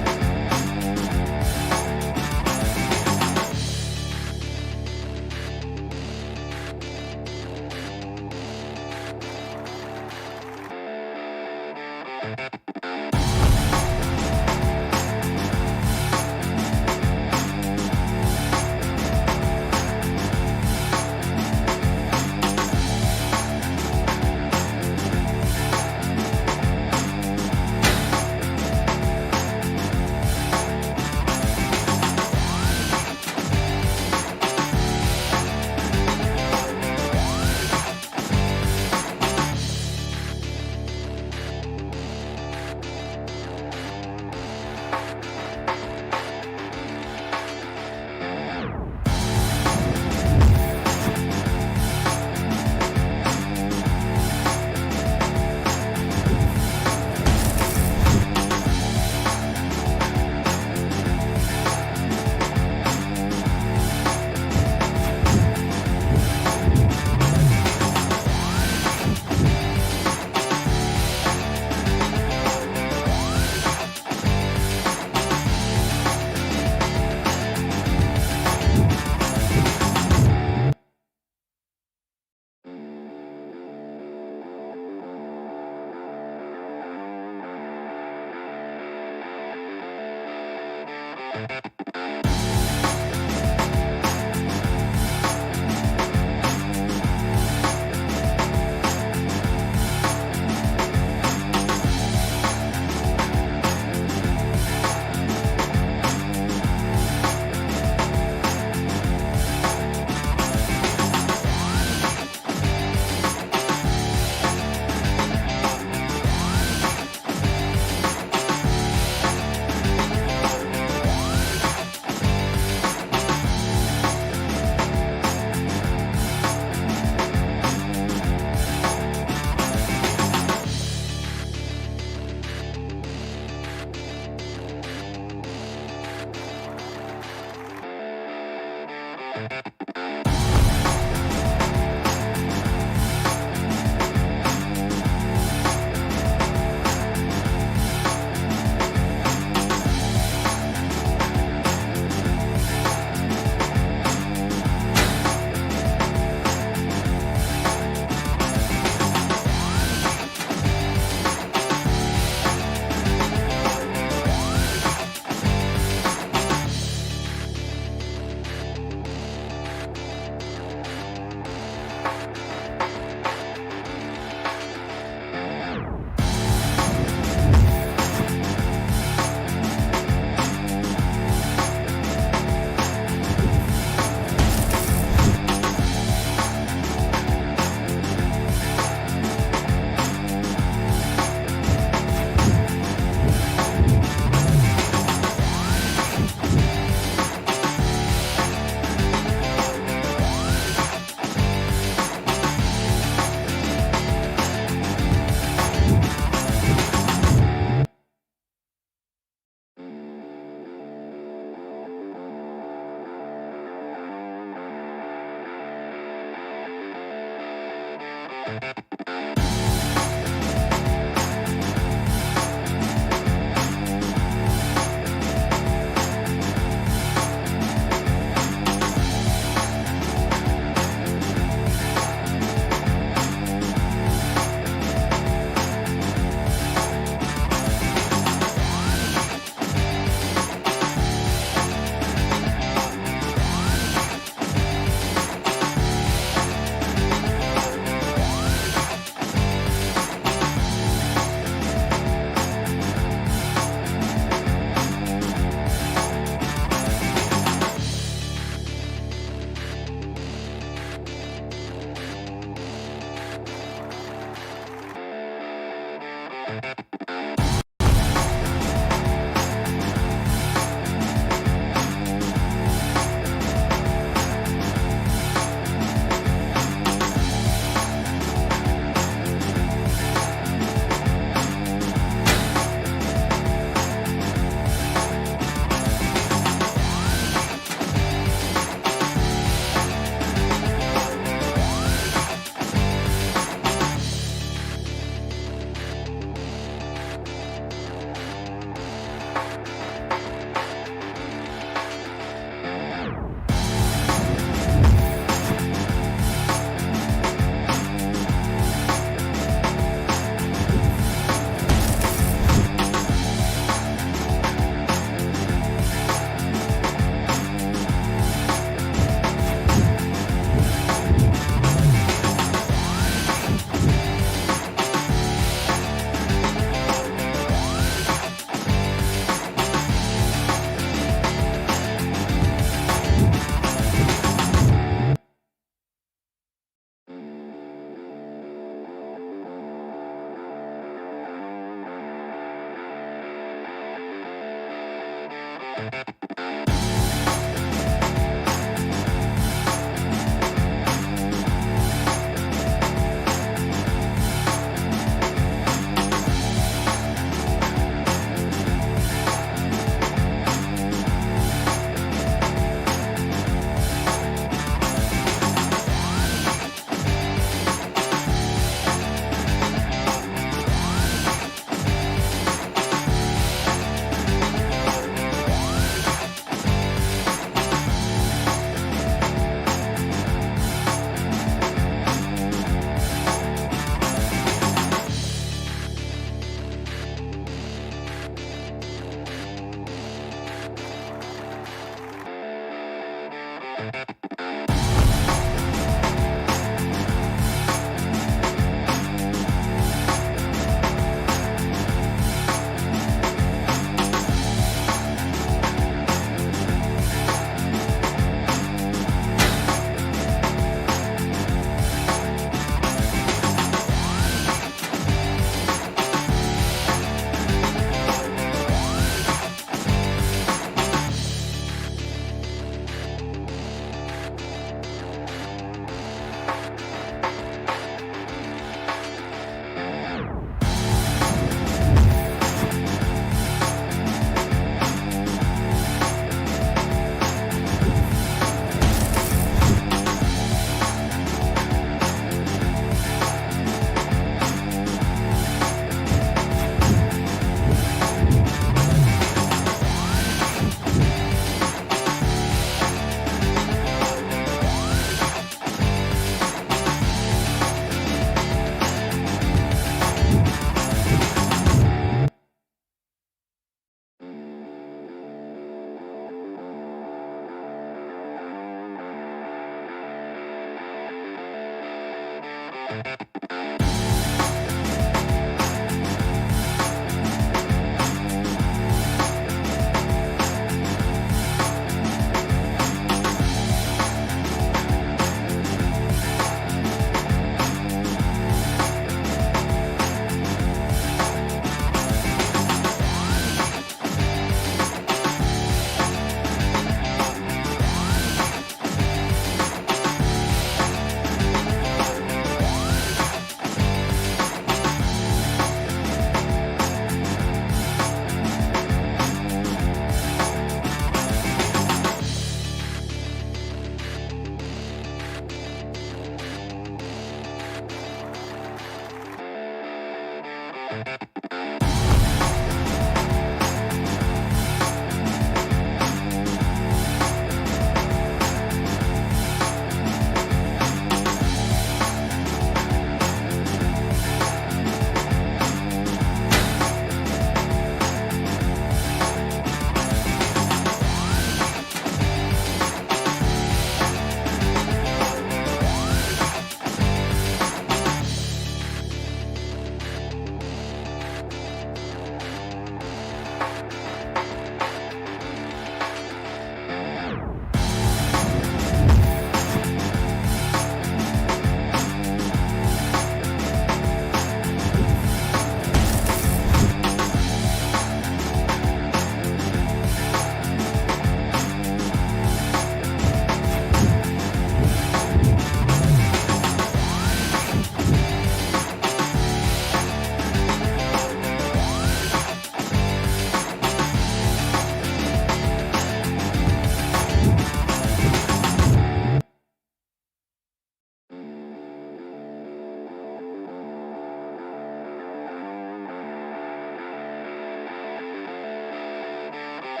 You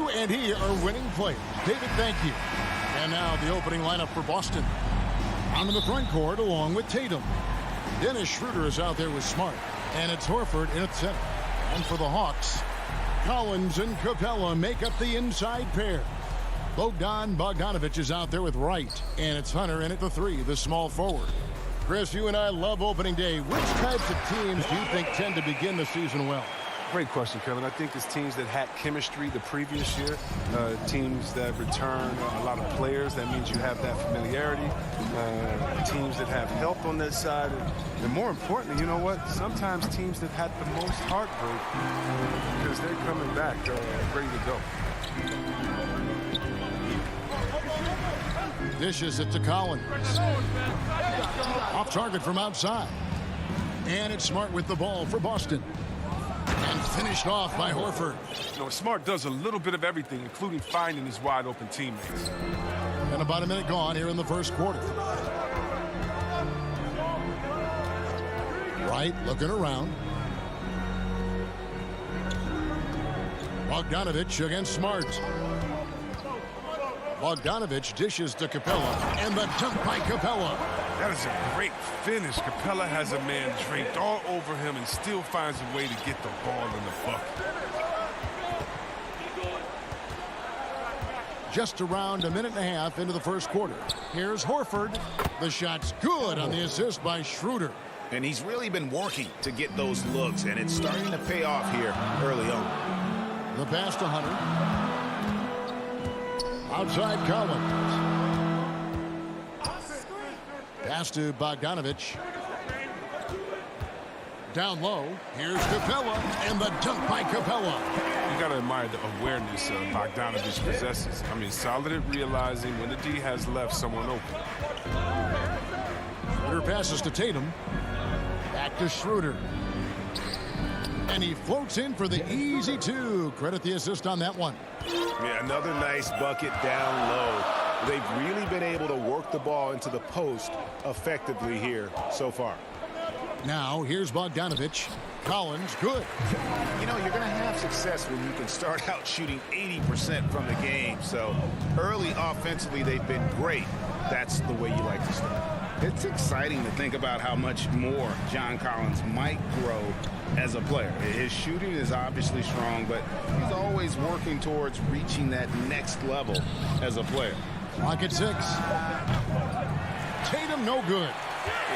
and he are winning players. David, thank you. And now the opening lineup for Boston. On the front court along with Tatum. Dennis Schroeder is out there with Smart. And it's Horford in at center. And for the Hawks, Collins and Capella make up the inside pair. Bogdanovich is out there with Wright. And it's Hunter in at the 3, the small forward. Chris, you and I love opening day. Which types of teams do you think tend to begin the season well? Great question, Kevin. I think it's teams that had chemistry the previous year, teams that return a lot of players. That means you have that familiarity. Teams that have health on that side. And more importantly, you know what? Sometimes teams that had the most heartbreak because they're coming back ready to go. Dishes it to Collins. Off target from outside. And it's Smart with the ball for Boston. And finished off by Horford. You know, Smart does a little bit of everything, including finding his wide open teammates. And about a minute gone here in the first quarter. Wright looking around. Bogdanovich against Smart. Bogdanovich dishes to Capella, and the dunk by Capella. That is a great finish. Capella has a man draped all over him and still finds a way to get the ball in the bucket. Just around a minute and a half into the first quarter. Here's Horford. The shot's good on the assist by Schroeder. And he's really been working to get those looks, and it's starting to pay off here early on. The pass to Hunter. Outside Collins. Pass to Bogdanovich. Down low. Here's Capella, and the dunk by Capella. You got to admire the awareness Bogdanovich possesses. I mean, solid at realizing when the D has left someone open. Schroeder passes to Tatum. Back to Schroeder. And he floats in for the easy 2. Credit the assist on that one. Yeah, another nice bucket down low. They've really been able to work the ball into the post effectively here so far. Now, here's Bogdanovich. Collins, good. You know, you're going to have success when you can start out shooting 80% from the game. So early offensively, they've been great. That's the way you like to start. It's exciting to think about how much more John Collins might grow as a player. His shooting is obviously strong, but he's always working towards reaching that next level as a player. Clock at 6. Tatum, no good.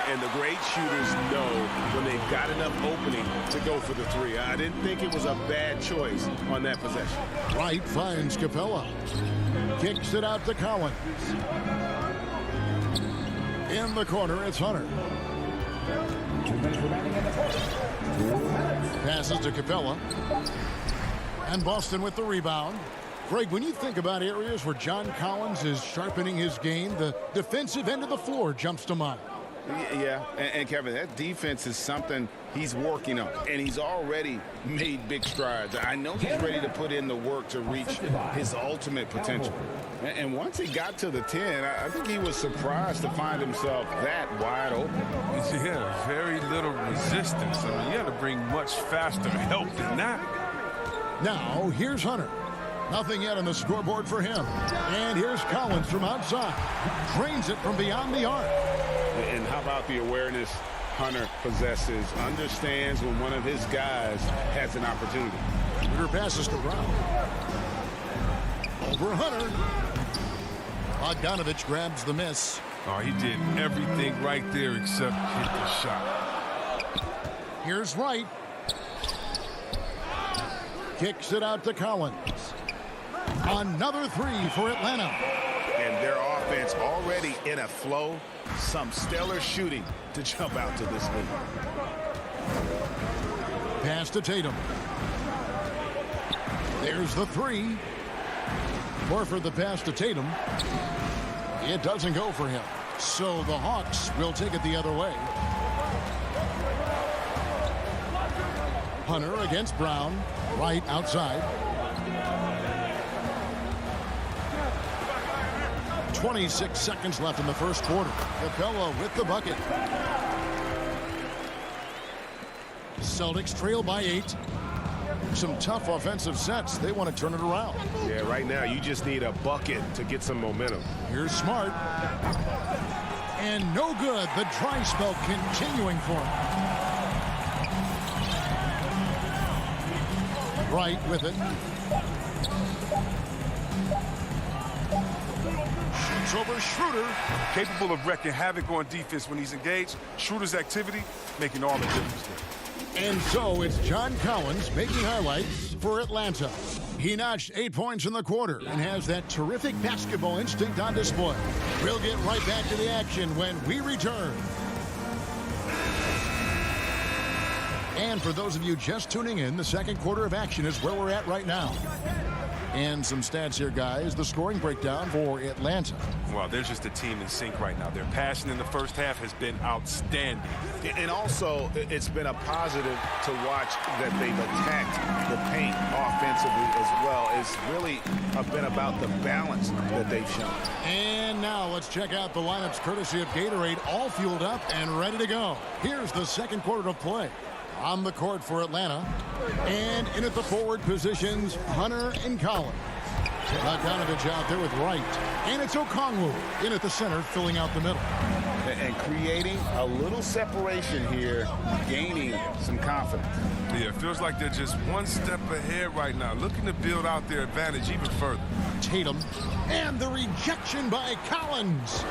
And the great shooters know when they've got enough opening to go for the 3. I didn't think it was a bad choice on that possession. Wright finds Capella. Kicks it out to Collins. In the corner, it's Hunter. Passes to Capella. And Boston with the rebound. Greg, when you think about areas where John Collins is sharpening his game, the defensive end of the floor jumps to mind. Yeah, and Kevin, that defense is something he's working on, and he's already made big strides. I know he's ready to put in the work to reach his ultimate potential. And once he got to the 10, I think he was surprised to find himself that wide open. Yeah, very little resistance. I mean, you got to bring much faster help than that. Now, here's Hunter. Nothing yet on the scoreboard for him. And here's Collins from outside. Drains it from beyond the arc. And how about the awareness Hunter possesses? Understands when one of his guys has an opportunity. Schroeder passes to Brown. Over Hunter. Bogdanovich grabs the miss. Oh, he did everything right there except hit the shot. Here's Wright. Kicks it out to Collins. Another 3 for Atlanta. And their offense already in a flow. Some stellar shooting to jump out to this lead. Pass to Tatum. There's the 3. Horford the pass to Tatum. It doesn't go for him. So the Hawks will take it the other way. Hunter against Brown. Right outside. 26 seconds left in the first quarter. Capella with the bucket. Celtics trail by 8. Some tough offensive sets. They want to turn it around. Yeah, right now you just need a bucket to get some momentum. Here's Smart. And no good. The dry spell continuing for him. Wright with it. Shoots over Schroeder. Capable of wrecking havoc on defense when he's engaged. Schroeder's activity making all the difference there. And so it's John Collins making highlights for Atlanta. He notched 8 points in the quarter and has that terrific basketball instinct on display. We'll get right back to the action when we return. And for those of you just tuning in, the second quarter of action is where we're at right now. And some stats here, guys. The scoring breakdown for Atlanta. Well, they're just a team in sync right now. Their passing in the first half has been outstanding. And also, it's been a positive to watch that they've attacked the paint offensively as well. It's really been about the balance that they've shown. And now let's check out the lineups courtesy of Gatorade, all fueled up and ready to go. Here's the second quarter of play. On the court for Atlanta. And in at the forward positions, Hunter and Collins. Bogdanovich out there with Wright. And it's Okongwu in at the center, filling out the middle. And creating a little separation here, gaining some confidence. Yeah, it feels like they're just one step ahead right now, looking to build out their advantage even further. Tatum. And the rejection by Collins.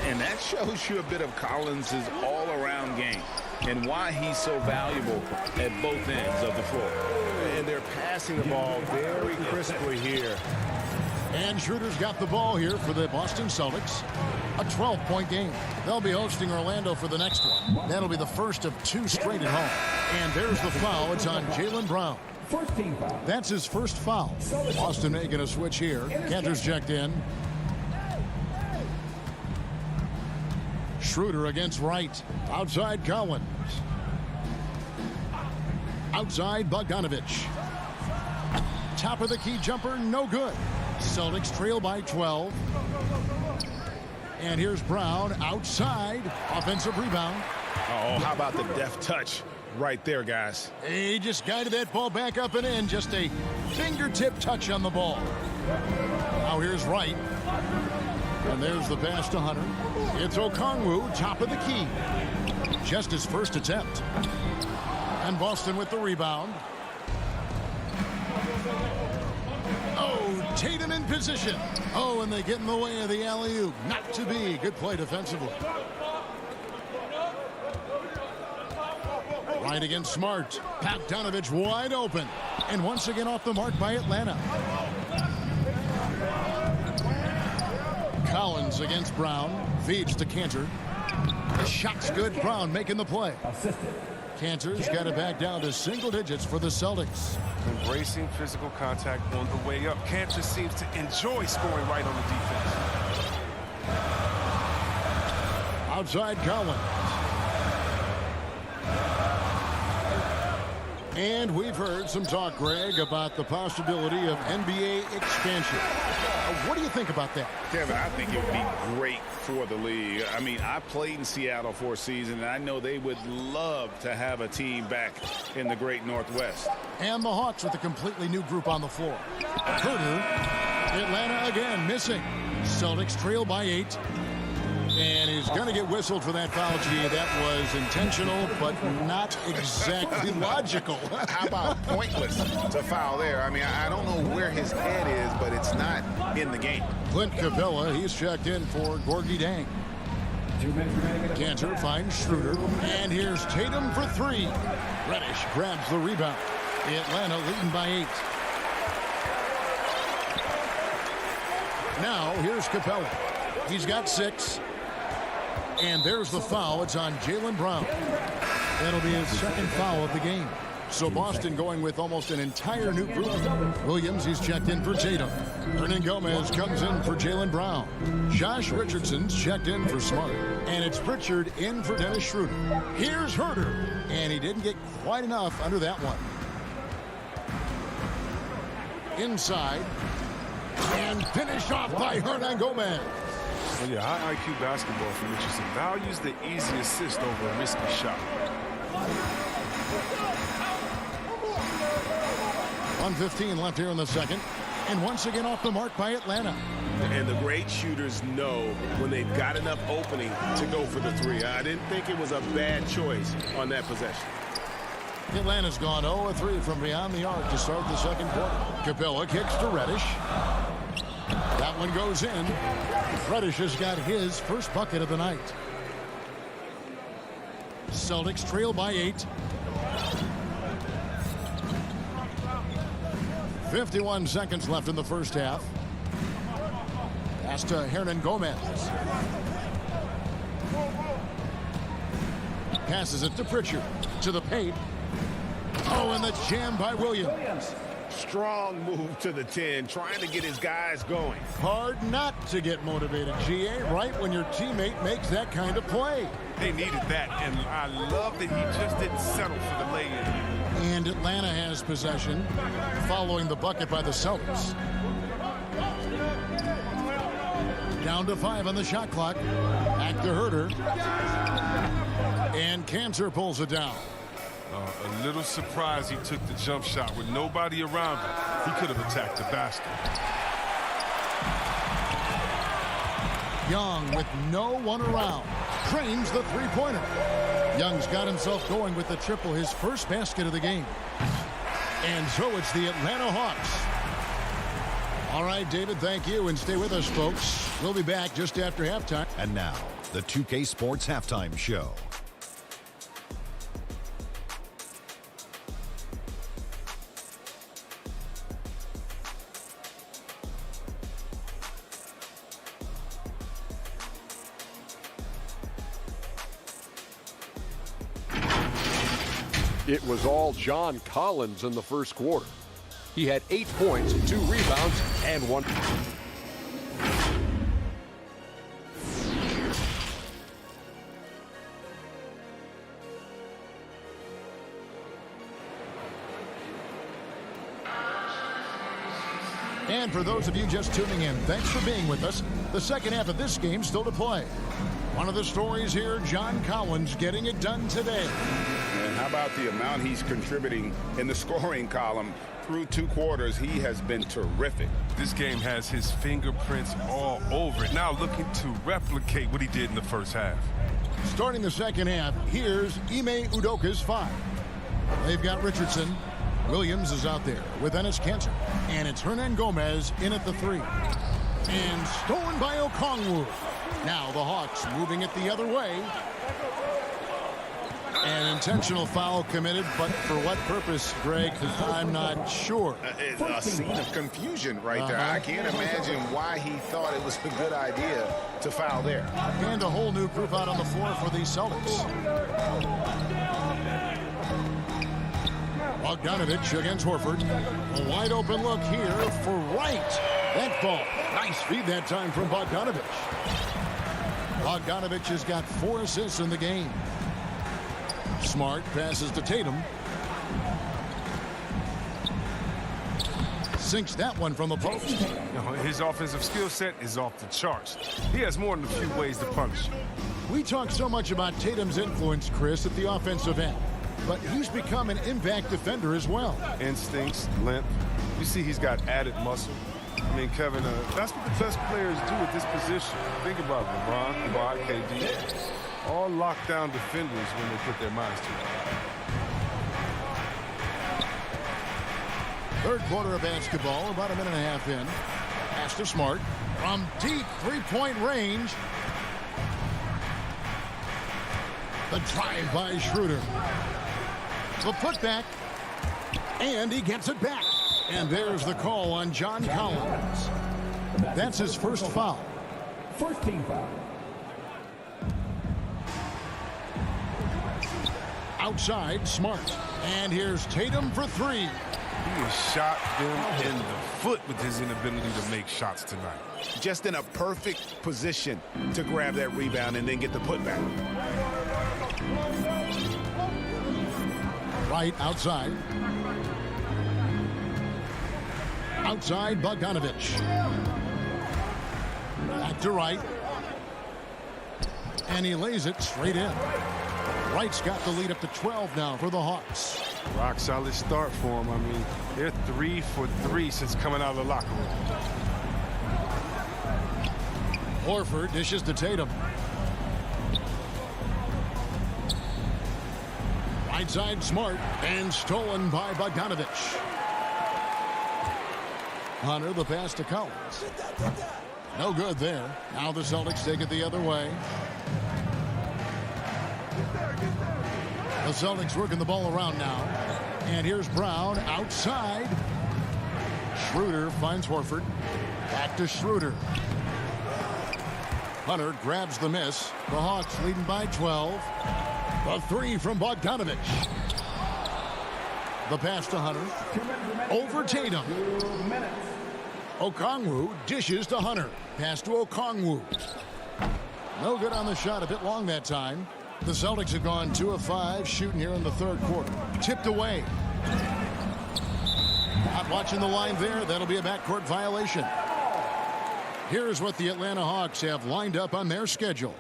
And that shows you a bit of Collins' all-around game and why he's so valuable at both ends of the floor. And they're passing the ball very crisply here. And Schroeder's got the ball here for the Boston Celtics. A 12-point game. They'll be hosting Orlando for the next one. That'll be the first of 2 straight at home. And there's the foul. It's on Jaylen Brown. That's his first foul. Boston making a switch here. Cantor's checked in. Schroeder against Wright. Outside Collins. Outside Bogdanovich. Top of the key jumper, no good. Celtics trail by 12. And here's Brown outside. Offensive rebound. Oh, how about the deft touch right there, guys? He just guided that ball back up and in. Just a fingertip touch on the ball. Now here's Wright. And there's the pass to Hunter. It's Okongwu, top of the key. Just his first attempt. And Boston with the rebound. Oh, Tatum in position. Oh, and they get in the way of the alley-oop. Not to be. Good play defensively. Right against Smart. Bogdanovich wide open. And once again off the mark by Atlanta. Collins against Brown. Feeds to Cantor. The shot's good. Brown making the play. Cantor's got it back down to single digits for the Celtics. Embracing physical contact on the way up. Cantor seems to enjoy scoring right on the defense. Outside Collins. And we've heard some talk, Greg, about the possibility of NBA expansion. What do you think about that? Kevin, I think it would be great for the league. I mean, I played in Seattle for a season, and I know they would love to have a team back in the great Northwest. And the Hawks with a completely new group on the floor. Herter, Atlanta again missing. Celtics trail by 8. And he's going to get whistled for that foul, G. That was intentional, but not exactly logical. How about pointless to foul there? I mean, I don't know where his head is, but it's not in the game. Clint Capella, he's checked in for Gorgie Dang. Cantor finds Schroeder. And here's Tatum for 3. Reddish grabs the rebound. Atlanta leading by 8. Now, here's Capella. He's got 6. And there's the foul. It's on Jaylen Brown. That'll be his second foul of the game. So Boston going with almost an entire new group. Williams, he's checked in for Tatum. Hernan Gomez comes in for Jaylen Brown. Josh Richardson's checked in for Smart. And it's Pritchard in for Dennis Schroeder. Here's Herter. And he didn't get quite enough under that one. Inside. And finished off by Hernan Gomez. Well, yeah, high IQ basketball from Richardson values the easy assist over a risky shot. 1:15 left here in the second. And once again off the mark by Atlanta. And the great shooters know when they've got enough opening to go for the three. I didn't think it was a bad choice on that possession. Atlanta's gone 0-3 from beyond the arc to start the second quarter. Capella kicks to Reddish. That one goes in. Reddish has got his first bucket of the night. Celtics trail by 8. 51 seconds left in the first half. Pass to Hernan Gomez. Passes it to Pritchard. To the paint. Oh, and the jam by Williams. Strong move to the 10, trying to get his guys going. Hard not to get motivated, GA, right when your teammate makes that kind of play. They needed that, and I love that he just didn't settle for the lay-in. And Atlanta has possession following the bucket by the Celtics. Down to 5 on the shot clock. Back to Herter. And Cantor pulls it down. A little surprised he took the jump shot with nobody around him. He could have attacked the basket. Young with no one around. Trains the three-pointer. Young's got himself going with the triple, his first basket of the game. And so it's the Atlanta Hawks. All right, David, thank you, and stay with us, folks. We'll be back just after halftime. And now, the 2K Sports Halftime Show. It was all John Collins in the first quarter. He had 8 points, 2 rebounds, and 1. And for those of you just tuning in, thanks for being with us. The second half of this game still to play. One of the stories here, John Collins getting it done today. And how about the amount he's contributing in the scoring column through 2 quarters? He has been terrific. This game has his fingerprints all over it. Now looking to replicate what he did in the first half. Starting the second half, here's Ime Udoka's 5. They've got Richardson. Williams is out there with Enes Kanter. And it's Hernan Gomez in at the 3. And stolen by Okongwu. Now the Hawks moving it the other way. An intentional foul committed, but for what purpose, Greg? I'm not sure. It's a scene of confusion right there. I can't imagine why he thought it was a good idea to foul there. And a whole new group out on the floor for the Celtics. Bogdanovich against Horford. A wide open look here for Wright. That ball. Nice feed that time from Bogdanovich. Bogdanovich has got 4 assists in the game. Smart passes to Tatum. Sinks that one from the post. His offensive skill set is off the charts. He has more than a few ways to punish. We talk so much about Tatum's influence, Chris, at the offensive end. But he's become an impact defender as well. Instincts, length. You see he's got added muscle. I mean, Kevin, that's what the best players do at this position. Think about LeBron, Kawhi, KD. All lockdown defenders when they put their minds to it. Third quarter of basketball, about a minute and a half in. Pass to Smart from deep three-point range. The drive by Schroeder. The putback. And he gets it back. And there's the call on John Collins. That's his first foul. First team foul. Outside, Smart. And here's Tatum for 3. He has shot them in the foot with his inability to make shots tonight. Just in a perfect position to grab that rebound and then get the putback. Right outside. Outside, Bogdanovich. Back to right. And he lays it straight in. Wright's got the lead up to 12 now for the Hawks. Rock solid start for him. I mean, they're 3 for 3 since coming out of the locker room. Horford dishes to Tatum. Right side Smart, and stolen by Bogdanovich. Hunter, the pass to Collins. No good there. Now the Celtics take it the other way. The Celtics working the ball around now. And here's Brown outside. Schroeder finds Horford. Back to Schroeder. Hunter grabs the miss. The Hawks leading by 12. The three from Bogdanovich. The pass to Hunter. Over Tatum. Okongwu dishes to Hunter. Pass to Okongwu. No good on the shot. A bit long that time. The Celtics have gone 2 of 5 shooting here in the third quarter. Tipped away. Not watching the line there. That'll be a backcourt violation. Here's what the Atlanta Hawks have lined up on their schedule.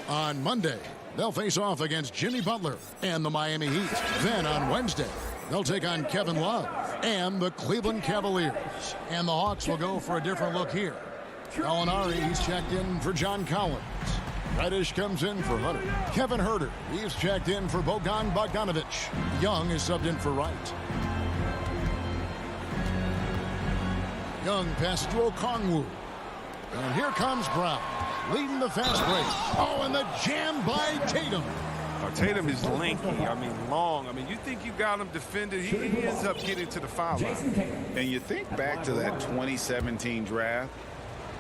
On Monday, they'll face off against Jimmy Butler and the Miami Heat. Then on Wednesday, they'll take on Kevin Love and the Cleveland Cavaliers. And the Hawks will go for a different look here. Gallinari, he's checked in for John Collins. Reddish comes in for Hunter. Kevin Huerter, he's checked in for Bojan Bogdanovich. Young is subbed in for Wright. Young passes to Okongwu. And here comes Brown, leading the fast break. Oh, and the jam by Tatum. Tatum is lanky. I mean, long. I mean, you think you got him defended. He ends up getting to the foul line. And you think back to that 2017 draft,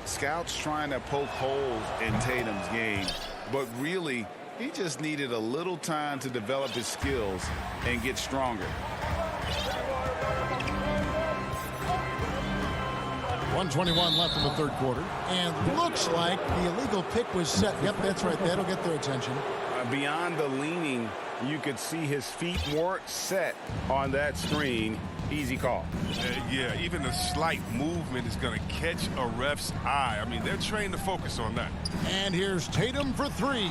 scouts trying to poke holes in Tatum's game, but really, he just needed a little time to develop his skills and get stronger. 1:21 left in the third quarter. And looks like the illegal pick was set. Yep, that's right. That'll get their attention. Beyond the leaning, you could see his feet more set on that screen. Easy call. Yeah, even a slight movement is going to catch a ref's eye. I mean, they're trained to focus on that. And here's Tatum for three.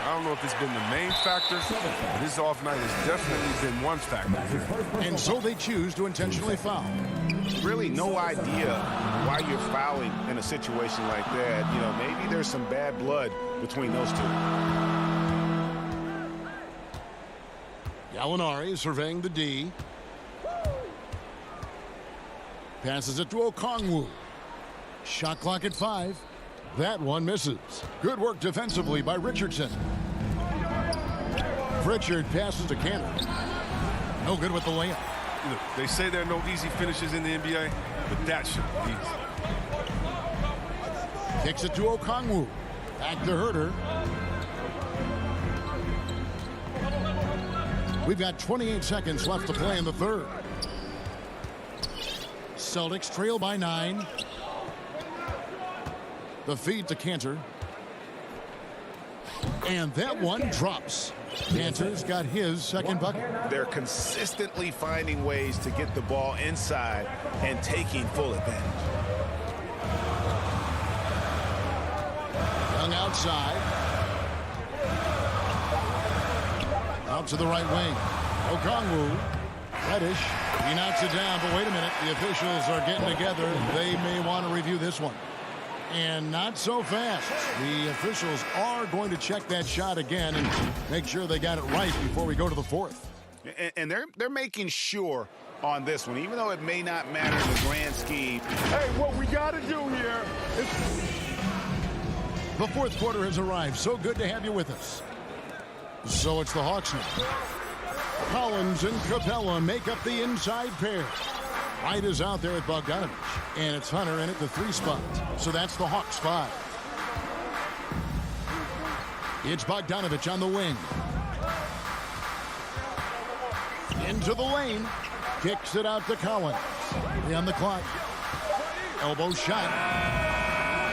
I don't know if it's been the main factor, but this off night has definitely been one factor. And so they choose to intentionally foul. Really no idea why you're fouling in a situation like that. You know, maybe there's some bad blood between those two. Gallinari surveying the D. Passes it to Okongwu. Shot clock at 5. That one misses. Good work defensively by Richardson. Pritchard passes to Cantor. No good with the layup. Look, they say there are no easy finishes in the NBA, but that should be easy. Kicks it to Okongwu. Back to Huerter. We've got 28 seconds left to play in the third. Celtics trail by 9. The feed to Cantor. And that one drops. Cantor's got his second bucket. They're consistently finding ways to get the ball inside and taking full advantage. Young outside. Out to the right wing. Okongwu. Reddish. He knocks it down, but wait a minute. The officials are getting together. They may want to review this one. And not so fast. The officials are going to check that shot again and make sure they got it right before we go to the fourth. And they're making sure on this one, even though it may not matter in the grand scheme. Hey, what we got to do here is... The fourth quarter has arrived. So good to have you with us. So it's the Hawks now. Collins and Capella make up the inside pair. Wright is out there at Bogdanovich, and it's Hunter in at the 3 spot. So that's the Hawks 5. It's Bogdanovich on the wing. Into the lane. Kicks it out to Collins. 3 on the clock. Elbow shot.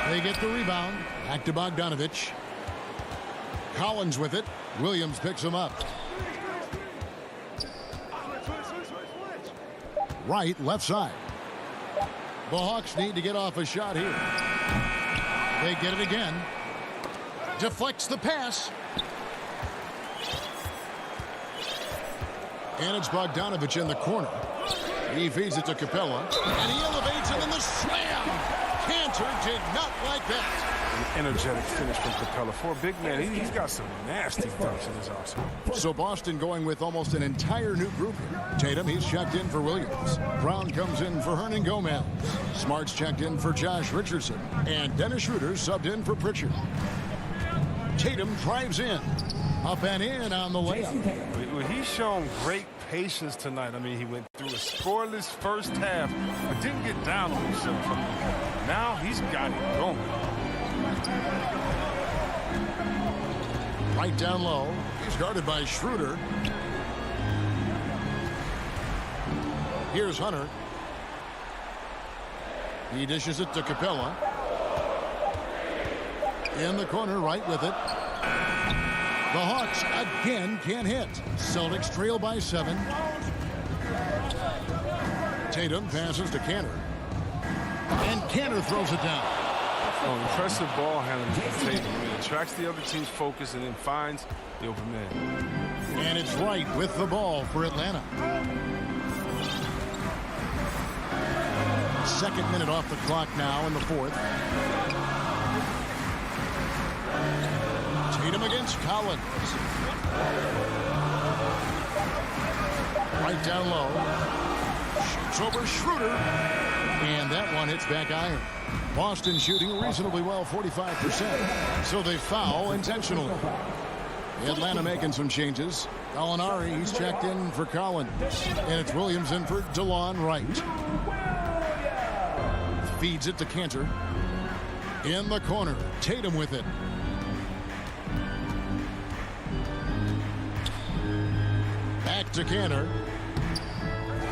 They get the rebound. Back to Bogdanovich. Collins with it. Williams picks him up. Right, left side. The Hawks need to get off a shot here. They get it again. Deflects the pass. And it's Bogdanovich in the corner. He feeds it to Capella. And he elevates it in the slam. Cantor did not like that. An energetic finish from Capella. For a big man, he's got some nasty dunks in his arsenal. So Boston going with almost an entire new group here. Tatum, he's checked in for Williams. Brown comes in for Hernan Gomez. Smart's checked in for Josh Richardson. And Dennis Schroeder subbed in for Pritchard. Tatum drives in. Up and in on the layup. Well, he's shown great patience tonight. I mean, he went through a scoreless first half, but didn't get down on himself. Now he's got it going. Right down low. He's guarded by Schroeder. Here's Hunter. He dishes it to Capella. In the corner, right with it. The Hawks again can't hit. Celtics trail by 7. Tatum passes to Cantor. And Cantor throws it down. Oh, impressive ball handling from Tatum. It attracts the other team's focus and then finds the open man. And it's Wright with the ball for Atlanta. Second minute off the clock now in the fourth. Tatum against Collins. Right down low. Shoots over Schroeder. And that one hits back iron. Boston shooting reasonably well, 45%. So they foul intentionally. Atlanta making some changes. Gallinari, he's checked in for Collins. And it's Williams in for DeLon Wright. Feeds it to Cantor. In the corner. Tatum with it. Back to Cantor.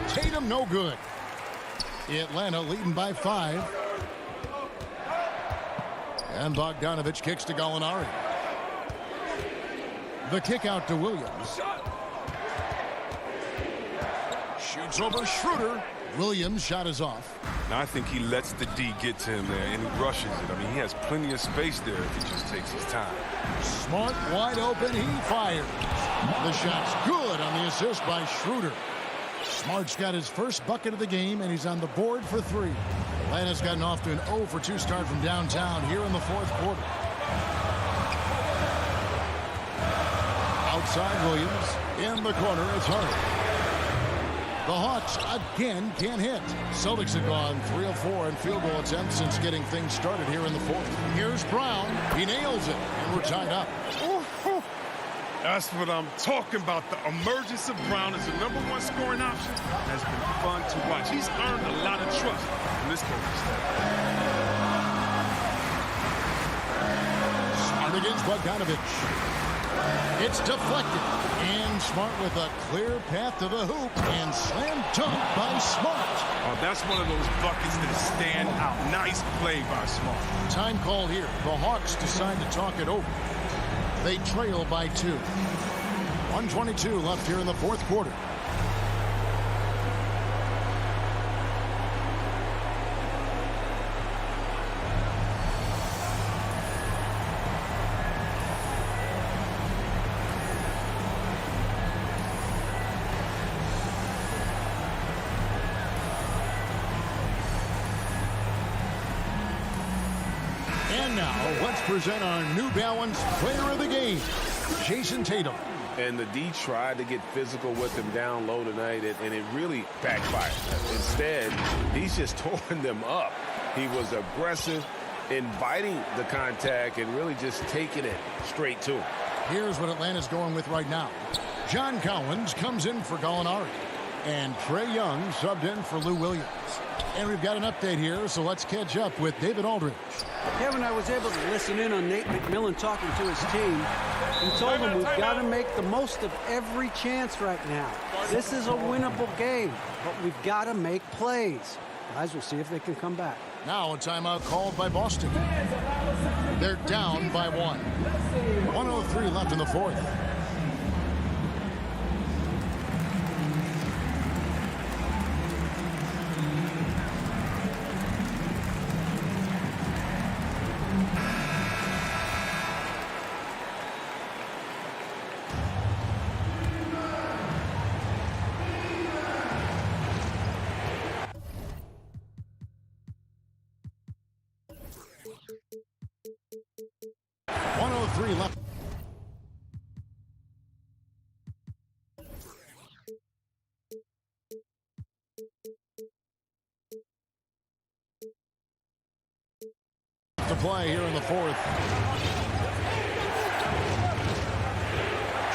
Tatum no good. Atlanta leading by 5. And Bogdanovich kicks to Gallinari. The kick out to Williams. Shoots over Schroeder. Williams' shot is off. Now I think he lets the D get to him there and he rushes it. I mean, he has plenty of space there if he just takes his time. Smart wide open. He fires. The shot's good on the assist by Schroeder. Smart's got his first bucket of the game, and he's on the board for 3. Atlanta's gotten off to an 0 for 2 start from downtown here in the fourth quarter. Outside Williams. In the corner, it's Hart. The Hawks again can't hit. Celtics have gone 3 of 4 in field goal attempts since getting things started here in the fourth. Here's Brown. He nails it, and we're tied up. That's what I'm talking about. The emergence of Brown as the #1 scoring option has been fun to watch. He's earned a lot of trust from this coaching staff. Smart against Bogdanovich. It's deflected. And Smart with a clear path to the hoop. And slam dunk by Smart. Oh, that's one of those buckets that stand out. Nice play by Smart. Time called here. The Hawks decide to talk it over. They trail by 2. 1:22 left here in the fourth quarter. And now, let's present our New Balance Player of the Game, Jason Tatum. And the D tried to get physical with him down low tonight, and it really backfired. Instead, he's just torn them up. He was aggressive, inviting the contact, and really just taking it straight to him. Here's what Atlanta's going with right now. John Collins comes in for Gallinari. And Trae Young subbed in for Lou Williams. And we've got an update here, so let's catch up with David Aldridge. Kevin, I was able to listen in on Nate McMillan talking to his team. He told them we've got to make the most of every chance right now. This is a winnable game, but we've got to make plays. Guys, we'll see if they can come back. Now a timeout called by Boston. They're down by 1. 1:03 left in the fourth. left to play here in the fourth.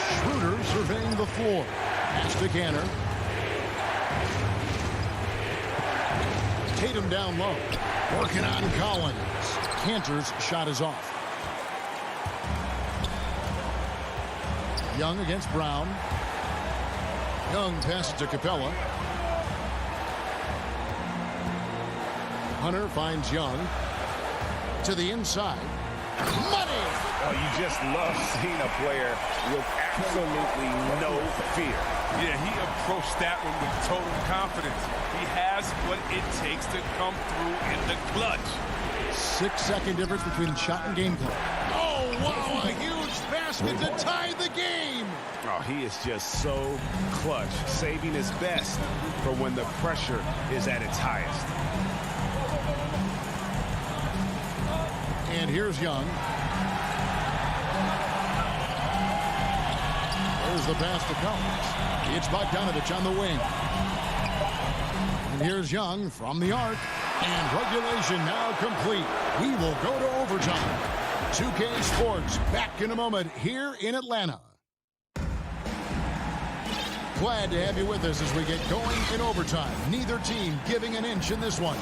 Schroeder surveying the floor. Pass to Canner. Tatum down low. Working on Collins. Cantor's shot is off. Young against Brown. Young passes to Capella. Hunter finds Young. To the inside. Money! Oh, you just love seeing a player with absolutely no fear. Yeah, he approached that one with total confidence. He has what it takes to come through in the clutch. 6-second difference between shot and game clock. Oh, wow, a huge basket to tie the game. Oh, he is just so clutch, saving his best for when the pressure is at its highest. And here's Young. There's the pass to Collins. It's Bogdanovich on the wing. And here's Young from the arc. And regulation now complete. We will go to overtime. 2K Sports back in a moment here in Atlanta. Glad to have you with us as we get going in overtime. Neither team giving an inch in this one.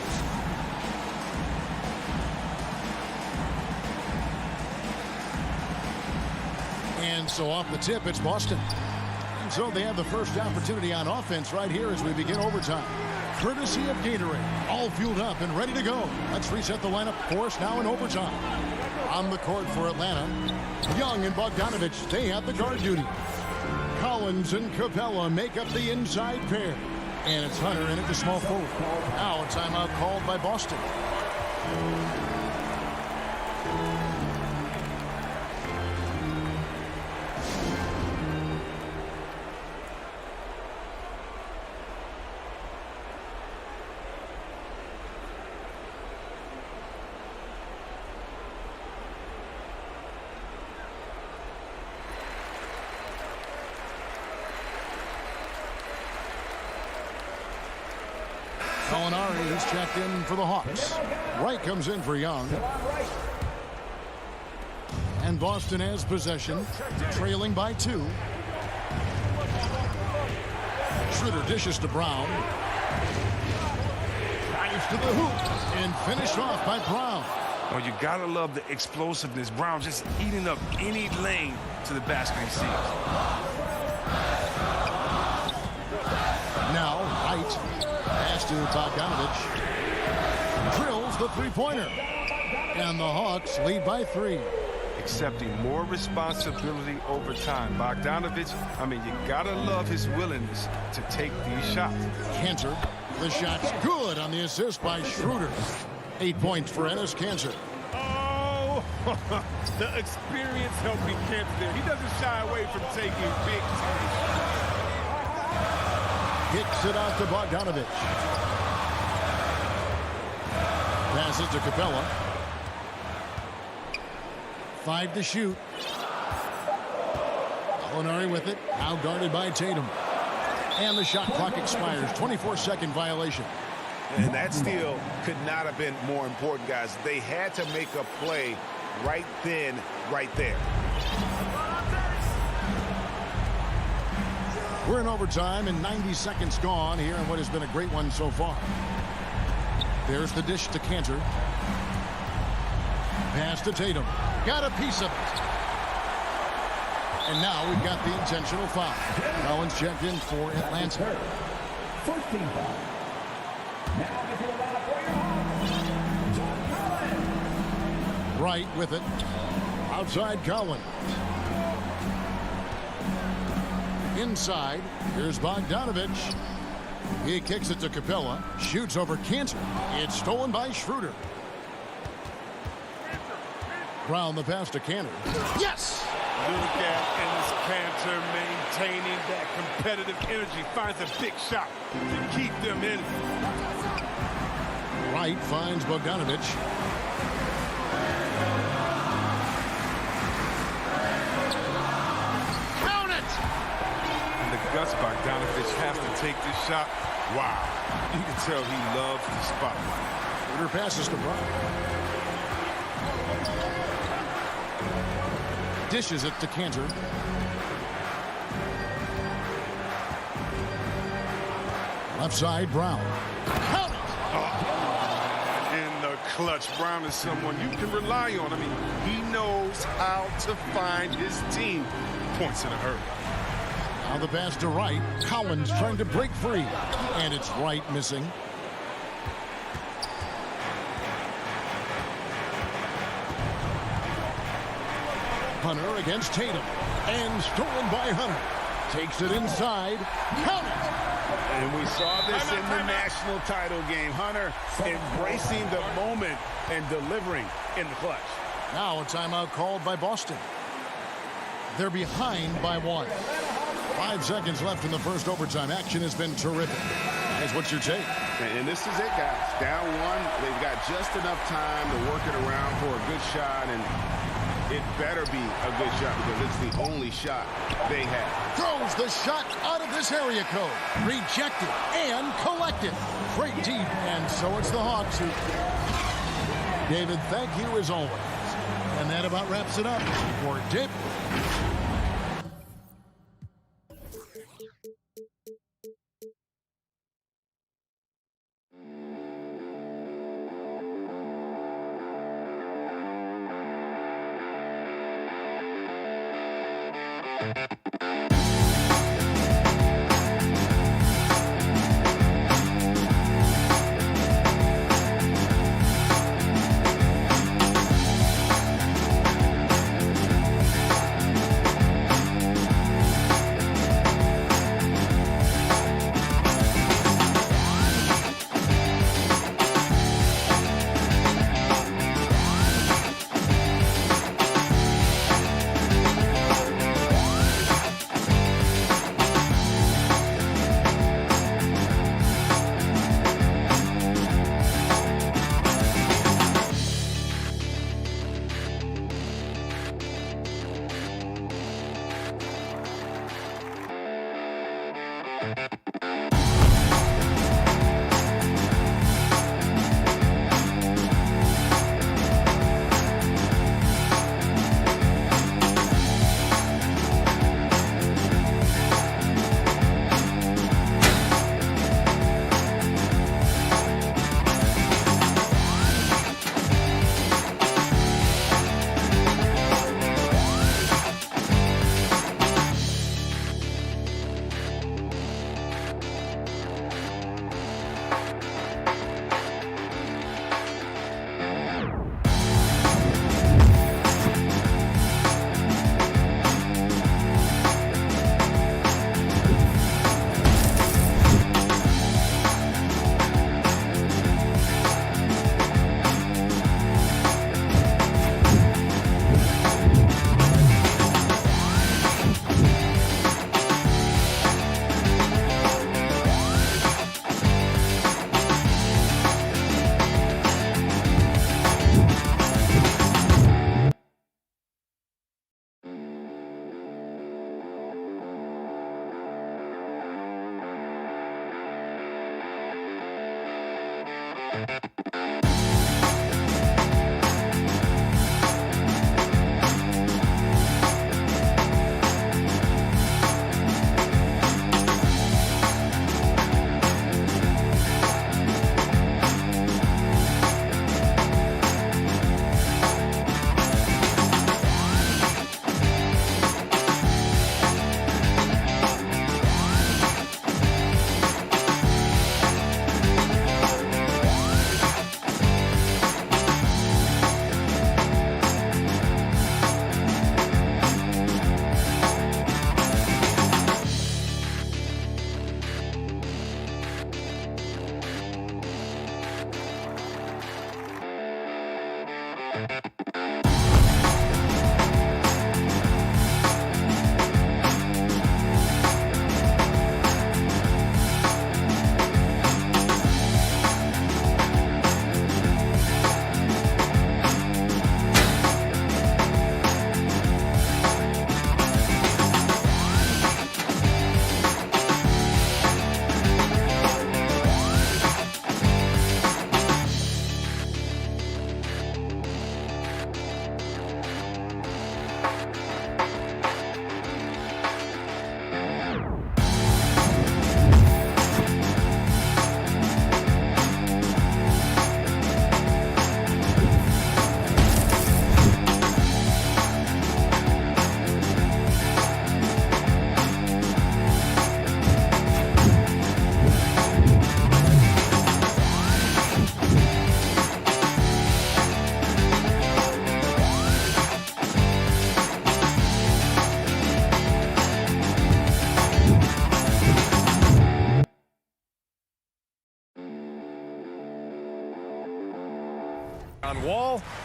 And so off the tip, it's Boston. And so they have the first opportunity on offense right here as we begin overtime. Courtesy of Gatorade. All fueled up and ready to go. Let's reset the lineup for us now in overtime. On the court for Atlanta, Young and Bogdanovich, they have the guard duty. Collins and Capella make up the inside pair. And it's Hunter in at the small forward. Now a timeout called by Boston. Molinari is checked in for the Hawks. Wright comes in for Young. And Boston has possession, trailing by 2. Schroeder dishes to Brown. Drives to the hoop and finished off by Brown. Oh, you gotta love the explosiveness. Brown just eating up any lane to the basket he sees. Now, Wright. Pass to Bogdanovich. Drills the three-pointer. And the Hawks lead by 3. Accepting more responsibility over time. Bogdanovich, I mean, you gotta love his willingness to take these shots. Cantor, the shot's good on the assist by Schroeder. 8 points for Enes Kanter. Oh, the experience helping Kanter there. He doesn't shy away from taking big shots. Kicks it out to Bogdanovich. Passes to Capella. 5 to shoot. Molinari with it. Now guarded by Tatum. And the shot clock expires. 24-second violation. And that steal could not have been more important, guys. They had to make a play right then, right there. We're in overtime and 90 seconds gone here in what has been a great one so far. There's the dish to Cantor. Pass to Tatum. Got a piece of it. And now we've got the intentional foul. Collins checked in for Atlanta. 14 foul. Now if you're allowed to bring Wright with it. Outside Collins. Inside, here's Bogdanovich. He kicks it to Capella. Shoots over Cantor. It's stolen by Schroeder. Brown the pass to Cantor. Yes! Look at Enes Kanter maintaining that competitive energy. Finds a big shot to keep them in. Wright finds Bogdanovich. Count it! And the guts Bogdanovich has to take this shot. Wow. You can tell he loves the spotlight. Schroeder passes to Brown. dishes it to Cantor. Left side, Brown. Count it! In the clutch, Brown is someone you can rely on. I mean, he knows how to find his team points in a hurry. Now the pass to Wright. Collins trying to break free. And it's Wright missing. Hunter against Tatum. And stolen by Hunter. Takes it inside. Count it! And we saw this in the national title game. Hunter embracing the moment and delivering in the clutch. Now a timeout called by Boston. They're behind by 1. 5 seconds left in the first overtime. Action has been terrific. Guys, what's your take? And this is it, guys. Down 1. They've got just enough time to work it around for a good shot, and it better be a good shot because it's the only shot they have. Throws the shot out of this area code. Rejected and collected. Great deep, and so it's the Hawks who... David, thank you as always. And that about wraps it up for Dip.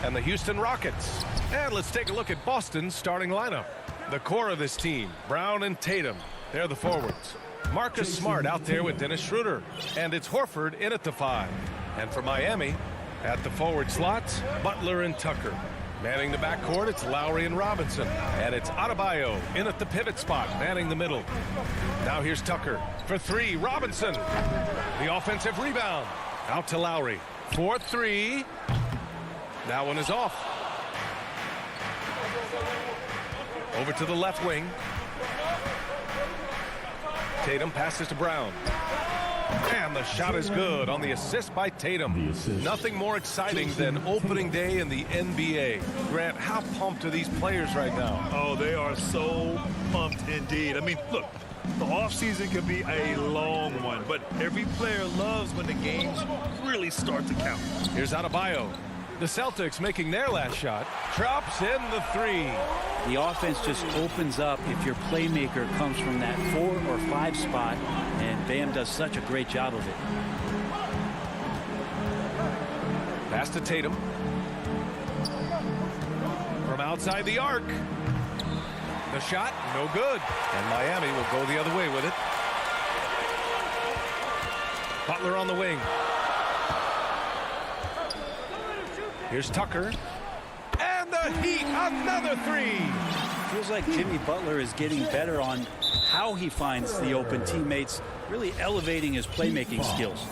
and the Houston Rockets. And let's take a look at Boston's starting lineup. The core of this team, Brown and Tatum. They're the forwards. Marcus Smart out there with Dennis Schroeder. And it's Horford in at the 5. And for Miami, at the forward slots, Butler and Tucker. Manning the backcourt, it's Lowry and Robinson. And it's Adebayo in at the pivot spot, manning the middle. Now here's Tucker for 3. Robinson, the offensive rebound. Out to Lowry for 3. That one is off. Over to the left wing. Tatum passes to Brown. And the shot is good on the assist by Tatum. Nothing more exciting than opening day in the NBA. Grant, how pumped are these players right now? Oh, they are so pumped indeed. I mean, look, the offseason can be a long one, but every player loves when the games really start to count. Here's Adebayo. The Celtics making their last shot. Drops in the 3. The offense just opens up if your playmaker comes from that 4 or 5 spot, and Bam does such a great job of it. Pass to Tatum. From outside the arc. The shot, no good. And Miami will go the other way with it. Butler on the wing. Here's Tucker. And the Heat, another 3. Feels like Jimmy Butler is getting better on how he finds the open teammates, really elevating his playmaking skills.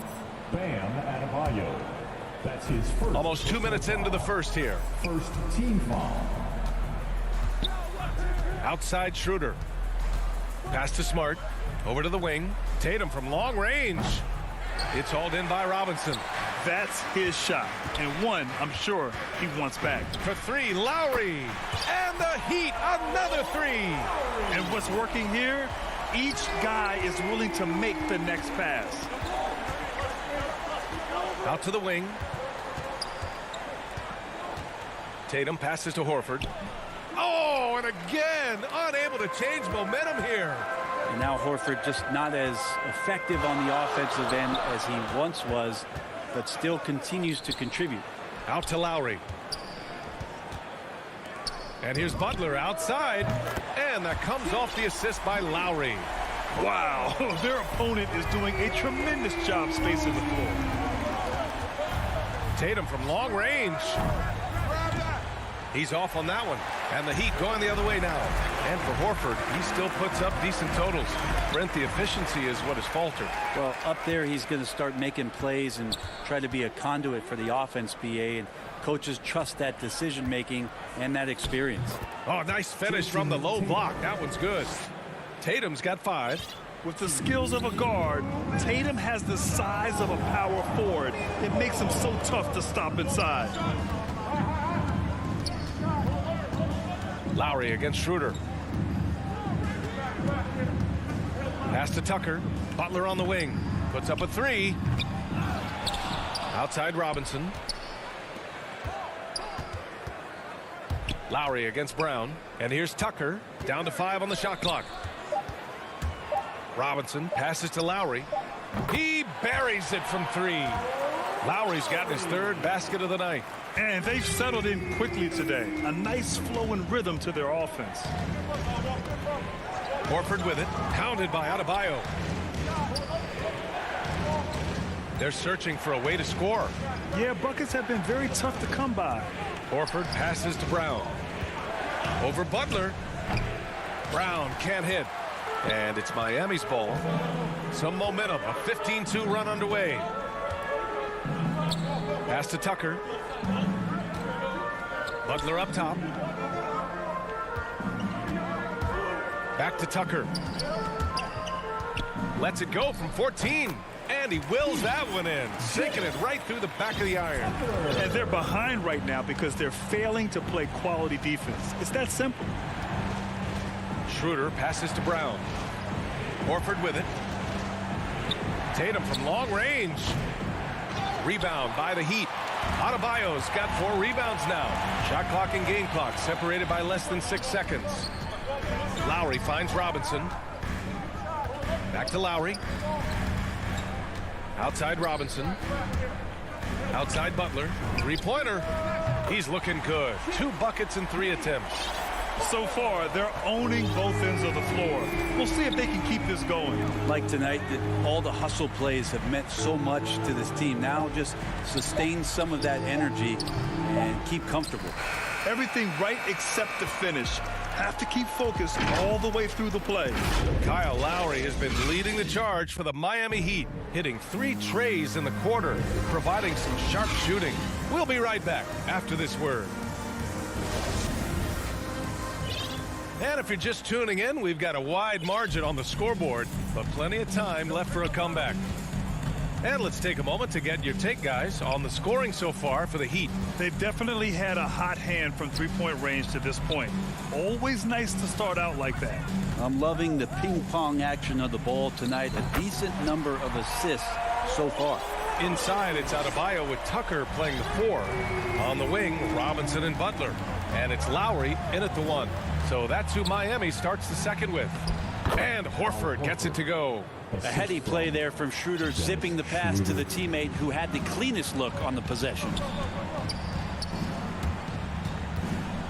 Bam Adebayo. That's his first. Almost 2 minutes into the first here. First team foul. Outside Schroeder. Pass to Smart. Over to the wing. Tatum from long range. It's hauled in by Robinson. That's his shot, and one I'm sure he wants back. For 3, Lowry. And the Heat, another 3. And what's working here, each guy is willing to make the next pass. Out to the wing. Tatum passes to Horford. Oh, and again, unable to change momentum here. And now Horford just not as effective on the offensive end as he once was, but still continues to contribute. Out to Lowry. And here's Butler outside. And that comes off the assist by Lowry. Wow, their opponent is doing a tremendous job spacing the floor. Tatum from long range. He's off on that one. And the Heat going the other way now. And for Horford, he still puts up decent totals. Brent, the efficiency is what has faltered. Well, up there, he's going to start making plays and try to be a conduit for the offense, BA. And coaches trust that decision-making and that experience. Oh, nice finish from the low block. That one's good. Tatum's got 5. With the skills of a guard, Tatum has the size of a power forward. It makes him so tough to stop inside. Lowry against Schroeder. Pass to Tucker. Butler on the wing. Puts up a 3. Outside Robinson. Lowry against Brown. And here's Tucker. Down to 5 on the shot clock. Robinson passes to Lowry. He buries it from 3. Lowry's gotten his 3rd basket of the night. And they've settled in quickly today. A nice flow and rhythm to their offense. Horford with it. Pounded by Adebayo. They're searching for a way to score. Yeah, buckets have been very tough to come by. Horford passes to Brown. Over Butler. Brown can't hit. And it's Miami's ball. Some momentum. A 15-2 run underway. Pass to Tucker. Butler up top. Back to Tucker. Lets it go from 14. And he wills that one in. Sinking it right through the back of the iron. And they're behind right now because they're failing to play quality defense. It's that simple. Schroeder passes to Brown. Horford with it. Tatum from long range. Rebound by the Heat. Adebayo's got 4 rebounds now. Shot clock and game clock separated by less than 6 seconds. Lowry finds Robinson. Back to Lowry. Outside Robinson. Outside Butler. 3-pointer. He's looking good. 2 buckets in 3 attempts. So far, they're owning both ends of the floor. We'll see if they can keep this going. Like tonight, all the hustle plays have meant so much to this team. Now just sustain some of that energy and keep comfortable. Everything right except the finish. Have to keep focused all the way through the play. Kyle Lowry has been leading the charge for the Miami Heat, hitting 3 trays in the quarter, providing some sharp shooting. We'll be right back after this word. And if you're just tuning in, we've got a wide margin on the scoreboard, but plenty of time left for a comeback. And let's take a moment to get your take, guys, on the scoring so far for the Heat. They've definitely had a hot hand from three-point range to this point. Always nice to start out like that. I'm loving the ping-pong action of the ball tonight. A decent number of assists so far. Inside, it's Adebayo with Tucker playing the 4. On the wing, Robinson and Butler. And it's Lowry in at the 1. So that's who Miami starts the second with. And Horford gets it to go. A heady play there from Schroeder, zipping the pass to the teammate who had the cleanest look on the possession.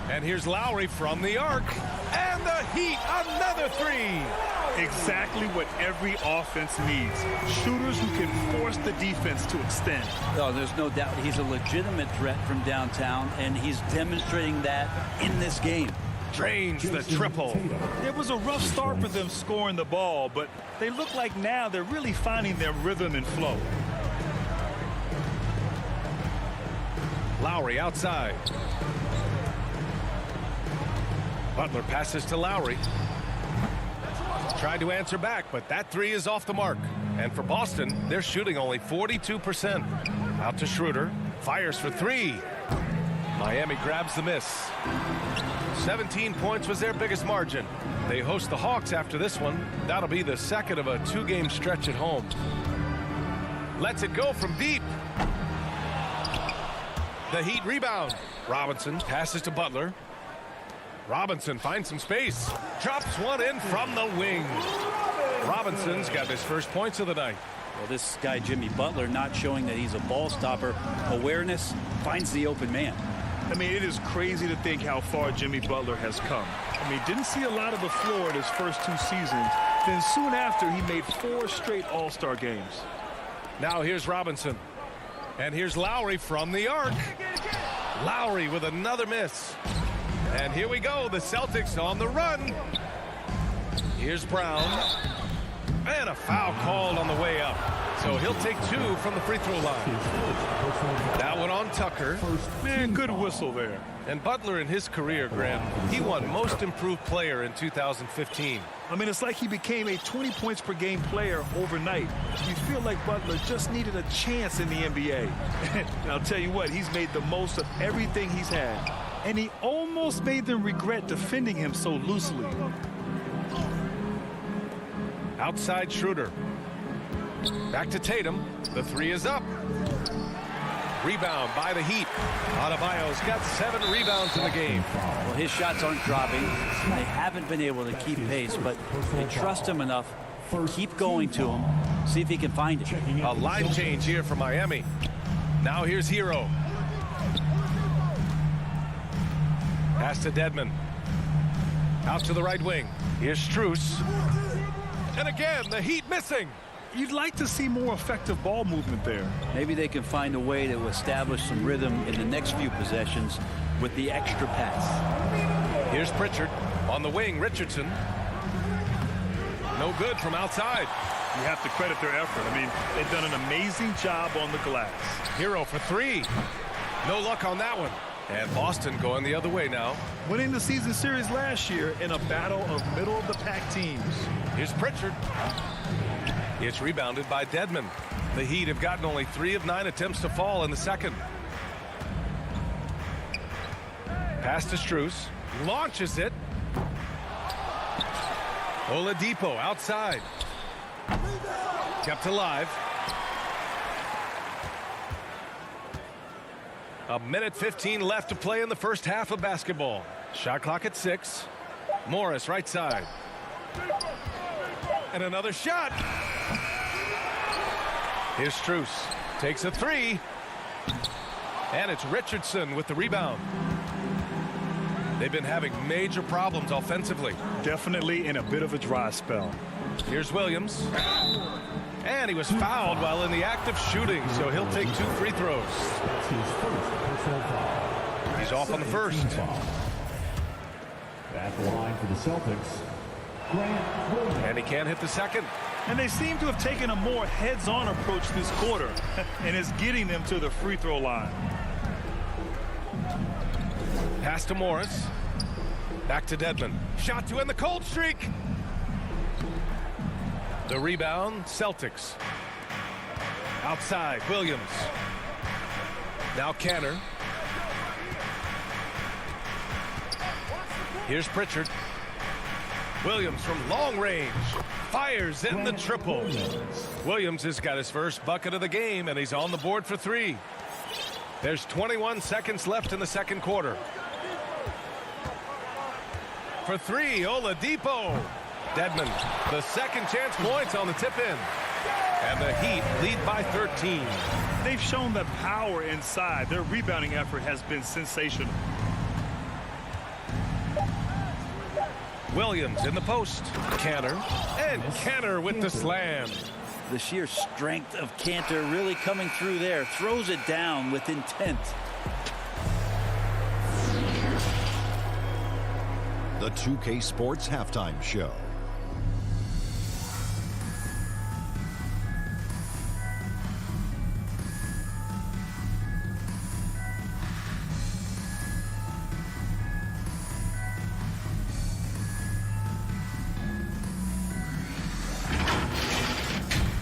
And here's Lowry from the arc. And the Heat, another 3. Exactly what every offense needs. Shooters who can force the defense to extend. Oh, there's no doubt he's a legitimate threat from downtown, and he's demonstrating that in this game. Drains the triple. It was a rough start for them scoring the ball, but they look like now they're really finding their rhythm and flow. Lowry outside. Butler passes to Lowry. Tried to answer back, but that 3 is off the mark. And for Boston, they're shooting only 42%. Out to Schroeder. Fires for 3. Miami grabs the miss. 17 points was their biggest margin. They host the Hawks after this one. That'll be the second of a 2-game stretch at home. Lets it go from deep. The Heat rebound. Robinson passes to Butler. Robinson finds some space. Drops one in from the wing. Robinson's got his first points of the night. Well, this guy, Jimmy Butler, not showing that he's a ball stopper. Awareness, finds the open man. I mean, it is crazy to think how far Jimmy Butler has come. I mean, didn't see a lot of the floor in his first 2 seasons. Then soon after, he made 4 straight All-Star games. Now here's Robinson. And here's Lowry from the arc. Lowry with another miss. And here we go, the Celtics on the run. Here's Brown. And a foul called on the way up. So he'll take 2 from the free throw line. That one on Tucker. Man, good whistle there. And Butler in his career, Grant, he won most improved player in 2015. I mean, it's like he became a 20 points per game player overnight. You feel like Butler just needed a chance in the NBA. And I'll tell you what, he's made the most of everything he's had. And he almost made them regret defending him so loosely. Outside Schroeder. Back to Tatum. The 3 is up. Rebound by the Heat. Adebayo's got 7 rebounds in the game. Well, his shots aren't dropping. They haven't been able to keep pace, but they trust him enough. Keep going to him. See if he can find it. A line change here for Miami. Now here's Hero. Pass to Dedmon. Out to the right wing. Here's Strus. And again, the Heat missing. You'd like to see more effective ball movement there. Maybe they can find a way to establish some rhythm in the next few possessions with the extra pass. Here's Pritchard. On the wing, Richardson. No good from outside. You have to credit their effort. I mean, they've done an amazing job on the glass. Hero for 3. No luck on that one. And Boston going the other way now. Winning the season series last year in a battle of middle-of-the-pack teams. Here's Pritchard. It's rebounded by Dedmon. The Heat have gotten only 3 of 9 attempts to fall in the second. Pass to Strus. Launches it. Oladipo outside. Kept alive. A minute 15 left to play in the first half of basketball. Shot clock at 6. Morris right side. And another shot. Here's Strus. Takes a 3. And it's Richardson with the rebound. They've been having major problems offensively. Definitely in a bit of a dry spell. Here's Williams. And he was fouled while in the act of shooting, so he'll take 2 free throws. That's his first personal foul. He's off on the first. Foul. At the line for the Celtics, Grant Williams. And he can't hit the second. And they seem to have taken a more heads-on approach this quarter, and it's getting them to the free throw line. Pass to Morris. Back to Dedmon. Shot to end the cold streak. The rebound, Celtics. Outside, Williams. Now Canner. Here's Pritchard. Williams from long range. Fires in the triple. Williams has got his first bucket of the game, and he's on the board for 3. There's 21 seconds left in the second quarter. For 3, Oladipo. Dedmon, the second chance points on the tip-in. And the Heat lead by 13. They've shown that power inside. Their rebounding effort has been sensational. Williams in the post. Canner. And Canner with the slam. The sheer strength of Cantor really coming through there. Throws it down with intent. The 2K Sports Halftime Show.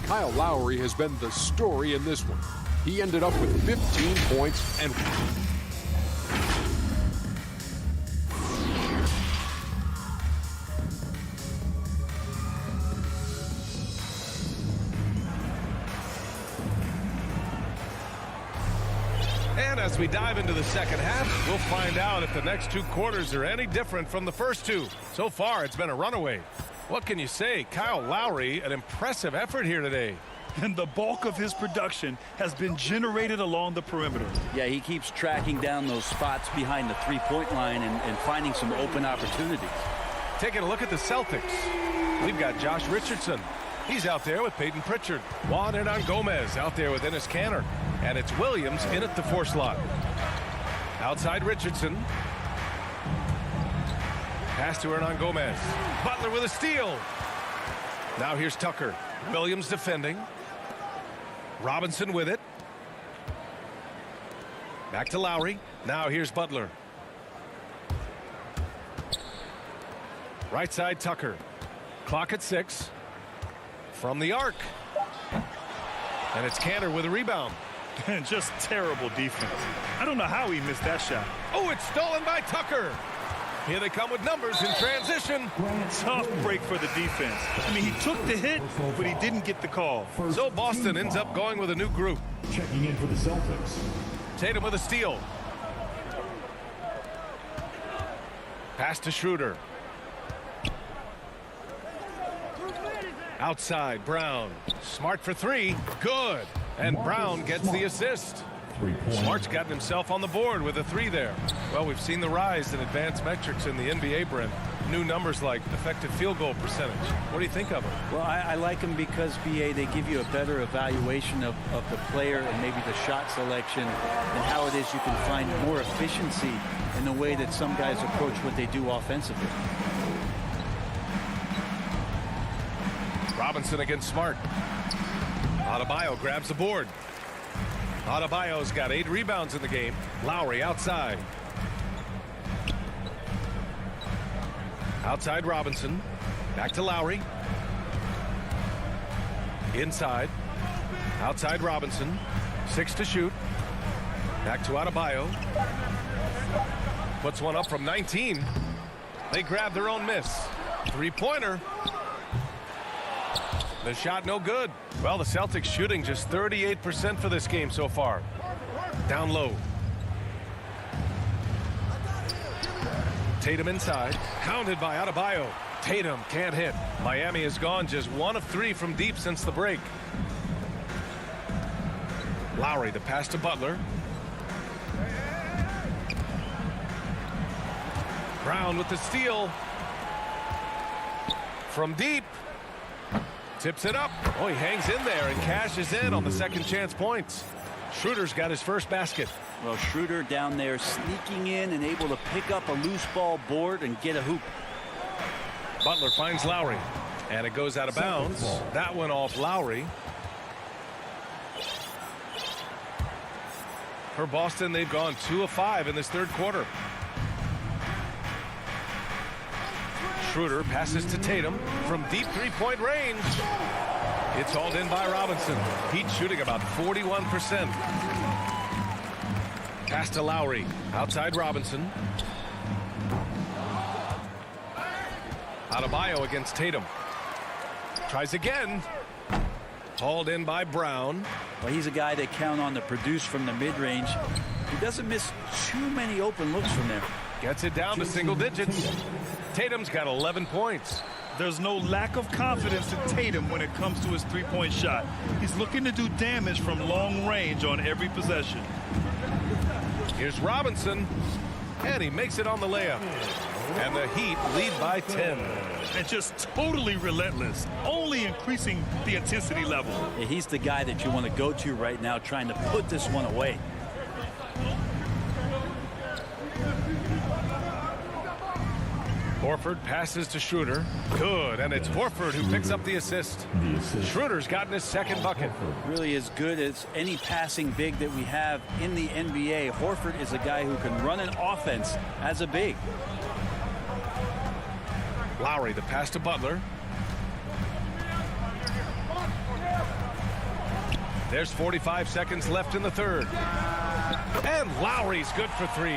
Kyle Lowry has been the story in this one. He ended up with 15 points and as we dive into the second half, we'll find out if the next 2 quarters are any different from the first 2. So far, it's been a runaway. What can you say? Kyle Lowry, an impressive effort here today. And the bulk of his production has been generated along the perimeter. Yeah, he keeps tracking down those spots behind the three-point line and finding some open opportunities. Taking a look at the Celtics. We've got Josh Richardson. He's out there with Peyton Pritchard. Juan Hernan Gomez out there with Enes Kanter. And it's Williams in at the 4 slot. Outside Richardson. Pass to Hernan Gomez. Butler with a steal. Now here's Tucker. Williams defending. Robinson with it. Back to Lowry. Now here's Butler. Right side Tucker. Clock at 6. From the arc. And it's Kanter with a rebound. And just terrible defense. I don't know how he missed that shot. Oh, it's stolen by Tucker. Here they come with numbers in transition. Tough break for the defense. I mean, he took the hit, but he didn't get the call. So Boston ends up going with a new group. Checking in for the Celtics. Tatum with a steal. Pass to Schroeder. Outside, Brown. Smart for 3. Good. And Brown gets the assist. Smart's gotten himself on the board with a 3 there. Well, we've seen the rise in advanced metrics in the NBA, Brent. New numbers like effective field goal percentage. What do you think of it? Well, I like them because, BA, they give you a better evaluation of the player and maybe the shot selection and how it is you can find more efficiency in the way that some guys approach what they do offensively. Robinson against Smart. Adebayo grabs the board. Adebayo's got 8 rebounds in the game. Lowry outside. Outside Robinson. Back to Lowry. Inside. Outside Robinson. 6 to shoot. Back to Adebayo. Puts one up from 19. They grab their own miss. 3-pointer. The shot no good. Well, the Celtics shooting just 38% for this game so far. Down low. Tatum inside. Hounded by Adebayo. Tatum can't hit. Miami has gone just 1 of 3 from deep since the break. Lowry, the pass to Butler. Brown with the steal. From deep. Tips it up. Oh, he hangs in there and cashes in on the second chance points. Schroeder's got his first basket. Well, Schroeder down there sneaking in and able to pick up a loose ball board and get a hoop. Butler finds Lowry. And it goes out of bounds. That went off Lowry. For Boston, they've gone 2 of 5 in this third quarter. Schroeder passes to Tatum from deep three-point range. It's hauled in by Robinson. Heat shooting about 41%. Pass to Lowry. Outside Robinson. Adebayo against Tatum. Tries again. Hauled in by Brown. Well, he's a guy they count on to produce from the mid-range. He doesn't miss too many open looks from there. Gets it down to single digits. Tatum's got 11 points. There's no lack of confidence in Tatum when it comes to his three-point shot. He's looking to do damage from long range on every possession. Here's Robinson. And he makes it on the layup. And the Heat lead by 10. And just totally relentless, only increasing the intensity level. Yeah, he's the guy that you want to go to right now, trying to put this one away. Horford passes to Schroeder. Good, and it's Horford who picks up the assist. Schroeder's gotten his second bucket. Really as good as any passing big that we have in the NBA. Horford is a guy who can run an offense as a big. Lowry, the pass to Butler. There's 45 seconds left in the third. And Lowry's good for 3.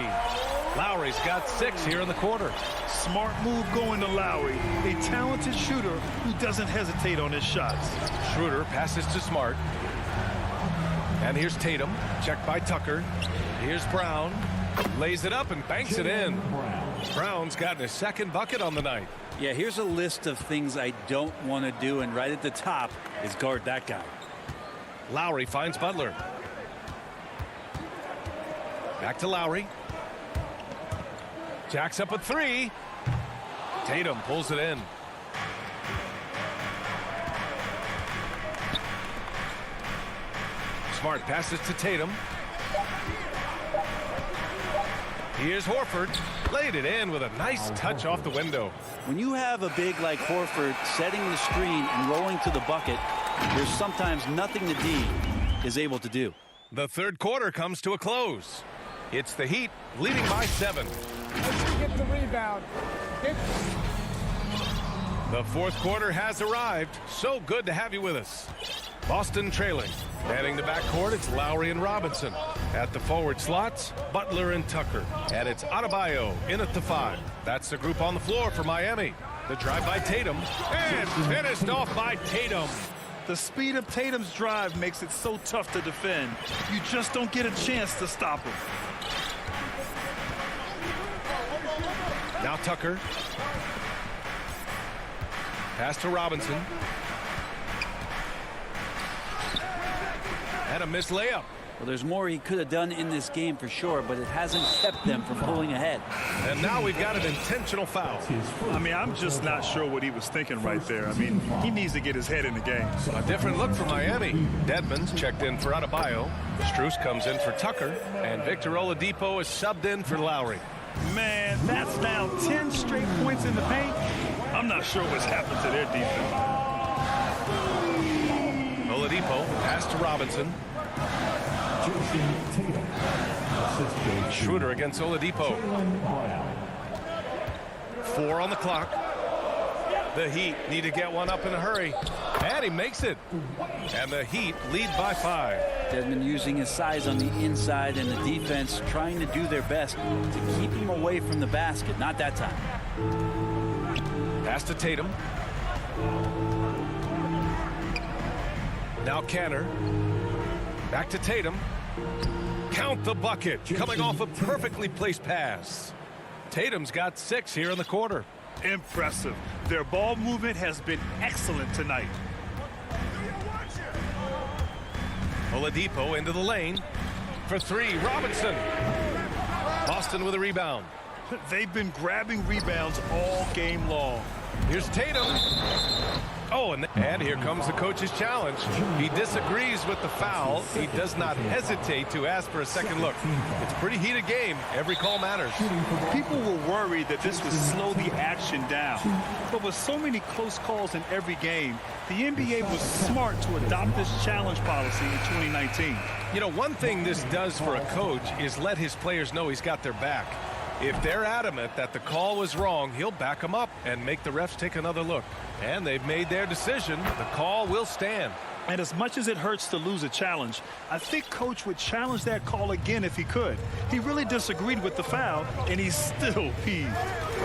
Lowry's got 6 here in the quarter. Smart move going to Lowry, a talented shooter who doesn't hesitate on his shots. Schroeder passes to Smart. And here's Tatum, checked by Tucker. Here's Brown, lays it up and banks it in. Brown's gotten his second bucket on the night. Yeah, here's a list of things I don't want to do, and right at the top is guard that guy. Lowry finds Butler. Back to Lowry. Jacks up a 3. Tatum pulls it in. Smart passes to Tatum. Here's Horford. Laid it in with a nice touch off the window. When you have a big like Horford setting the screen and rolling to the bucket, there's sometimes nothing the D is able to do. The third quarter comes to a close. It's the Heat leading by 7. Get the rebound. The fourth quarter has arrived. So good to have you with us. Boston trailing. Heading the backcourt, it's Lowry and Robinson. At the forward slots, Butler and Tucker. And it's Adebayo in at the 5. That's the group on the floor for Miami. The drive by Tatum. And finished off by Tatum. The speed of Tatum's drive makes it so tough to defend. You just don't get a chance to stop him. Now Tucker. Pass to Robinson. And a missed layup. Well, there's more he could have done in this game for sure, but it hasn't kept them from pulling ahead. And now we've got an intentional foul. I mean, I'm just not sure what he was thinking right there. I mean, he needs to get his head in the game. A different look for Miami. Dedmon's checked in for Adebayo. Strus comes in for Tucker. And Victor Oladipo is subbed in for Lowry. Man, that's now 10 straight points in the paint. I'm not sure what's happened to their defense. Oladipo, pass to Robinson. Schroeder against Oladipo. 4 on the clock. The Heat need to get one up in a hurry. And he makes it. And the Heat lead by 5. Dedmon using his size on the inside and the defense trying to do their best to keep him away from the basket. Not that time. Pass to Tatum. Now Canner. Back to Tatum. Count the bucket. Coming off a perfectly placed pass. Tatum's got 6 here in the quarter. Impressive. Their ball movement has been excellent tonight. Oladipo into the lane for 3. Robinson. Boston with a rebound. They've been grabbing rebounds all game long. Here's Tatum. Oh, and here comes the coach's challenge. He disagrees with the foul. He does not hesitate to ask for a second look. It's a pretty heated game. Every call matters. People were worried that this would slow the action down. But with so many close calls in every game, the NBA was smart to adopt this challenge policy in 2019. You know, one thing this does for a coach is let his players know he's got their back. If they're adamant that the call was wrong, he'll back them up and make the refs take another look. And they've made their decision. The call will stand. And as much as it hurts to lose a challenge, I think Coach would challenge that call again if he could. He really disagreed with the foul, and he's still peeved.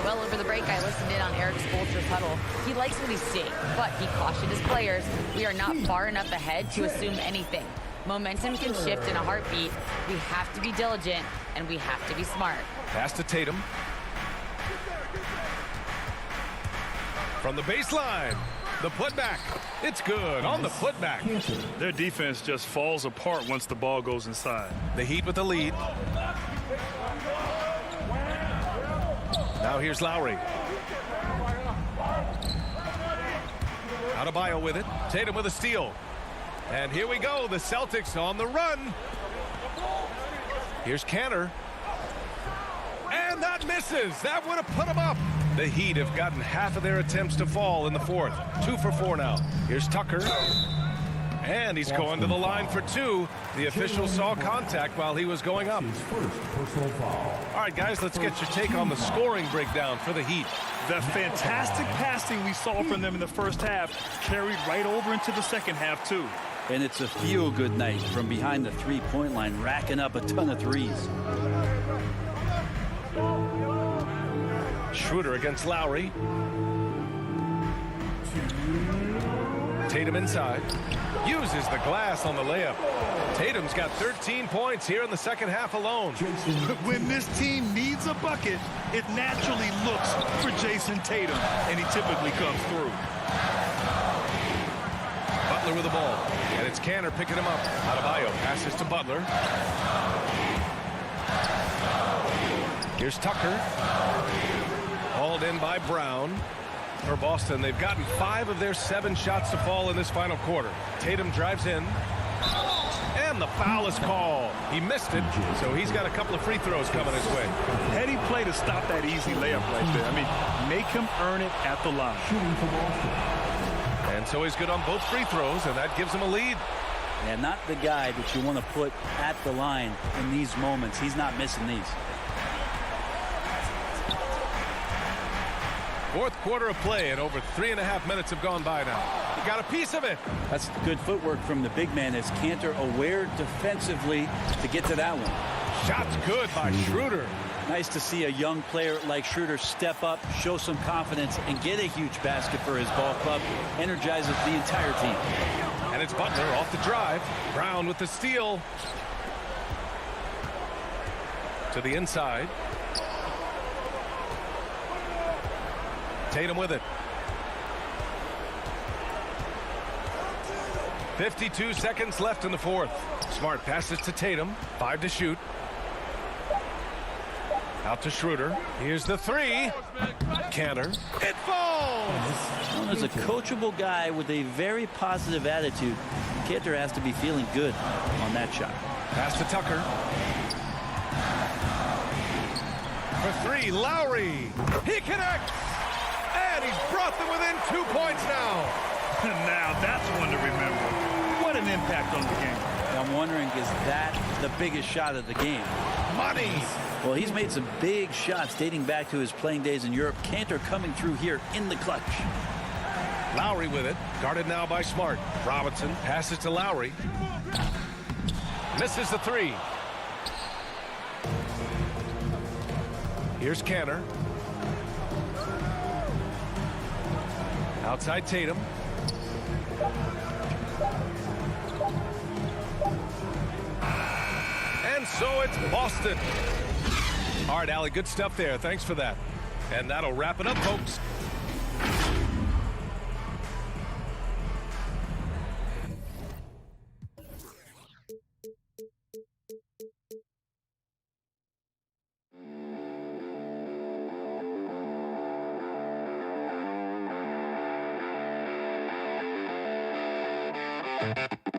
Well, over the break, I listened in on Eric Spoelstra's huddle. He likes what he's seeing, but he cautioned his players, we are not far enough ahead to assume anything. Momentum can shift in a heartbeat. We have to be diligent, and we have to be smart. Pass to Tatum. From the baseline, the putback. It's good on the putback. Their defense just falls apart once the ball goes inside. The Heat with the lead. Now here's Lowry. Adebayo with it. Tatum with a steal. And here we go. The Celtics on the run. Here's Cantor. And that misses. That would have put them up. The Heat have gotten half of their attempts to fall in the fourth. 2 for 4 now. Here's Tucker. And he's going to the line for 2. The official saw contact while he was going up. All right, guys, let's get your take on the scoring breakdown for the Heat. The fantastic passing we saw from them in the first half carried right over into the second half, too. And it's a feel-good night from behind the three-point line, racking up a ton of threes. Schroeder against Lowry. Tatum inside. Uses the glass on the layup. Tatum's got 13 points here in the second half alone. When this team needs a bucket, it naturally looks for Jason Tatum, and he typically comes through. Butler with the ball. And it's Cantor picking him up. Adebayo passes to Butler. Here's Tucker. Hauled in by Brown. For Boston, they've gotten 5 of their 7 shots to fall in this final quarter. Tatum drives in. And the foul is called. He missed it, so he's got a couple of free throws coming his way. Heady play to stop that easy layup right there. I mean, make him earn it at the line. And so he's good on both free throws, and that gives him a lead. And not the guy that you want to put at the line in these moments. He's not missing these. Fourth quarter of play, and over 3.5 minutes have gone by now. He got a piece of it. That's good footwork from the big man as Cantor aware defensively to get to that one. Shot's good by Schroeder. Nice to see a young player like Schroeder step up, show some confidence, and get a huge basket for his ball club. Energizes the entire team. And it's Butler off the drive. Brown with the steal. To the inside. Tatum with it. 52 seconds left in the fourth. Smart passes to Tatum. 5 to shoot. Out to Schroeder. Here's the 3. Cantor. It falls! Known as a coachable guy with a very positive attitude, Cantor has to be feeling good on that shot. Pass to Tucker. For 3, Lowry. He connects! And he's brought them within 2 points now. Now that's one to remember. What an impact on the game. I'm wondering, is that the biggest shot of the game? Money! Well, he's made some big shots dating back to his playing days in Europe. Cantor coming through here in the clutch. Lowry with it. Guarded now by Smart. Robinson passes to Lowry. Misses the 3. Here's Cantor. Outside Tatum. And so it's Boston. All right, Allie, good stuff there. Thanks for that. And that'll wrap it up, folks. it.